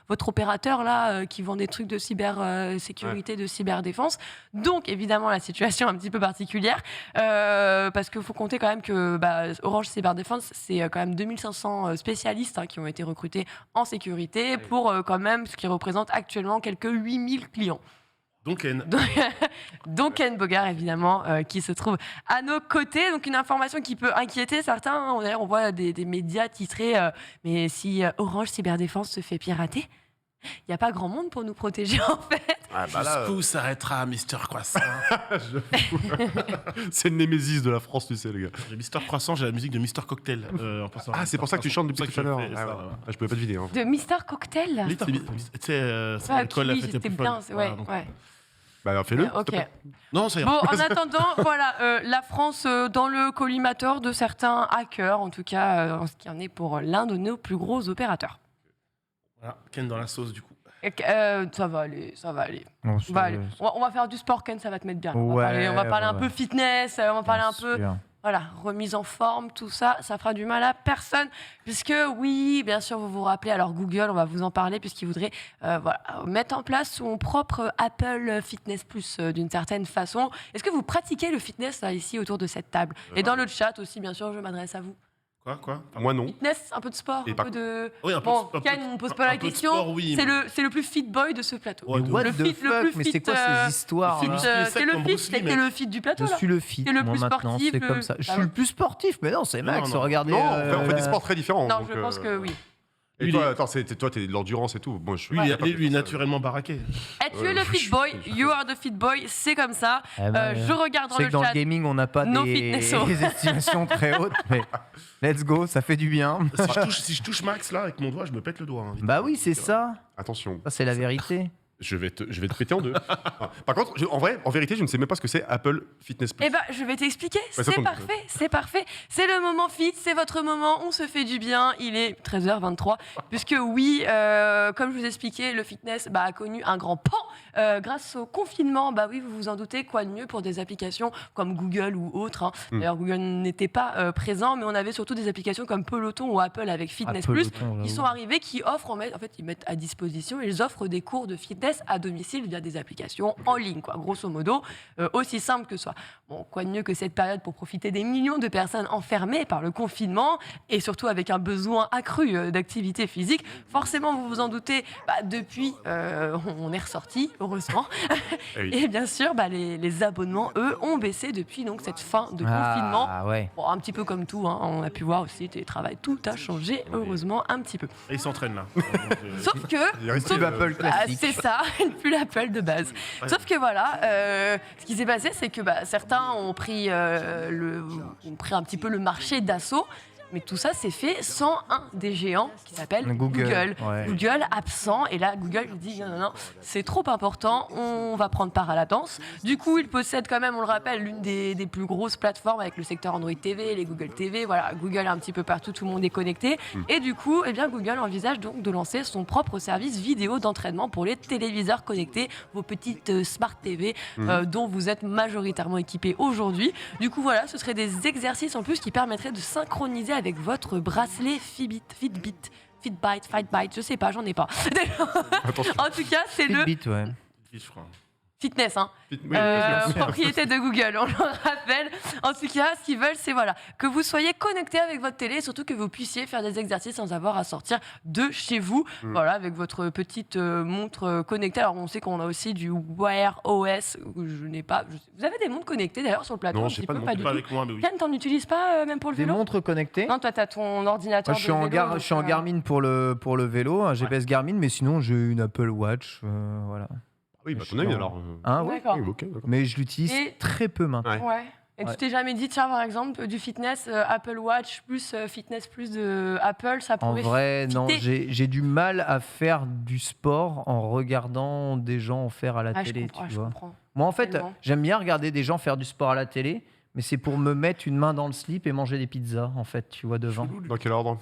votre opérateur là qui vend des trucs de cybersécurité, de cyberdéfense. Donc évidemment la situation est un petit peu particulière parce qu'il faut compter quand même que Orange Cyberdéfense, c'est quand même 2500 spécialistes qui ont été recrutés en sécurité pour quand même ce qui représente actuellement quelques 8000 clients. Donc Ken Bogard, évidemment, qui se trouve à nos côtés. Donc une information qui peut inquiéter certains. D'ailleurs, on voit des médias titrer mais si Orange Cyberdéfense se fait pirater, il n'y a pas grand monde pour nous protéger, en fait. Ah, bah là, Jusqu'où s'arrêtera Mister Croissant? c'est le némésis de la France, tu sais, les gars. J'ai Mister Croissant, j'ai la musique de Mister Cocktail. En pensant à Ah, c'est pour ça que tu chantes depuis C'est tout à pour l'heure. ça que je fais ça, ouais. Je pouvais pas deviner. De Mister Cocktail. Tu sais, c'est l'école la fête c'était plus bien. folle. Ouais, Voilà, donc- ouais. Bah, fais-le. Ok. Non, ça ira. Bon, en attendant, voilà, la France dans le collimateur de certains hackers, en tout cas, en ce qui en est pour l'un de nos plus gros opérateurs. Voilà, Ken dans la sauce, du coup. Ça va aller, ça va aller. Non, On va, aller. On va faire du sport, Ken, ça va te mettre bien. Ouais, on va parler un ouais. peu fitness, on va parler un peu, voilà, remise en forme, tout ça, ça fera du mal à personne. Puisque, oui, bien sûr, vous vous rappelez, alors Google, on va vous en parler, puisqu'il voudrait mettre en place son propre Apple Fitness Plus d'une certaine façon. Est-ce que vous pratiquez le fitness là, ici autour de cette table? Et dans le chat aussi, bien sûr, je m'adresse à vous. Quoi Moi, non. Fitness, un peu de sport, Et un par- peu de... Oui, un peu Bon, de- Ken ne pose pas la un peu de question, sport, oui, mais- c'est le plus fit boy de ce plateau. Ouais, Mais what Le the fit- le fuck? plus Mais fit, c'est quoi ces histoires fit- là musclé C'est sec le comme fit, Bruce Lee, c'est mec. le fit du plateau Je là. suis le fit, Et le moi plus maintenant, sportif, c'est le- comme ça. Je Ah suis ouais. le plus sportif, mais non, c'est Max, non. regardez. Non, on fait des sports très différents. Non, donc, je pense que oui. Et toi, attends, toi, t'es de l'endurance et tout. Moi, je suis. Lui, pas lui, fait ça. naturellement baraqué. Tu es le fit boy, you are the fit boy, c'est comme ça. Eh ben, Je regarde dans c'est le que dans chat. le gaming, on n'a pas No des fitness, oh. des estimations très hautes, mais let's go, ça fait du bien. Si je touche Max là avec mon doigt, je me pète le doigt. Hein, vite. Bah oui, c'est ça. Attention, Ça, c'est la vérité. je vais te péter en deux. Par contre, en vérité, je ne sais même pas ce que c'est Apple Fitness Plus. Eh ben, je vais t'expliquer. ça C'est tombe. parfait, c'est parfait. C'est le moment fit, c'est votre moment. On se fait du bien. Il est 13h23. Puisque oui, comme je vous expliquais, le fitness a connu un grand pan grâce au confinement, bah oui, vous vous en doutez, quoi de mieux pour des applications comme Google ou autres. Hein. D'ailleurs, Google n'était pas présent, mais on avait surtout des applications comme Peloton ou Apple avec Fitness Plus qui sont arrivées, qui offrent, en fait, ils mettent à disposition, ils offrent des cours de fitness à domicile via des applications en ligne, quoi, grosso modo, aussi simple que ce soit. Bon, quoi de mieux que cette période pour profiter des millions de personnes enfermées par le confinement et surtout avec un besoin accru d'activité physique. Forcément, vous vous en doutez, depuis, on est ressorti, heureusement. Et bien sûr, les abonnements, eux, ont baissé depuis donc, cette fin de confinement. Ouais. Bon, un petit peu comme tout, hein, on a pu voir aussi, télétravail, tout a changé, heureusement, un petit peu. Et ils s'entraînent là. Sauf que... Sauf Apple classique. c'est ça, plus l'Apple de base. Ouais. Sauf que voilà, ce qui s'est passé, c'est que certains ont pris un petit peu le marché d'assaut. Mais tout ça, c'est fait sans un des géants qui s'appelle Google. Ouais. Google absent. Et là, Google dit non, c'est trop important, on va prendre part à la danse. Du coup, il possède quand même, on le rappelle, l'une des plus grosses plateformes avec le secteur Android TV, les Google TV. Voilà, Google est un petit peu partout, tout le monde est connecté. Et du coup, Google envisage donc de lancer son propre service vidéo d'entraînement pour les téléviseurs connectés, vos petites Smart TV dont vous êtes majoritairement équipés aujourd'hui. Du coup, voilà, ce seraient des exercices en plus qui permettraient de synchroniser avec votre bracelet Fitbit, je sais pas, j'en ai pas. En tout cas, c'est le Fitbit, ouais. Je crois. fitness, hein. Oui, Propriété de Google, on le rappelle. En tout cas, ce qu'ils veulent, c'est que vous soyez connecté avec votre télé et surtout que vous puissiez faire des exercices sans avoir à sortir de chez vous. Voilà, avec votre petite montre connectée. Alors, on sait qu'on a aussi du Wear OS. Je n'ai pas. Vous avez des montres connectées d'ailleurs sur le plateau? Non, un j'ai petit pas peu, de pas montre. du Pas tout. avec moi, mais oui. Yann, t'en utilises pas même pour le Des vélo? montres connectées. Non, toi, t'as ton ordinateur. Moi, je suis en, vélo, je suis en donc, Garmin pour le vélo, un GPS Garmin, mais sinon j'ai une Apple Watch, voilà. Oui, bah, ton avis alors. Hein, oui. D'accord. Oui, ok, d'accord. Mais je l'utilise Et- très peu maintenant. Ouais. Ouais. Et Ouais. tu t'es jamais dit, tiens, par exemple, du fitness, Apple Watch plus Fitness plus de Apple, ça En pourrait vrai, non, fitter. j'ai du mal à faire du sport en regardant des gens en faire à la Ah, je télé, comprends, tu je vois. comprends. Moi, en fait, Tellement. j'aime bien regarder des gens faire du sport à la télé, mais c'est pour me mettre une main dans le slip et manger des pizzas, en fait, tu vois, devant. Dans quel ordre?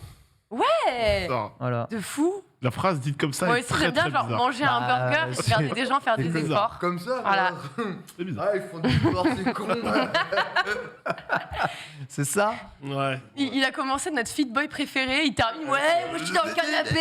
Ouais, Ça, Voilà. de fou. la phrase dite comme ça Moi est aussi, très j'aime bien très genre, bizarre. manger un Bah, burger et c'est- regarder des gens faire c'est des bizarre. efforts. Comme ça, Voilà. C'est bizarre. ils font du sport, c'est con. C'est ça. Ouais. Il a commencé notre fit boy préféré, il termine, ouais, moi je suis dans le canapé.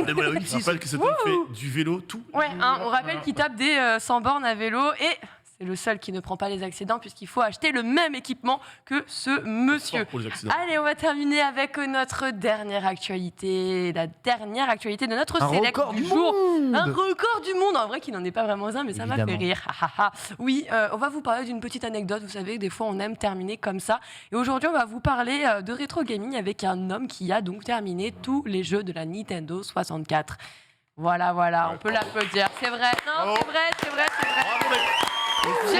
Mais voilà, oui, je rappelle que cet homme fait du vélo tout. Ouais, hein, on rappelle qu'il tape des 100 bornes à vélo et c'est le seul qui ne prend pas les accidents puisqu'il faut acheter le même équipement que ce monsieur. Pour les accidents. Allez, on va terminer avec notre dernière actualité, la dernière actualité de notre Un select record du du jour. monde. Un record du monde, en vrai qu'il n'en est pas vraiment un, mais ça m'a fait Évidemment. rire. Ha, ha, ha. Oui, on va vous parler d'une petite anecdote, vous savez, des fois on aime terminer comme ça. Et aujourd'hui, on va vous parler de rétro gaming avec un homme qui a donc terminé tous les jeux de la Nintendo 64. Voilà, on peut l'applaudir. C'est vrai, non, c'est vrai. GG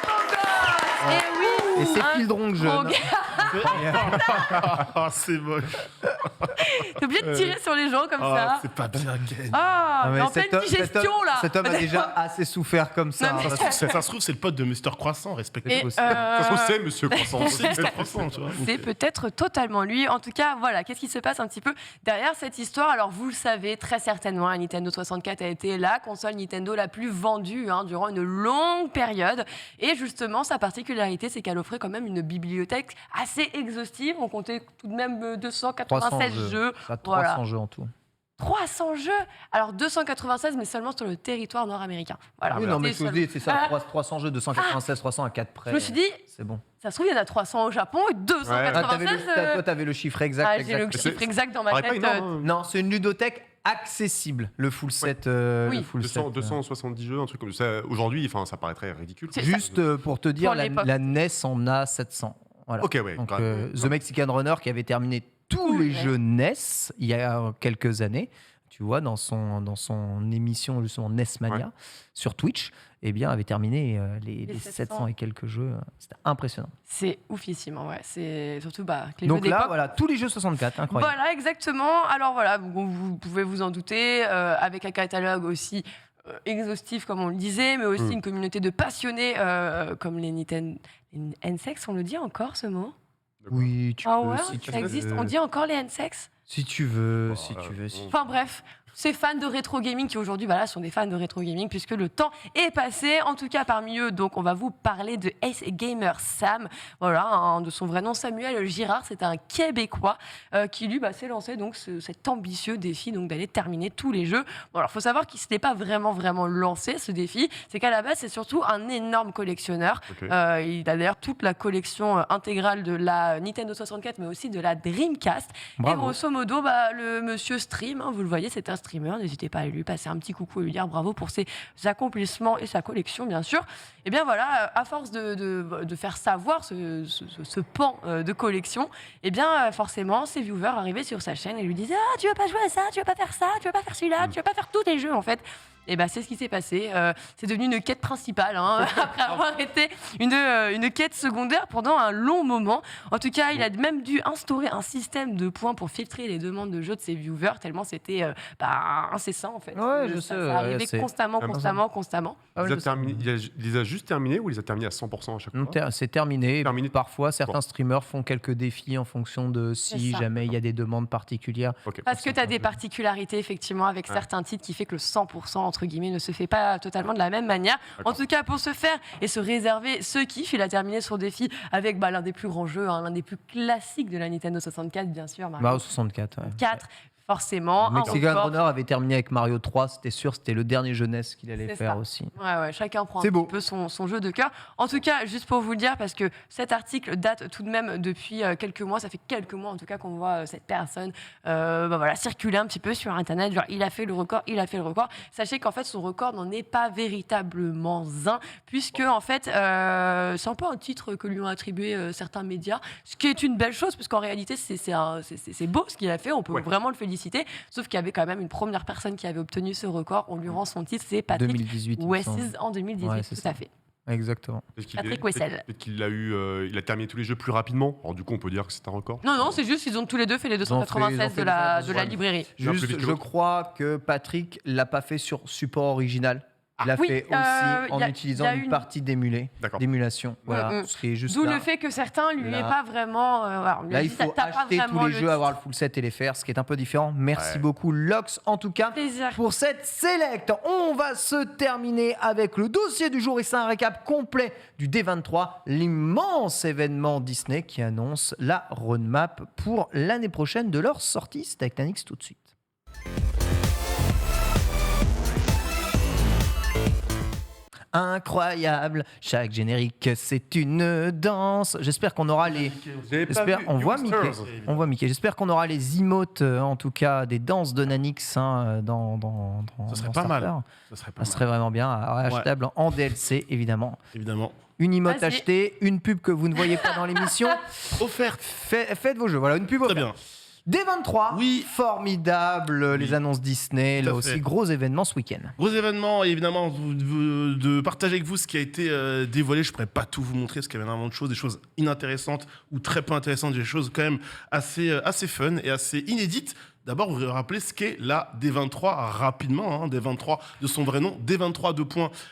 mon gosse. Et oui. Et c'est un Pildron gros jeune. gars. Ah, c'est moche. T'es obligé de tirer sur les gens comme Ah, ça. c'est pas bien, Ken. Ah, Ah, mais mais en pleine digestion là. Cet homme a déjà assez souffert comme ça. Non, mais- hein. Ça se trouve, c'est le pote de Mr. Croissant, Et, respectez-le. Ça se trouve, c'est Monsieur Croissant. C'est Mr. Croissant, tu vois. c'est peut-être totalement lui. En tout cas, voilà, qu'est-ce qui se passe un petit peu derrière cette histoire? Alors, vous le savez très certainement, la Nintendo 64 a été la console Nintendo la plus vendue durant une longue période. Et justement, sa particularité, c'est qu'elle offrait quand même une bibliothèque assez exhaustive. On comptait tout de même 300 296 jeux. Ça a 300 Voilà. jeux en tout. 300 jeux. Alors 296, mais seulement sur le territoire nord-américain. Voilà. Oui, non, mais C'était je vous dis, c'est ça, Ah. 300 jeux, 296, 300 à 4 près. Je me suis dit, C'est bon. ça se trouve, il y en a 300 au Japon et Ah, t'avais 296. toi, t'avais le chiffre exact. J'ai le exact. chiffre exact dans ma Paraît pas tête. énorme, hein. Non, c'est une ludothèque accessible, le full set. Oui. Le full 200, set, 270 jeux, un truc comme ça. Aujourd'hui, enfin, ça paraîtrait ridicule. C'est- Juste pour te dire, Pour l'époque. la NES en a 700. Voilà. Ok, ouais. Donc, grave. The Mexican Runner qui avait terminé tous les Ouais. jeux NES il y a quelques années, tu vois, dans son émission justement NES Mania sur Twitch, eh bien, avait terminé les 700 et quelques jeux. C'était impressionnant. C'est oufissime, ouais. C'est surtout que les Donc jeux là, d'époque. voilà, tous les jeux 64, incroyable. Voilà, exactement. Alors voilà, vous pouvez vous en douter, avec un catalogue aussi exhaustif, comme on le disait, mais aussi une communauté de passionnés comme les Nintendo. Les N-Sex, on le dit encore ce mot? Oui, tu Ah peux, ouais, si tu ça existe. veux. On dit encore les N-Sex? Si tu veux, si Voilà. tu veux. Si... Enfin bref, ces fans de rétro gaming qui aujourd'hui sont des fans de rétro gaming puisque le temps est passé. En tout cas, parmi eux, donc, on va vous parler de Ace Gamer Sam. Voilà, de son vrai nom Samuel Girard. C'est un Québécois qui lui s'est lancé donc cet ambitieux défi donc d'aller terminer tous les jeux. Bon, alors, faut savoir qu'il s'était pas vraiment lancé ce défi. C'est qu'à la base, c'est surtout un énorme collectionneur. Ok. Il a d'ailleurs toute la collection intégrale de la Nintendo 64, mais aussi de la Dreamcast. Bravo. Et grosso modo, le monsieur stream, vous le voyez, c'est un streamer. N'hésitez pas à lui passer un petit coucou et lui dire bravo pour ses accomplissements et sa collection, bien sûr. Et bien voilà, à force de faire savoir ce pan de collection, et bien forcément, ses viewers arrivaient sur sa chaîne et lui disaient « Ah, tu veux pas jouer à ça, tu veux pas faire ça, tu veux pas faire celui-là, tu veux pas faire tous tes jeux, en fait ?» Et c'est ce qui s'est passé. C'est devenu une quête principale, après avoir été une quête secondaire pendant un long moment. En tout cas, il a même dû instaurer un système de points pour filtrer les demandes de jeux de ses viewers, tellement c'était incessant, en fait. Ouais, je sais, Ça arrivait c'est- constamment. Ah ouais, je sais. Il les a juste terminés ou il les a terminés à 100% à chaque fois? C'est terminé. Terminé. Parfois, certains Bon. streamers font quelques défis en fonction de si ça. jamais il y a des demandes particulières. Ok. Parce que tu as des particularités, effectivement, avec certains titres qui fait que le 100%, entre guillemets, ne se fait pas totalement de la même manière. D'accord. En tout cas, pour se faire et se réserver ce kiff, il a terminé son défi avec l'un des plus grands jeux, l'un des plus classiques de la Nintendo 64, bien sûr, Mario Mario 64. Ouais. 4, forcément. un Mexican record. Runner avait terminé avec Mario 3, c'était sûr, c'était le dernier jeunesse qu'il allait C'est faire ça. aussi. Ouais, chacun prend un C'est petit beau. peu son jeu de cœur. En tout cas, juste pour vous le dire, parce que cet article date tout de même depuis quelques mois, ça fait quelques mois en tout cas qu'on voit cette personne circuler un petit peu sur Internet. Genre, il a fait le record. Sachez qu'en fait, son record n'en est pas véritablement un, puisque en fait, c'est un peu un titre que lui ont attribué certains médias, ce qui est une belle chose, parce qu'en réalité, c'est beau ce qu'il a fait, on peut vraiment le féliciter, sauf qu'il y avait quand même une première personne qui avait obtenu ce record. On lui rend son titre, c'est Patrick 2018. il me Wesses semble. en 2018, Ouais, c'est tout ça. à fait. Exactement. Patrick Wessel. Peut-être qu'il a il a terminé tous les jeux plus rapidement. Alors du coup, on peut dire que c'est un record. Non, c'est juste qu'ils ont tous les deux fait les Ils ont 296 fait de la 296. librairie. L'un plus Juste, vite que je l'autre. crois que Patrick l'a pas fait sur support original. Il l'a Oui, fait aussi en y a- utilisant y a une une- partie D'accord. d'émulation. Voilà, Mm. ce qui est juste D'où là. le fait que certains lui Là. aient pas vraiment. On lui a Là, dit, il faut t'as pas acheter tous vraiment les le jeux, avoir le titre. full set et les faire, ce qui est un peu différent. Merci Ouais. beaucoup, Lox. En tout cas, Plaisir. pour cette select, on va se terminer avec le dossier du jour et c'est un récap complet du D23, l'immense événement Disney qui annonce la roadmap pour l'année prochaine de leur sortie. C'est avec Nanix tout de suite. Incroyable, chaque générique c'est une danse. J'espère qu'on aura les. J'espère, on voit Mickey. On voit Mickey. J'espère qu'on aura les emotes, en tout cas des danses de Nanix dans Ça serait dans pas mal. Starter. Ça serait pas Ça serait vraiment bien, achetable en DLC évidemment. évidemment. Une emote Vas-y. achetée, une pub que vous ne voyez pas dans l'émission. Offerte. Faites vos jeux. Voilà, une pub Très offerte. bien. D23, Oui. formidable, les annonces Disney, Tout là à aussi fait. gros événement ce week-end. Gros événement, et évidemment, de partager avec vous ce qui a été dévoilé. Je ne pourrais pas tout vous montrer, parce qu'il y avait énormément de choses, des choses inintéressantes ou très peu intéressantes, des choses quand même assez fun et assez inédites. D'abord, vous rappeler ce qu'est la D23 rapidement. D23 de son vrai nom, D23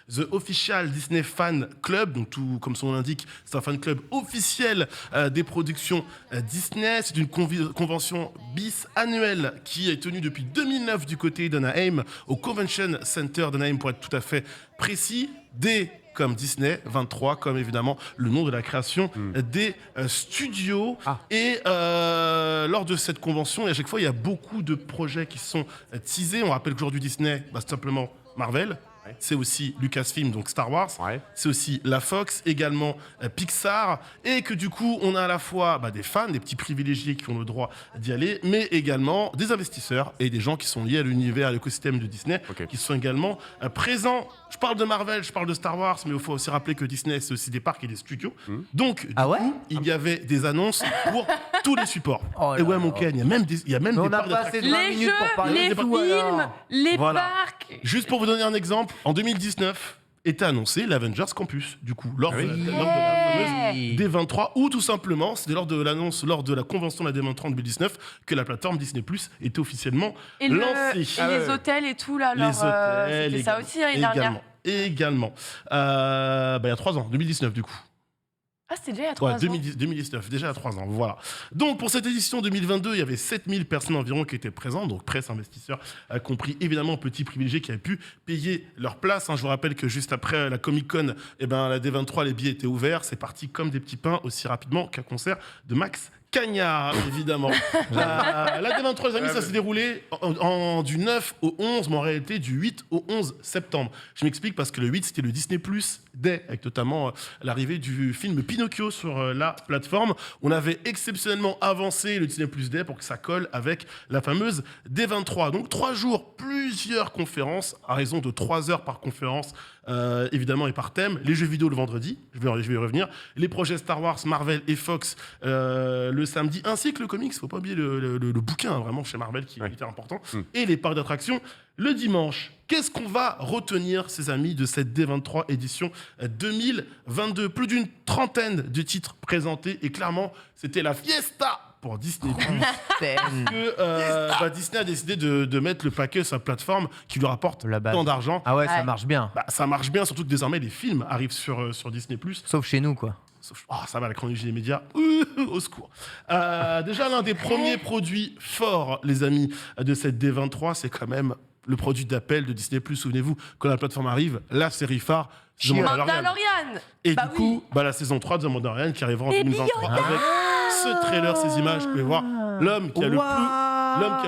The Official Disney Fan Club. Donc tout comme son nom l'indique, c'est un fan club officiel des productions Disney. C'est une convention bis annuelle qui est tenue depuis 2009 du côté d'Anaheim, au Convention Center d'Anaheim pour être tout à fait précis. D comme Disney, 23 comme évidemment le nom de la création des studios. Et lors de cette convention, et à chaque fois, il y a beaucoup de projets qui sont teasés. On rappelle qu'aujourd'hui Disney, c'est simplement Marvel. C'est aussi Lucasfilm, donc Star Wars. Ouais. C'est aussi la Fox, également Pixar. Et que du coup, on a à la fois des fans, des petits privilégiés qui ont le droit d'y aller, mais également des investisseurs et des gens qui sont liés à l'univers, à l'écosystème de Disney, qui sont également présents. Je parle de Marvel, je parle de Star Wars, mais il faut aussi rappeler que Disney, c'est aussi des parcs et des studios. Donc, du coup, il y avait des annonces pour tous les supports. Oh là Et ouais, là. mon Ken, il y a même des, Mais on des n'a parcs pas assez de 20 Les minutes pour jeux, parler les de tout, films, alors. les Voilà. parcs. Juste pour vous donner un exemple, en 2019 était annoncé l'Avengers Campus, du coup, lors de la fameuse D23, ou tout simplement, c'était lors de l'annonce, lors de la convention de la D23 en 2019, que la plateforme Disney Plus était officiellement Et, lancée. les hôtels et tout, là. Les hôtels, c'était ça aussi l'année dernière. Également. Il y a 3 ans, 2019 du coup. Ah, c'était déjà il y a 3 ans. 2019, déjà à 3 ans, voilà. Donc, pour cette édition 2022, il y avait 7000 personnes environ qui étaient présentes, donc presse, investisseurs, compris évidemment petits privilégiés qui avaient pu payer leur place. Je vous rappelle que juste après la Comic-Con, la D23, les billets étaient ouverts. C'est parti comme des petits pains aussi rapidement qu'un concert de Max Cagnard, évidemment. La D23, les amis, ça s'est déroulé du 9 au 11, mais en réalité du 8 au 11 septembre. Je m'explique parce que le 8, c'était le Disney Plus Day, avec notamment l'arrivée du film Pinocchio sur la plateforme. On avait exceptionnellement avancé le Disney Plus Day pour que ça colle avec la fameuse D23. Donc 3 jours, plusieurs conférences, à raison de 3 heures par conférence, évidemment, et par thème. Les jeux vidéo le vendredi, je vais y revenir. Les projets Star Wars, Marvel et Fox le samedi, ainsi que le comics. Faut pas oublier le bouquin, vraiment, chez Marvel, qui est hyper important. Et les parcs d'attractions le dimanche. Qu'est-ce qu'on va retenir, ces amis, de cette D23 édition 2022 ? Plus d'une trentaine de titres présentés, et clairement, c'était la fiesta pour Disney+. Disney a décidé de mettre le paquet sur sa plateforme qui lui rapporte tant d'argent. Ah ouais, ça marche bien. Ça marche bien, surtout que désormais les films arrivent sur Disney+. Sauf chez nous, quoi. Ça va, la chronologie des médias, au secours. Déjà, l'un des premiers produits forts, les amis, de cette D23, c'est quand même le produit d'appel de Disney+. Souvenez-vous, quand la plateforme arrive, la série phare, The Mandalorian. Et du coup, la saison 3 de The Mandalorian qui arrivera en 2023 avec ce trailer, ces images. Vous pouvez voir l'homme qui a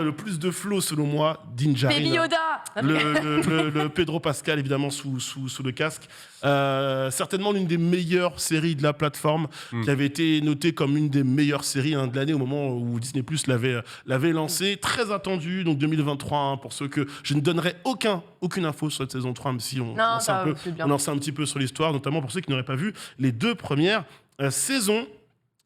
le plus de flow, selon moi, Din Djarin. Baby Yoda. Le Pedro Pascal, évidemment, sous le casque. Certainement l'une des meilleures séries de la plateforme, qui avait été notée comme une des meilleures séries de l'année au moment où Disney Plus l'avait lancée. Très attendue, donc 2023, pour ceux que je ne donnerai aucune info sur cette saison 3, même si on en sait un petit peu sur l'histoire, notamment pour ceux qui n'auraient pas vu les 2 premières saisons.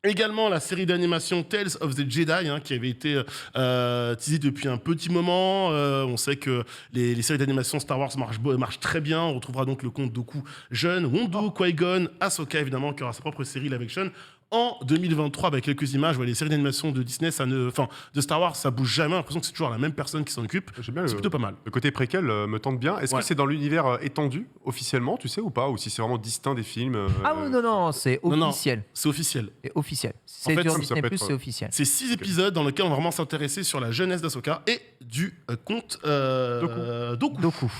Également la série d'animation Tales of the Jedi, qui avait été teasée depuis un petit moment. On sait que les séries d'animation Star Wars marchent très bien. On retrouvera donc le comte Dooku jeune, Hondo, Qui-Gon, Ahsoka évidemment, qui aura sa propre série live action en 2023, avec quelques images. Les séries d'animation de Disney, de Star Wars, ça bouge jamais. J'ai l'impression que c'est toujours la même personne qui s'en occupe. C'est plutôt pas mal. Le côté préquel me tente bien. Est-ce que c'est dans l'univers étendu, officiellement, tu sais, ou pas ? Ou si c'est vraiment distinct des films Ah oui, non, c'est officiel. Non, c'est officiel. C'est officiel. En fait, sur Disney+, c'est officiel. C'est 6 épisodes dans lesquels on va vraiment s'intéresser sur la jeunesse d'Ahsoka et du comte Dooku.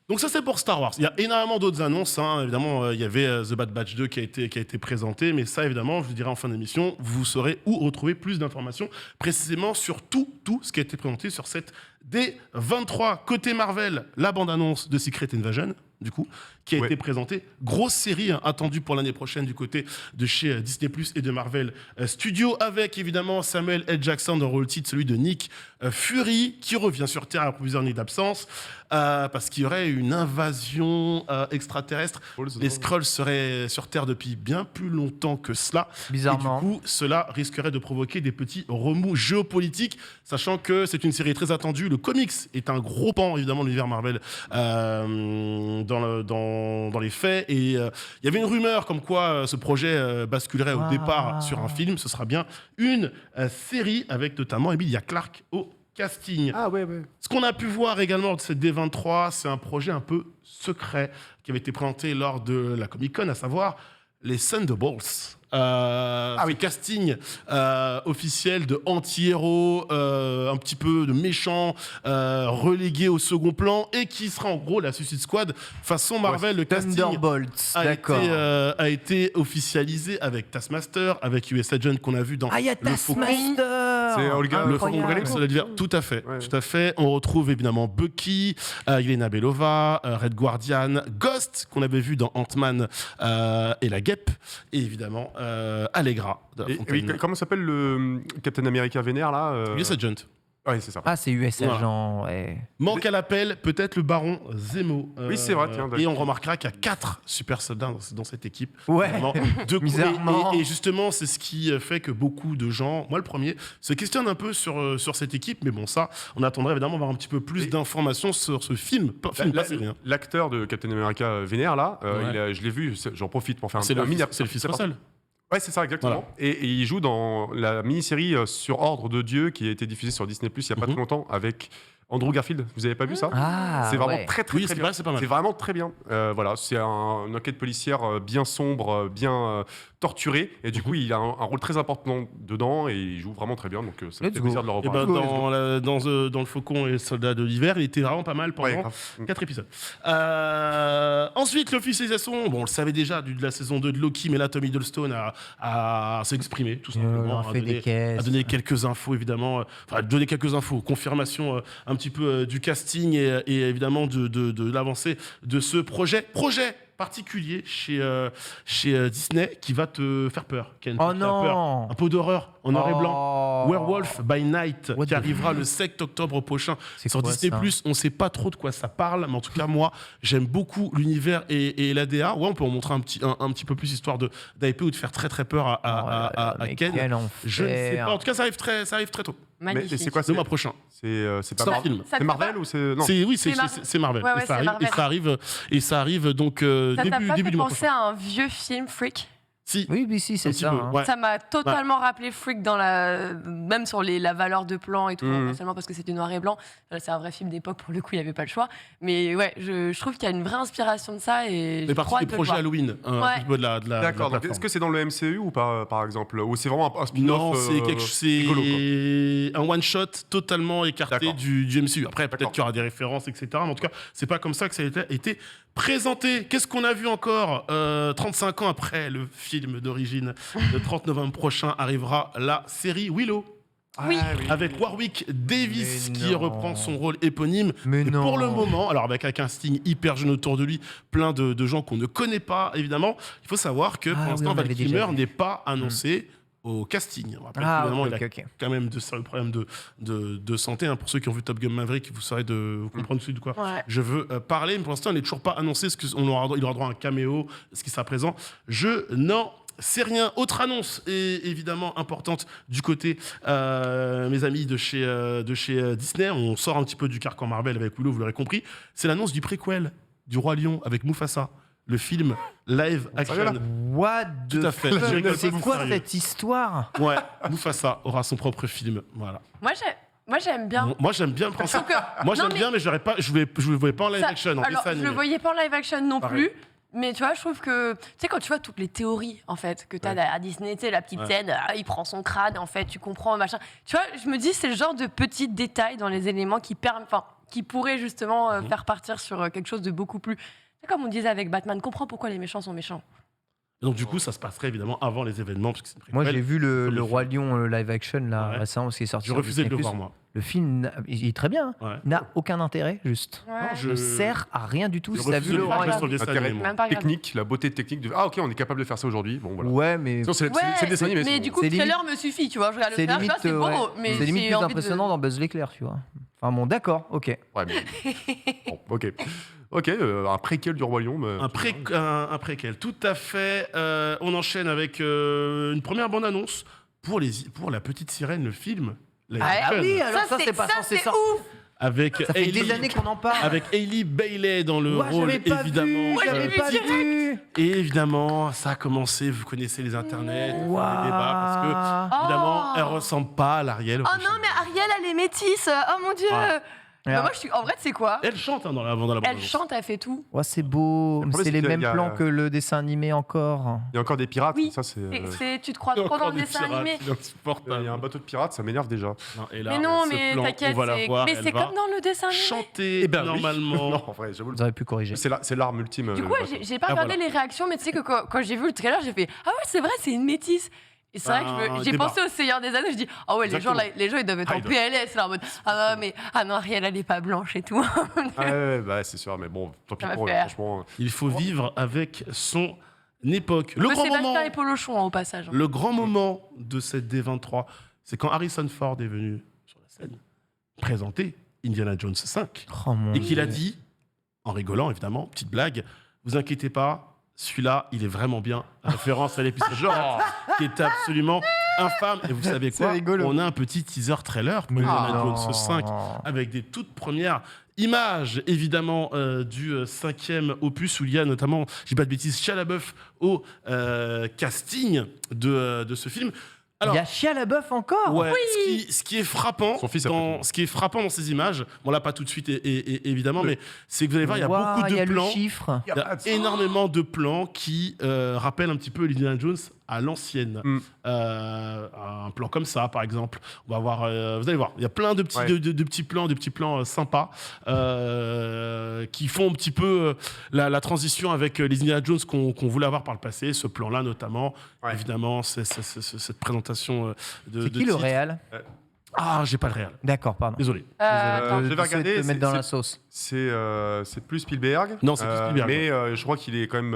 Donc ça, c'est pour Star Wars. Il y a énormément d'autres annonces. Évidemment, il y avait The Bad Batch 2 qui a été présenté. Mais ça, évidemment, je vous dirai en fin d'émission, vous saurez où retrouver plus d'informations précisément sur tout ce qui a été présenté sur cette D23. Côté Marvel, la bande-annonce de Secret Invasion, du coup, qui a été présentée. Grosse série attendue pour l'année prochaine du côté de chez Disney+ et de Marvel Studios, avec évidemment Samuel L. Jackson dans le rôle titre, celui de Nick Fury, qui revient sur Terre après plusieurs années d'absence, parce qu'il y aurait une invasion extraterrestre. Les Skrulls seraient sur Terre depuis bien plus longtemps que cela. Bizarrement. Et du coup, cela risquerait de provoquer des petits remous géopolitiques, sachant que c'est une série très attendue. Le comics est un gros pan, évidemment, de l'univers Marvel dans les faits. Et il y avait une rumeur comme quoi ce projet basculerait au départ sur un film. Ce sera bien une série avec notamment Emilia Clarke au casting. Ce qu'on a pu voir également de cette D23, c'est un projet un peu secret qui avait été présenté lors de la Comic-Con, à savoir les Thunderbolts. Casting officiel de anti-héros, un petit peu de méchants, relégués au second plan, et qui sera en gros la Suicide Squad façon Marvel. Le casting Thunderbolts, a été officialisé avec Taskmaster, avec US Agent qu'on a vu dans il y a Taskmaster. C'est Olga le Faucon. Tout à fait. On retrouve évidemment Bucky, Yelena Belova, Red Guardian, Ghost qu'on avait vu dans Ant-Man et la Guêpe, et évidemment Allegra. Comment s'appelle le Captain America vénère là US Agent. Oui, c'est ça. Ah, c'est US Agent. Ouais. Manque à l'appel, peut-être le baron Zemo. Oui, c'est vrai. Tiens, et on remarquera qu'il y a 4 super soldats dans cette équipe. Ouais. Bizarrement. Et justement, c'est ce qui fait que beaucoup de gens, moi le premier, se questionnent un peu sur cette équipe. Mais bon, ça, on attendrait évidemment avoir un petit peu plus d'informations sur ce film. L'acteur de Captain America vénère là, je l'ai vu. J'en profite pour faire c'est le fils Russell. Ouais, c'est ça, exactement. Voilà. Et il joue dans la mini-série sur Ordre de Dieu qui a été diffusée sur Disney+ il n'y a pas très longtemps avec Andrew Garfield, vous avez pas vu ça? Ah, C'est vraiment ouais. très très Oui, très c'est bien. vrai, c'est pas mal. C'est vraiment très bien. Voilà, c'est une enquête policière bien sombre, bien torturée, et du coup il a un rôle très important dedans et il joue vraiment très bien. Donc ça me Let's fait go. plaisir de le Et revoir. dans le Faucon et le Soldat de l'hiver, il était vraiment pas mal pendant Ouais, grave. 4 épisodes. Ensuite, l'officialisation, bon, on le savait déjà de la saison 2 de Loki, mais là, Tom Hiddleston a s'exprimé, tout On simplement. a fait des caisses. A donné quelques infos, évidemment. Enfin, donné quelques infos, confirmation un petit peu du casting et évidemment de l'avancée de ce projet particulier chez Disney qui va te faire peur. Ken, Oh qui te fait peur. non. Un peu d'horreur en noir et blanc. Oh. Werewolf by Night What qui the arrivera le 7 octobre prochain C'est sur quoi, Disney+. ça On sait pas trop de quoi ça parle, mais en tout cas moi j'aime beaucoup l'univers et l'ADA. Ouais, on peut en montrer un petit peu plus histoire d'hyper ou de faire très très peur à Mais Ken. quel Je ne sais enfer. pas. En tout cas, ça arrive très tôt. Mais Magnifique. c'est quoi? Le mois prochain. C'est pas C'est un Marvel. film. Ça te C'est fait Marvel pas- ou c'est non? C'est Marvel. Ouais, ouais, et, ça c'est Marvel. ça arrive donc Ça t'a pas début fait du mois penser prochain. à un vieux film Freak? Si. Oui, c'est Un petit ça. peu, hein. ouais. Ça m'a totalement rappelé Freak même sur la valeur de plan et tout, Mhm. non seulement parce que c'était noir et blanc. C'est un vrai film d'époque, pour le coup, il n'y avait pas le choix. Mais ouais, je trouve qu'il y a une vraie inspiration de ça et C'est j'ai partie trop des hâte de le projets voir. Halloween. Un Ouais. petit peu de la D'accord. Donc, plateforme. est-ce que c'est dans le MCU ou pas, par exemple, ou c'est vraiment un spin-off? Non, rigolo, quoi. c'est un one-shot totalement écarté D'accord. du MCU. Après, peut-être D'accord. qu'il y aura des références, etc. Mais en tout cas, c'est pas comme ça que ça a été présenté. Qu'est-ce qu'on a vu encore 35 ans après le film d'origine, le 30 novembre prochain, arrivera la série Willow. Oui. Avec Warwick Davis Mais qui non. reprend son rôle éponyme. Mais Et non. pour le moment, alors avec un casting hyper jeune autour de lui, plein de gens qu'on ne connaît pas, évidemment, il faut savoir que Ah pour oui, l'instant, on Val avait déjà Kilmer vu. n'est pas annoncé au casting. On rappelle Ah, qu'évidemment, ok, il a ok. quand même de sérieux problèmes de santé. Hein. Pour ceux qui ont vu Top Gun Maverick, vous saurez vous comprendre tout de quoi Ouais. je veux parler. Mais pour l'instant, il n'est toujours pas annoncé. Il aura droit à un caméo, ce qui sera présent. Je n'en sais rien. Autre annonce, et évidemment importante du côté, mes amis de chez Disney. On sort un petit peu du carcan Marvel avec Willow, vous l'aurez compris. C'est l'annonce du préquel du Roi Lion avec Mufasa. Le film live action. là What Tout the à fait. fuck. Je rigole C'est pas, quoi sérieux. cette histoire? Ouais, Mufasa aura son propre film. Voilà. Moi, j'aime bien. Moi, j'aime bien le Je principe. trouve que- Moi, Non, j'aime mais bien, mais je le voyais pas en live ça- action, en alors, dessin je le animé. voyais pas en live action non Pareil. plus. Mais tu vois, je trouve que, tu sais, quand tu vois toutes les théories, en fait, que tu as Ouais. à Disney, tu sais, la petite Ouais. scène, il prend son crâne, en fait, tu comprends, machin. Tu vois, je me dis, c'est le genre de petits détails dans les éléments qui pourraient justement Mhm. faire partir sur quelque chose de beaucoup plus. C'est comme on disait avec Batman, comprends pourquoi les méchants sont méchants. Et donc, du coup, ça se passerait évidemment avant les événements, parce que c'est une Moi, préquelle. j'ai vu le Premier Roi Lion live action là Ouais. récemment, parce qu'il est sorti. Je sur refusais de le Disney+. voir, moi. Le film, il est très bien. Ouais. Il n'a aucun intérêt, juste. Ouais. Non, Il ne sert à rien du tout. Je Si t'as refuse vu de le le Roi voir Lion. sur le dessin Intérêt. animé, moi. Même pas regarder. Technique, la beauté technique de ok, on est capable de faire ça aujourd'hui. Bon voilà. Ouais, mais Non, c'est Ouais, le dessin animé. mais c'est du bon. coup, C'est le trailer me suffit, tu vois. Je regarde le c'est trailer, limite, c'est beau, ouais. mais C'est limite j'ai plus envie de- impressionnant dans Buzz l'éclair, tu vois. Enfin bon, d'accord, ok. Ouais, mais- bon, ok. Ok, un préquel du Roi Lion. mais- Un préquel, tout à fait. On enchaîne avec une première bande-annonce pour la petite sirène, le film. live Ah action, oui, alors ça, c'est pas censé c'est sortir. ouf. avec Ça fait des Hailey- années qu'on en parle. Avec Hailey Bailey dans le Ouais, rôle, j'avais pas évidemment. vu, j'avais pas vu. Et évidemment, ça a commencé, vous connaissez les internets, les Waouh. débats, parce que, évidemment, Oh. elle ressemble pas à l'Ariel. Oh non, mais Ariel, elle est métisse. Oh mon dieu. Ouais. Bah, moi, en vrai, c'est quoi? Elle chante hein, dans la bande Elle chante, elle fait tout. Ouais, c'est beau. Le problème, C'est c'est les qu'il y a- mêmes il y a- plans que le dessin animé encore. Il y a encore des pirates. Oui. Ça, c'est. Tu te crois trop dans le dessin animé. Il y a un bateau de pirates, ça m'énerve déjà. Non, et là, Mais non, ce mais plan, t'inquiète, on va la voir, mais elle c'est va comme dans le dessin animé. chanter Eh ben oui. normalement. Non, en vrai, j'avoue. Vous auriez pu corriger. C'est l'arme ultime. Du coup, j'ai pas Ah, regardé voilà. les réactions, mais tu sais que quand j'ai vu le trailer, j'ai fait ah ouais, c'est vrai, c'est une métisse. Et c'est vrai que j'ai débat. pensé au Seigneur des Anneaux, je dis ah ouais, les gens, Exactement. ils doivent être en Hyde. PLS là en mode ah non, mais Ariel, elle est pas blanche et tout. Ah ouais, bah, c'est sûr, mais bon, tant pis Ça va pour eux, faire. franchement. Il faut vivre avec son époque. Le grand Sébastien moment. et Polochon hein, au passage. Le grand moment de cette D23, c'est quand Harrison Ford est venu sur la scène présenter Indiana Jones 5 Oh mon et qu'il a Dieu. dit, en rigolant évidemment, petite blague, vous inquiétez pas, celui-là, il est vraiment bien. Référence à l'épisode genre qui est absolument infâme. Et vous savez C'est quoi? rigolo. On a un petit teaser trailer pour Mais Indiana non. Jones 5 avec des toutes premières images, évidemment, du cinquième opus où il y a notamment, je dis pas de bêtises, Shia LaBeouf au casting de ce film. Il y a Shia LaBeouf encore. Ouais, ce qui est frappant Son fils ce qui est frappant dans ces images, bon là pas tout de suite évidemment, mais c'est que vous allez voir, il y a beaucoup il y a de le plans. chiffre. Il y a énormément de plans qui rappellent un petit peu Indiana Jones à l'ancienne. Un plan comme ça, par exemple. On va voir, vous allez voir, il y a plein de petits, de petits plans sympas qui font un petit peu la transition avec les Indiana Jones qu'on voulait avoir par le passé. Ce plan-là, notamment, évidemment, cette présentation de. C'est qui le réal? Ah, j'ai pas le réel. D'accord, pardon. Désolé. Je vais regarder. Te mettre dans la sauce. C'est plus Spielberg. Non, c'est plus Spielberg. Mais je crois qu'il est quand même.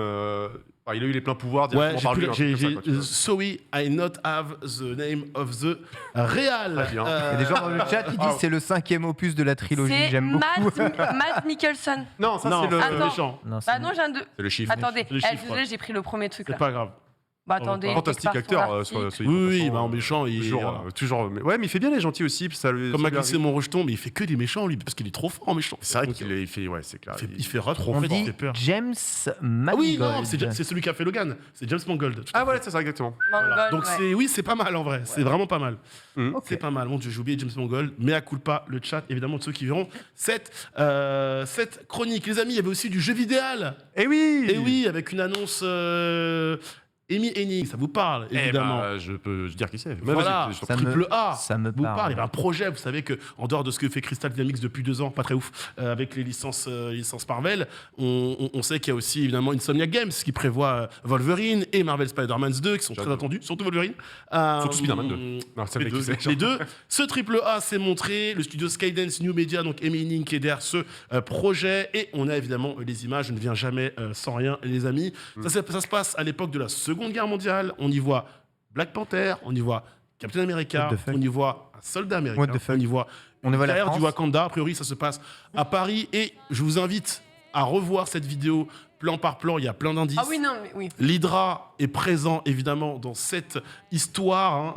Il a eu les pleins pouvoirs Ouais, directement par lui. Sorry, I not have the name of the Real. Très bien. Il y a des gens dans le chat qui disent c'est le 5e opus de la trilogie. C'est J'aime beaucoup. Matt Mikkelsen. Non, ça Non, c'est le. c'est méchant. Non, c'est Bah non, j'ai un deux. C'est le chiffre. Attendez, le chiffre, désolé, j'ai pris le premier truc C'est là. pas grave. Bah attendez. Fantastique quelque part acteur. sur l'article. Oui, bah en méchant, il Toujours. Ouais, mais il fait bien les gentils aussi. Comme m'a glissé mon rejeton, mais il fait que des méchants, lui, parce qu'il est trop fort en méchant. C'est vrai qu'il fait. Ouais, c'est clair. Il fait trop On fait, il dit fait peur. James Mangold. Ah oui, non, c'est celui qui a fait Logan. C'est James Mangold. tout à Ah fait. voilà, c'est ça exactement. Mangold, Donc ouais. c'est pas mal en vrai. C'est vraiment pas mal. Ok. C'est pas mal. Mon Dieu, j'ai oublié James Mangold. Mais à culpa, le chat, évidemment, de ceux qui verront cette chronique. Les amis, il y avait aussi du jeu vidéo. Eh oui. Et oui, avec une annonce. Amy Hennig, ça vous parle, évidemment. Je peux dire qui c'est. Voilà, Vas-y, je t'en Ça prie. triple A. ça me vous parle. parle. Il y avait un projet, vous savez que en dehors de ce que fait Crystal Dynamics depuis 2 ans, pas très ouf, avec les licences Marvel, on sait qu'il y a aussi évidemment Insomniac Games qui prévoit Wolverine et Marvel Spider-Man 2 qui sont très J'adore. attendus, surtout Wolverine. Surtout Spider-Man 2. Non, ça les, mec, deux, c'est- les deux. Ce triple A s'est montré, le studio Skydance New Media, donc Amy Hennig qui est derrière ce projet, et on a évidemment les images, je ne viens jamais sans rien, les amis. Ça se passe à l'époque de la Seconde Guerre mondiale. On y voit Black Panther, on y voit Captain America, What the fuck? on y voit un soldat américain, What the fuck? on y voit On y voit la carrière du France. Wakanda. A priori, ça se passe à Paris, et je vous invite à revoir cette vidéo plan par plan. Il y a plein d'indices. Ah oui, non, mais oui. L'Hydra est présent évidemment dans cette histoire,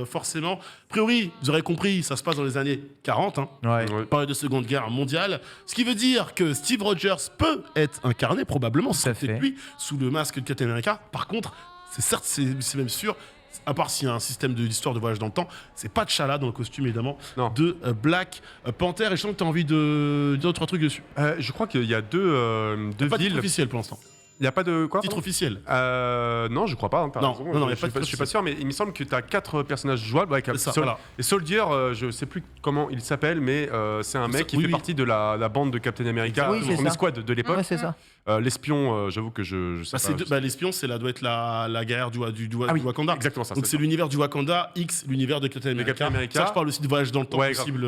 forcément. A priori, vous aurez compris, ça se passe dans les années 40, Ouais. Ouais. période de Seconde Guerre mondiale. Ce qui veut dire que Steve Rogers peut être incarné, probablement, Tout à c'est fait. lui, sous le masque de Captain America. Par contre, c'est même sûr, à part s'il y a un système d'histoire de voyage dans le temps, c'est pas T'Challa dans le costume, évidemment, Non. de Black Panther. Et je sens que tu as envie de dire 2-3 trucs dessus. Je crois qu'il y a deux Pas de titre villes. officiel pour l'instant. Il n'y a pas de quoi Titre officiel. Non, je crois pas. Hein, t'as Non, raison. non, non, y a je pas de suis titre pas sûr, mais il me semble que tu as 4 personnages jouables. Avec C'est ça, Sol- voilà. Et Soldier, je sais plus comment il s'appelle, mais c'est un mec qui Oui, fait oui. partie de la bande de Captain America, Oui, c'est son ça. escouade de l'époque. Ouais, c'est ça. L'espion, j'avoue que je sais pas. L'espion, doit être la guerre du Ah oui, Wakanda. exactement ça. Donc c'est l'univers du Wakanda, X, l'univers de Captain America. Captain America. Ça, je parle aussi de voyage dans le temps Ouais, grave. possible.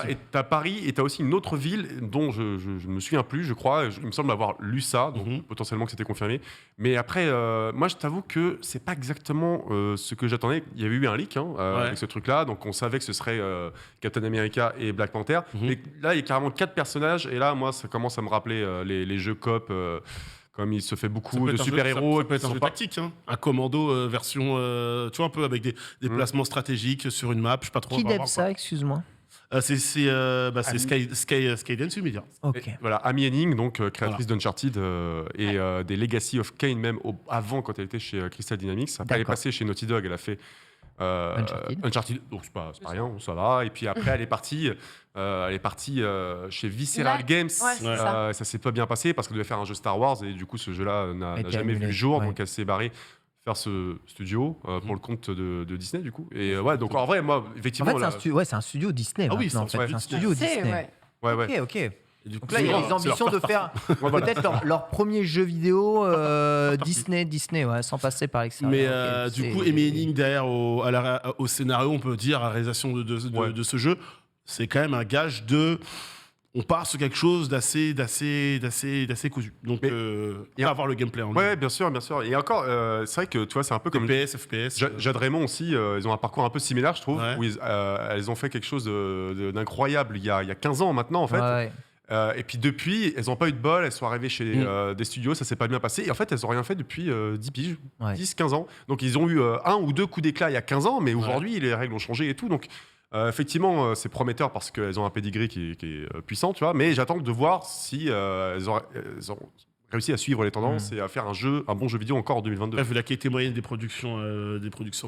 Et t'as Paris, et t'as aussi une autre ville dont je ne me souviens plus, je crois. Il me semble avoir lu ça, donc Mhm. potentiellement que c'était confirmé. Mais après, moi, je t'avoue que c'est pas exactement ce que j'attendais. Il y avait eu un leak Ouais. avec ce truc-là, donc on savait que ce serait Captain America et Black Panther. Mhm. Mais là, il y a carrément 4 personnages, et là, moi, ça commence à me rappeler les jeux COP. Comme il se fait Ça beaucoup peut de être un jeu- super-héros. Ça peut être qui un sont jeu pas- tactique, hein. Un commando version, tu vois, un peu avec des Mhm. placements stratégiques sur une map. Je sais pas trop. Qui on va dev voir, ça, excuse-moi? quoi. C'est Skydance Media. Ok. Et voilà, Amy Hennig, donc créatrice d'Uncharted et des Legacy of Kain, même avant quand elle était chez Crystal Dynamics. Après, elle est D'accord. passée chez Naughty Dog, elle a fait Uncharted. donc c'est pas rien, ça va. Et puis après, elle est partie chez Visceral Là, Games. ouais, c'est ça. Ça s'est pas bien passé parce qu'elle devait faire un jeu Star Wars et du coup, ce jeu-là n'a Été jamais vu annulé, le jour, ouais. donc elle s'est barrée faire ce studio Mhm. pour le compte de Disney du coup. Et ouais, donc en vrai, moi, En effectivement, fait, c'est un studio Disney. Ah oui, maintenant, en c'est fait. un C'est un studio studio C'est, Disney. ouais. ouais. Ok. Et du coup, Donc là, il y a c'est les ambitions de faire Ouais, voilà. peut-être leur premier jeu vidéo Disney, ouais, sans passer par l'extérieur. Mais Ok, du c'est- coup, Amy Hennig derrière au scénario, on peut dire, à la réalisation de ce jeu, c'est quand même un gage de. On part sur quelque chose d'assez cousu. Donc, Mais- on va voir le gameplay en Ouais, bien sûr, bien sûr. Et encore, c'est vrai que tu vois, c'est un peu comme FPS, FPS. Jade Raymond aussi, ils ont un parcours un peu similaire, je trouve, Ouais. où elles ont fait quelque chose d'incroyable il y a 15 ans maintenant, en fait. Ouais. Et puis depuis, elles n'ont pas eu de bol, elles sont arrivées chez des studios, ça s'est pas bien passé. Et en fait, elles n'ont rien fait depuis 10 piges, Ouais. 10-15 ans. Donc ils ont eu un ou deux coups d'éclat il y a 15 ans, mais aujourd'hui, les règles ont changé et tout. Donc effectivement, c'est prometteur parce qu'elles ont un pedigree qui est puissant, tu vois. Mais j'attends de voir si elles ont réussi à suivre les tendances et à faire un bon jeu vidéo encore en 2022. Vu la qualité moyenne des productions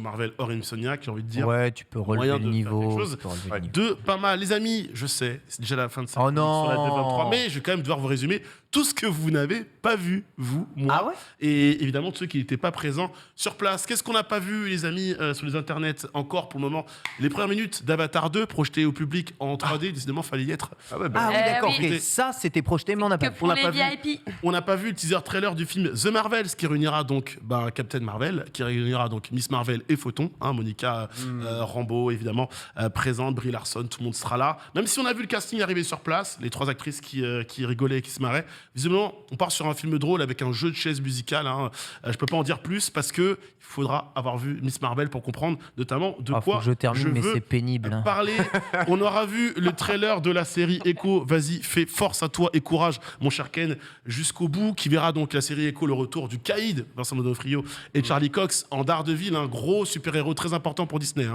Marvel hors Insomniac, j'ai envie de dire. Ouais, tu peux relever moyen le de faire niveau. quelque chose. tu peux relever le Ouais. niveau. Deux, pas mal. Les amis, je sais, c'est déjà la fin de cette Oh émission non. sur la D23, mais je vais quand même devoir vous résumer tout ce que vous n'avez pas vu, vous, moi, Ah ouais et évidemment tous ceux qui n'étaient pas présents sur place. Qu'est-ce qu'on n'a pas vu, les amis, sur les internets encore pour le moment? Les premières minutes d'Avatar 2 projetées au public en 3D, décidément, fallait y être. Ah ouais, bah, Ah oui, d'accord. oui. ok. Ça, c'était projeté, mais on n'a pas Que vu. pour n'a les pas vu. VIP. On n'a pas vu le teaser trailer du film The Marvels qui réunira donc Captain Marvel, qui réunira donc Miss Marvel et Photon, Monica Rambeau évidemment présente, Brie Larson, tout le monde sera là. Même si on a vu le casting arriver sur place, les 3 actrices qui rigolaient et qui se marraient, visiblement on part sur un film drôle avec un jeu de chaises musicales. Je peux pas en dire plus parce que il faudra avoir vu Miss Marvel pour comprendre notamment de Ah, faut quoi que je termine, mais veux c'est pénible. hein. parler. On aura vu le trailer de la série Echo. Vas-y, fais force à toi et courage, mon cher Ken, jusqu'au bout. Qui verra donc la série Echo, le retour du Caïd, Vincent D'Onofrio, et Charlie Cox en Daredevil, un gros super-héros très important pour Disney.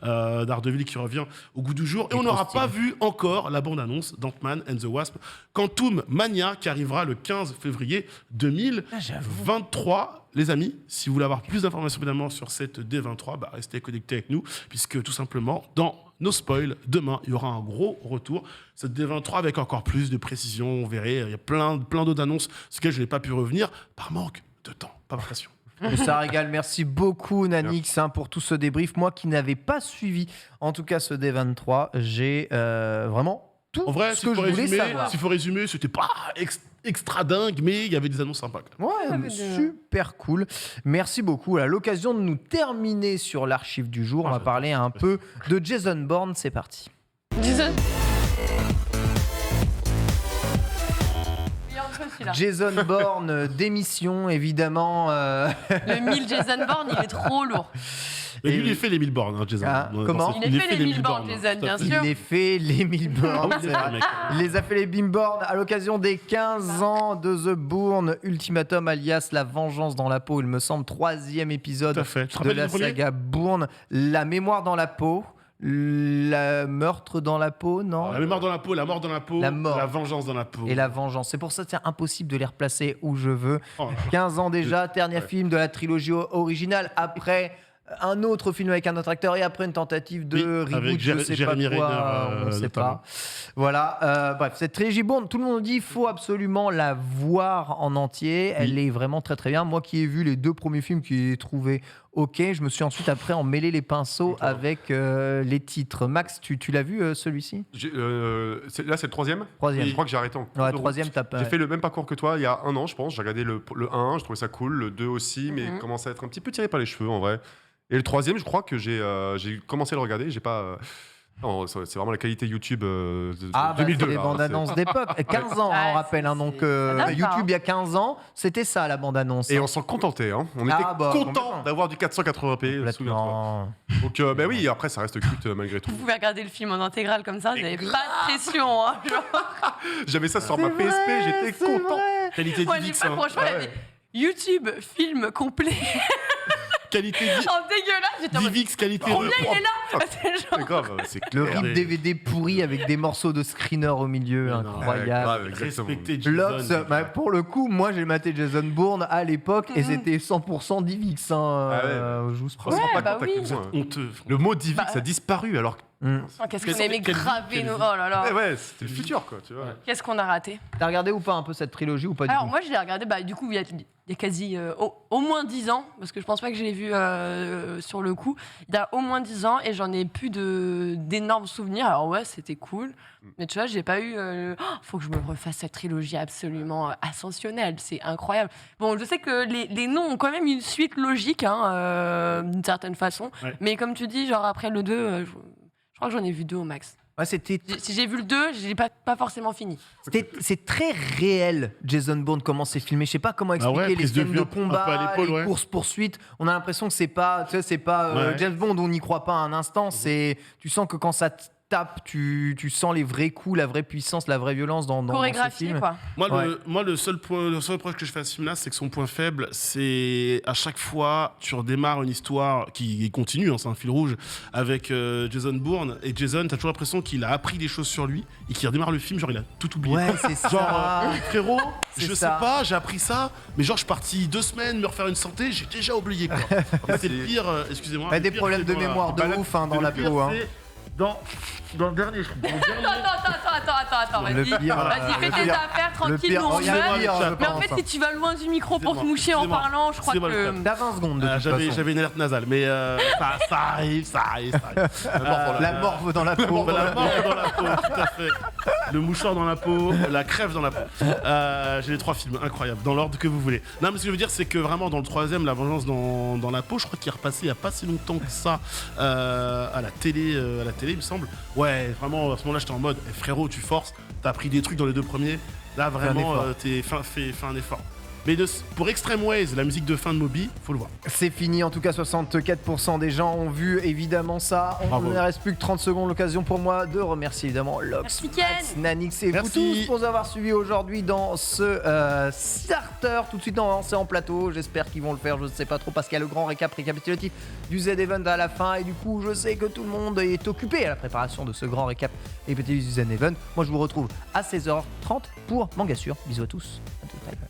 Daredevil qui revient au goût du jour. Et on n'aura pas vu encore la bande-annonce d'Ant-Man and the Wasp, Quantum Mania, qui arrivera le 15 février 2023. Les amis, si vous voulez avoir plus d'informations évidemment sur cette D23, restez connectés avec nous, puisque tout simplement, dans nos spoils, demain, il y aura un gros retour. Cette D23 avec encore plus de précision, on verrait, il y a plein d'autres annonces sur lesquelles je n'ai pas pu revenir, par manque de temps, pas par passion. Mais ça régale. Merci beaucoup, Nanix, pour tout ce débrief. Moi qui n'avais pas suivi, en tout cas, ce D23, j'ai vraiment tout En vrai, ce que je voulais savoir. s'il faut résumer, c'était pas extra dingue, mais il y avait des annonces sympas. Quand même. Ouais, mais super cool. Merci beaucoup. À l'occasion de nous terminer sur l'archive du jour, on va parler un peu de Jason Bourne. C'est parti. Jason. Il est un peu celui-là. Jason Bourne, démission, évidemment. Le 1000 Jason Bourne, il est trop lourd. Mais lui, Et- il a fait les 1000 bornes, Jason. Ah, Ouais, comment Il a fait les 1000 bornes, Jason, tout à bien fait. sûr. Il les fait les 1000 bornes. Ah oui, c'est vrai. mec. Il les a fait les Bimborn à l'occasion des 15 ans de The Bourne Ultimatum, alias La Vengeance dans la peau, il me semble, 3e épisode Tout à fait. Tu te de rappelles la du premier saga Bourne. La mémoire dans la peau, la meurtre dans la peau, non La mémoire dans la peau, la mort dans la peau, La mort. la vengeance dans la peau. Et la vengeance. C'est pour ça que c'est impossible de les replacer où je veux. Oh là là. 15 ans déjà, dernier film de la trilogie originale, après un autre film avec un autre acteur et après une tentative de Oui, reboot, avec je sais Jeremy pas quoi, Renner, on ne sait notamment. pas. Voilà, bref, cette trilogie Bourne, tout le monde dit il faut absolument la voir en entier. Elle est vraiment très très bien. Moi qui ai vu les 2 premiers films, qui ai trouvé ok, je me suis ensuite après emmêlé les pinceaux avec les titres. Max, tu l'as vu celui-ci? Là, c'est le 3e. Troisième. Je crois que j'ai arrêté en cours Ouais, de route. 3e, t'as pas. J'ai fait le même parcours que toi il y a un an, je pense. J'ai regardé le 1, je trouvais ça cool. Le 2 aussi, mais il commençait à être un petit peu tiré par les cheveux en vrai. Et le 3e, je crois que j'ai commencé à le regarder. J'ai pas. Non, c'est vraiment la qualité YouTube de Ah, 2002. c'est les là, bandes annonces d'époque. 15 ans, Ah, on rappelle. c'est- Donc, ça date, YouTube, hein. il y a 15 ans, c'était ça, la bande annonce. Et on s'en contentait. Hein. On était Ah, bah, content complètement. d'avoir du 480p. Souviens-toi. Complètement. Donc, oui, après, ça reste culte malgré tout. Vous pouvez regarder le film en intégral comme ça, vous n'avez pas de pression. Hein, genre. J'avais ça sur ma PSP, j'étais content. Qualité Moi, DivX. j'ai pas, franchement, il y avait YouTube, film complet. Qualité En dégueulasse. J'étais en mode, DivX, qualité. combien il est là C'est genre- C'est grave, c'est Le clair. rip DVD pourri avec des morceaux de screener au milieu, non. incroyable. grave, exactement. Respectez Jason. Lox, pour le coup, moi j'ai maté Jason Bourne à l'époque et Mhm. c'était 100% DivX. Je vous On promets. se rend pas bah compte à quel oui. point, Honteux. Le mot DivX Bah, a disparu alors que. Oh, qu'est-ce qu'on Quelle- aimait quelle vie, graver quelle nos. vie. Oh là là. Ouais, c'était le futur quoi, tu vois. Qu'est-ce qu'on a raté. T'as regardé ou pas un peu cette trilogie ou pas du Alors tout? moi je l'ai regardé, du coup il y a quasi au moins 10 ans, parce que je pense pas que je l'ai vu sur le coup. Il y a au moins 10 ans et j'en ai plus d'énormes souvenirs. Alors ouais, c'était cool. Mais tu vois, j'ai pas eu... faut que je me refasse cette trilogie absolument ascensionnelle, c'est incroyable. Bon, je sais que les noms ont quand même une suite logique, d'une certaine façon. Ouais. Mais comme tu dis, genre après le 2, je crois que j'en ai vu 2 au max. Ouais, Si j'ai vu le 2, j'ai pas forcément fini. c'est très réel, Jason Bourne, comment c'est filmé. Je sais pas comment expliquer ouais, les prise de scènes vue de un peu à combat, l'épaule, les ouais. courses-poursuites. On a l'impression que c'est pas Ouais. James Bond, on n'y croit pas un instant. Tu sens que quand ça tape, tu sens les vrais coups, la vraie puissance, la vraie violence dans ce Chorégraphié, film. quoi. Moi, le seul reproche que je fais à ce film-là, c'est que son point faible, c'est à chaque fois, tu redémarres une histoire qui continue, hein, c'est un fil rouge, avec Jason Bourne. Et Jason, t'as toujours l'impression qu'il a appris des choses sur lui et qu'il redémarre le film, genre il a tout oublié. Ouais, c'est ça. Genre, frérot, C'est je ça. sais pas, j'ai appris ça, mais genre, je suis parti 2 semaines me refaire une santé, j'ai déjà oublié, quoi. En fait, c'est le pire, excusez-moi. Ouais, le des pire, problèmes c'est de dans la- mémoire de Bah, ouf dans le la pire, peau. Hein. c'est dans le dernier, je crois. Dans le dernier- Attends, Le vas-y. pire, Vas-y, fais le tes pire. affaires, Le tranquille, pire, nous on excusez-moi, meurt. le chat, Mais en pense, fait, si tu vas loin du micro pour te Excusez-moi, moucher en excusez-moi. parlant, je crois Excusez-moi, le que... T'as 20 secondes de toute façon. J'avais une alerte nasale, mais ça arrive. La morve dans la peau. La mort dans la peau, tout à fait. Le mouchoir dans la peau, la crève dans la peau. J'ai les 3 films, incroyables, dans l'ordre que vous voulez. Non, mais ce que je veux dire, c'est que vraiment, dans le 3e, La Vengeance dans la peau, je crois qu'il est repassé il n'y a pas si longtemps que ça à la télé, il me semble. Ouais, vraiment, à ce moment-là, j'étais en mode, frérot, tu forces, t'as appris des trucs dans les 2 premiers. Là, vraiment, fais un effort. Mais pour Extreme Ways, la musique de fin de Moby, faut le voir. C'est fini, en tout cas 64% des gens ont vu évidemment ça. On ne reste plus que 30 secondes, l'occasion pour moi de remercier évidemment Lox, Merci, Ken. Nanix et vous Merci. tous pour nous avoir suivis aujourd'hui dans ce starter. Tout de suite on va lancer en plateau, j'espère qu'ils vont le faire, je ne sais pas trop parce qu'il y a le grand récapitulatif du Z-Event à la fin et du coup je sais que tout le monde est occupé à la préparation de ce grand récapitulatif du Z-Event. Moi je vous retrouve à 16h30 pour Manga Sûr. Bisous à tous. À tout à l'heure.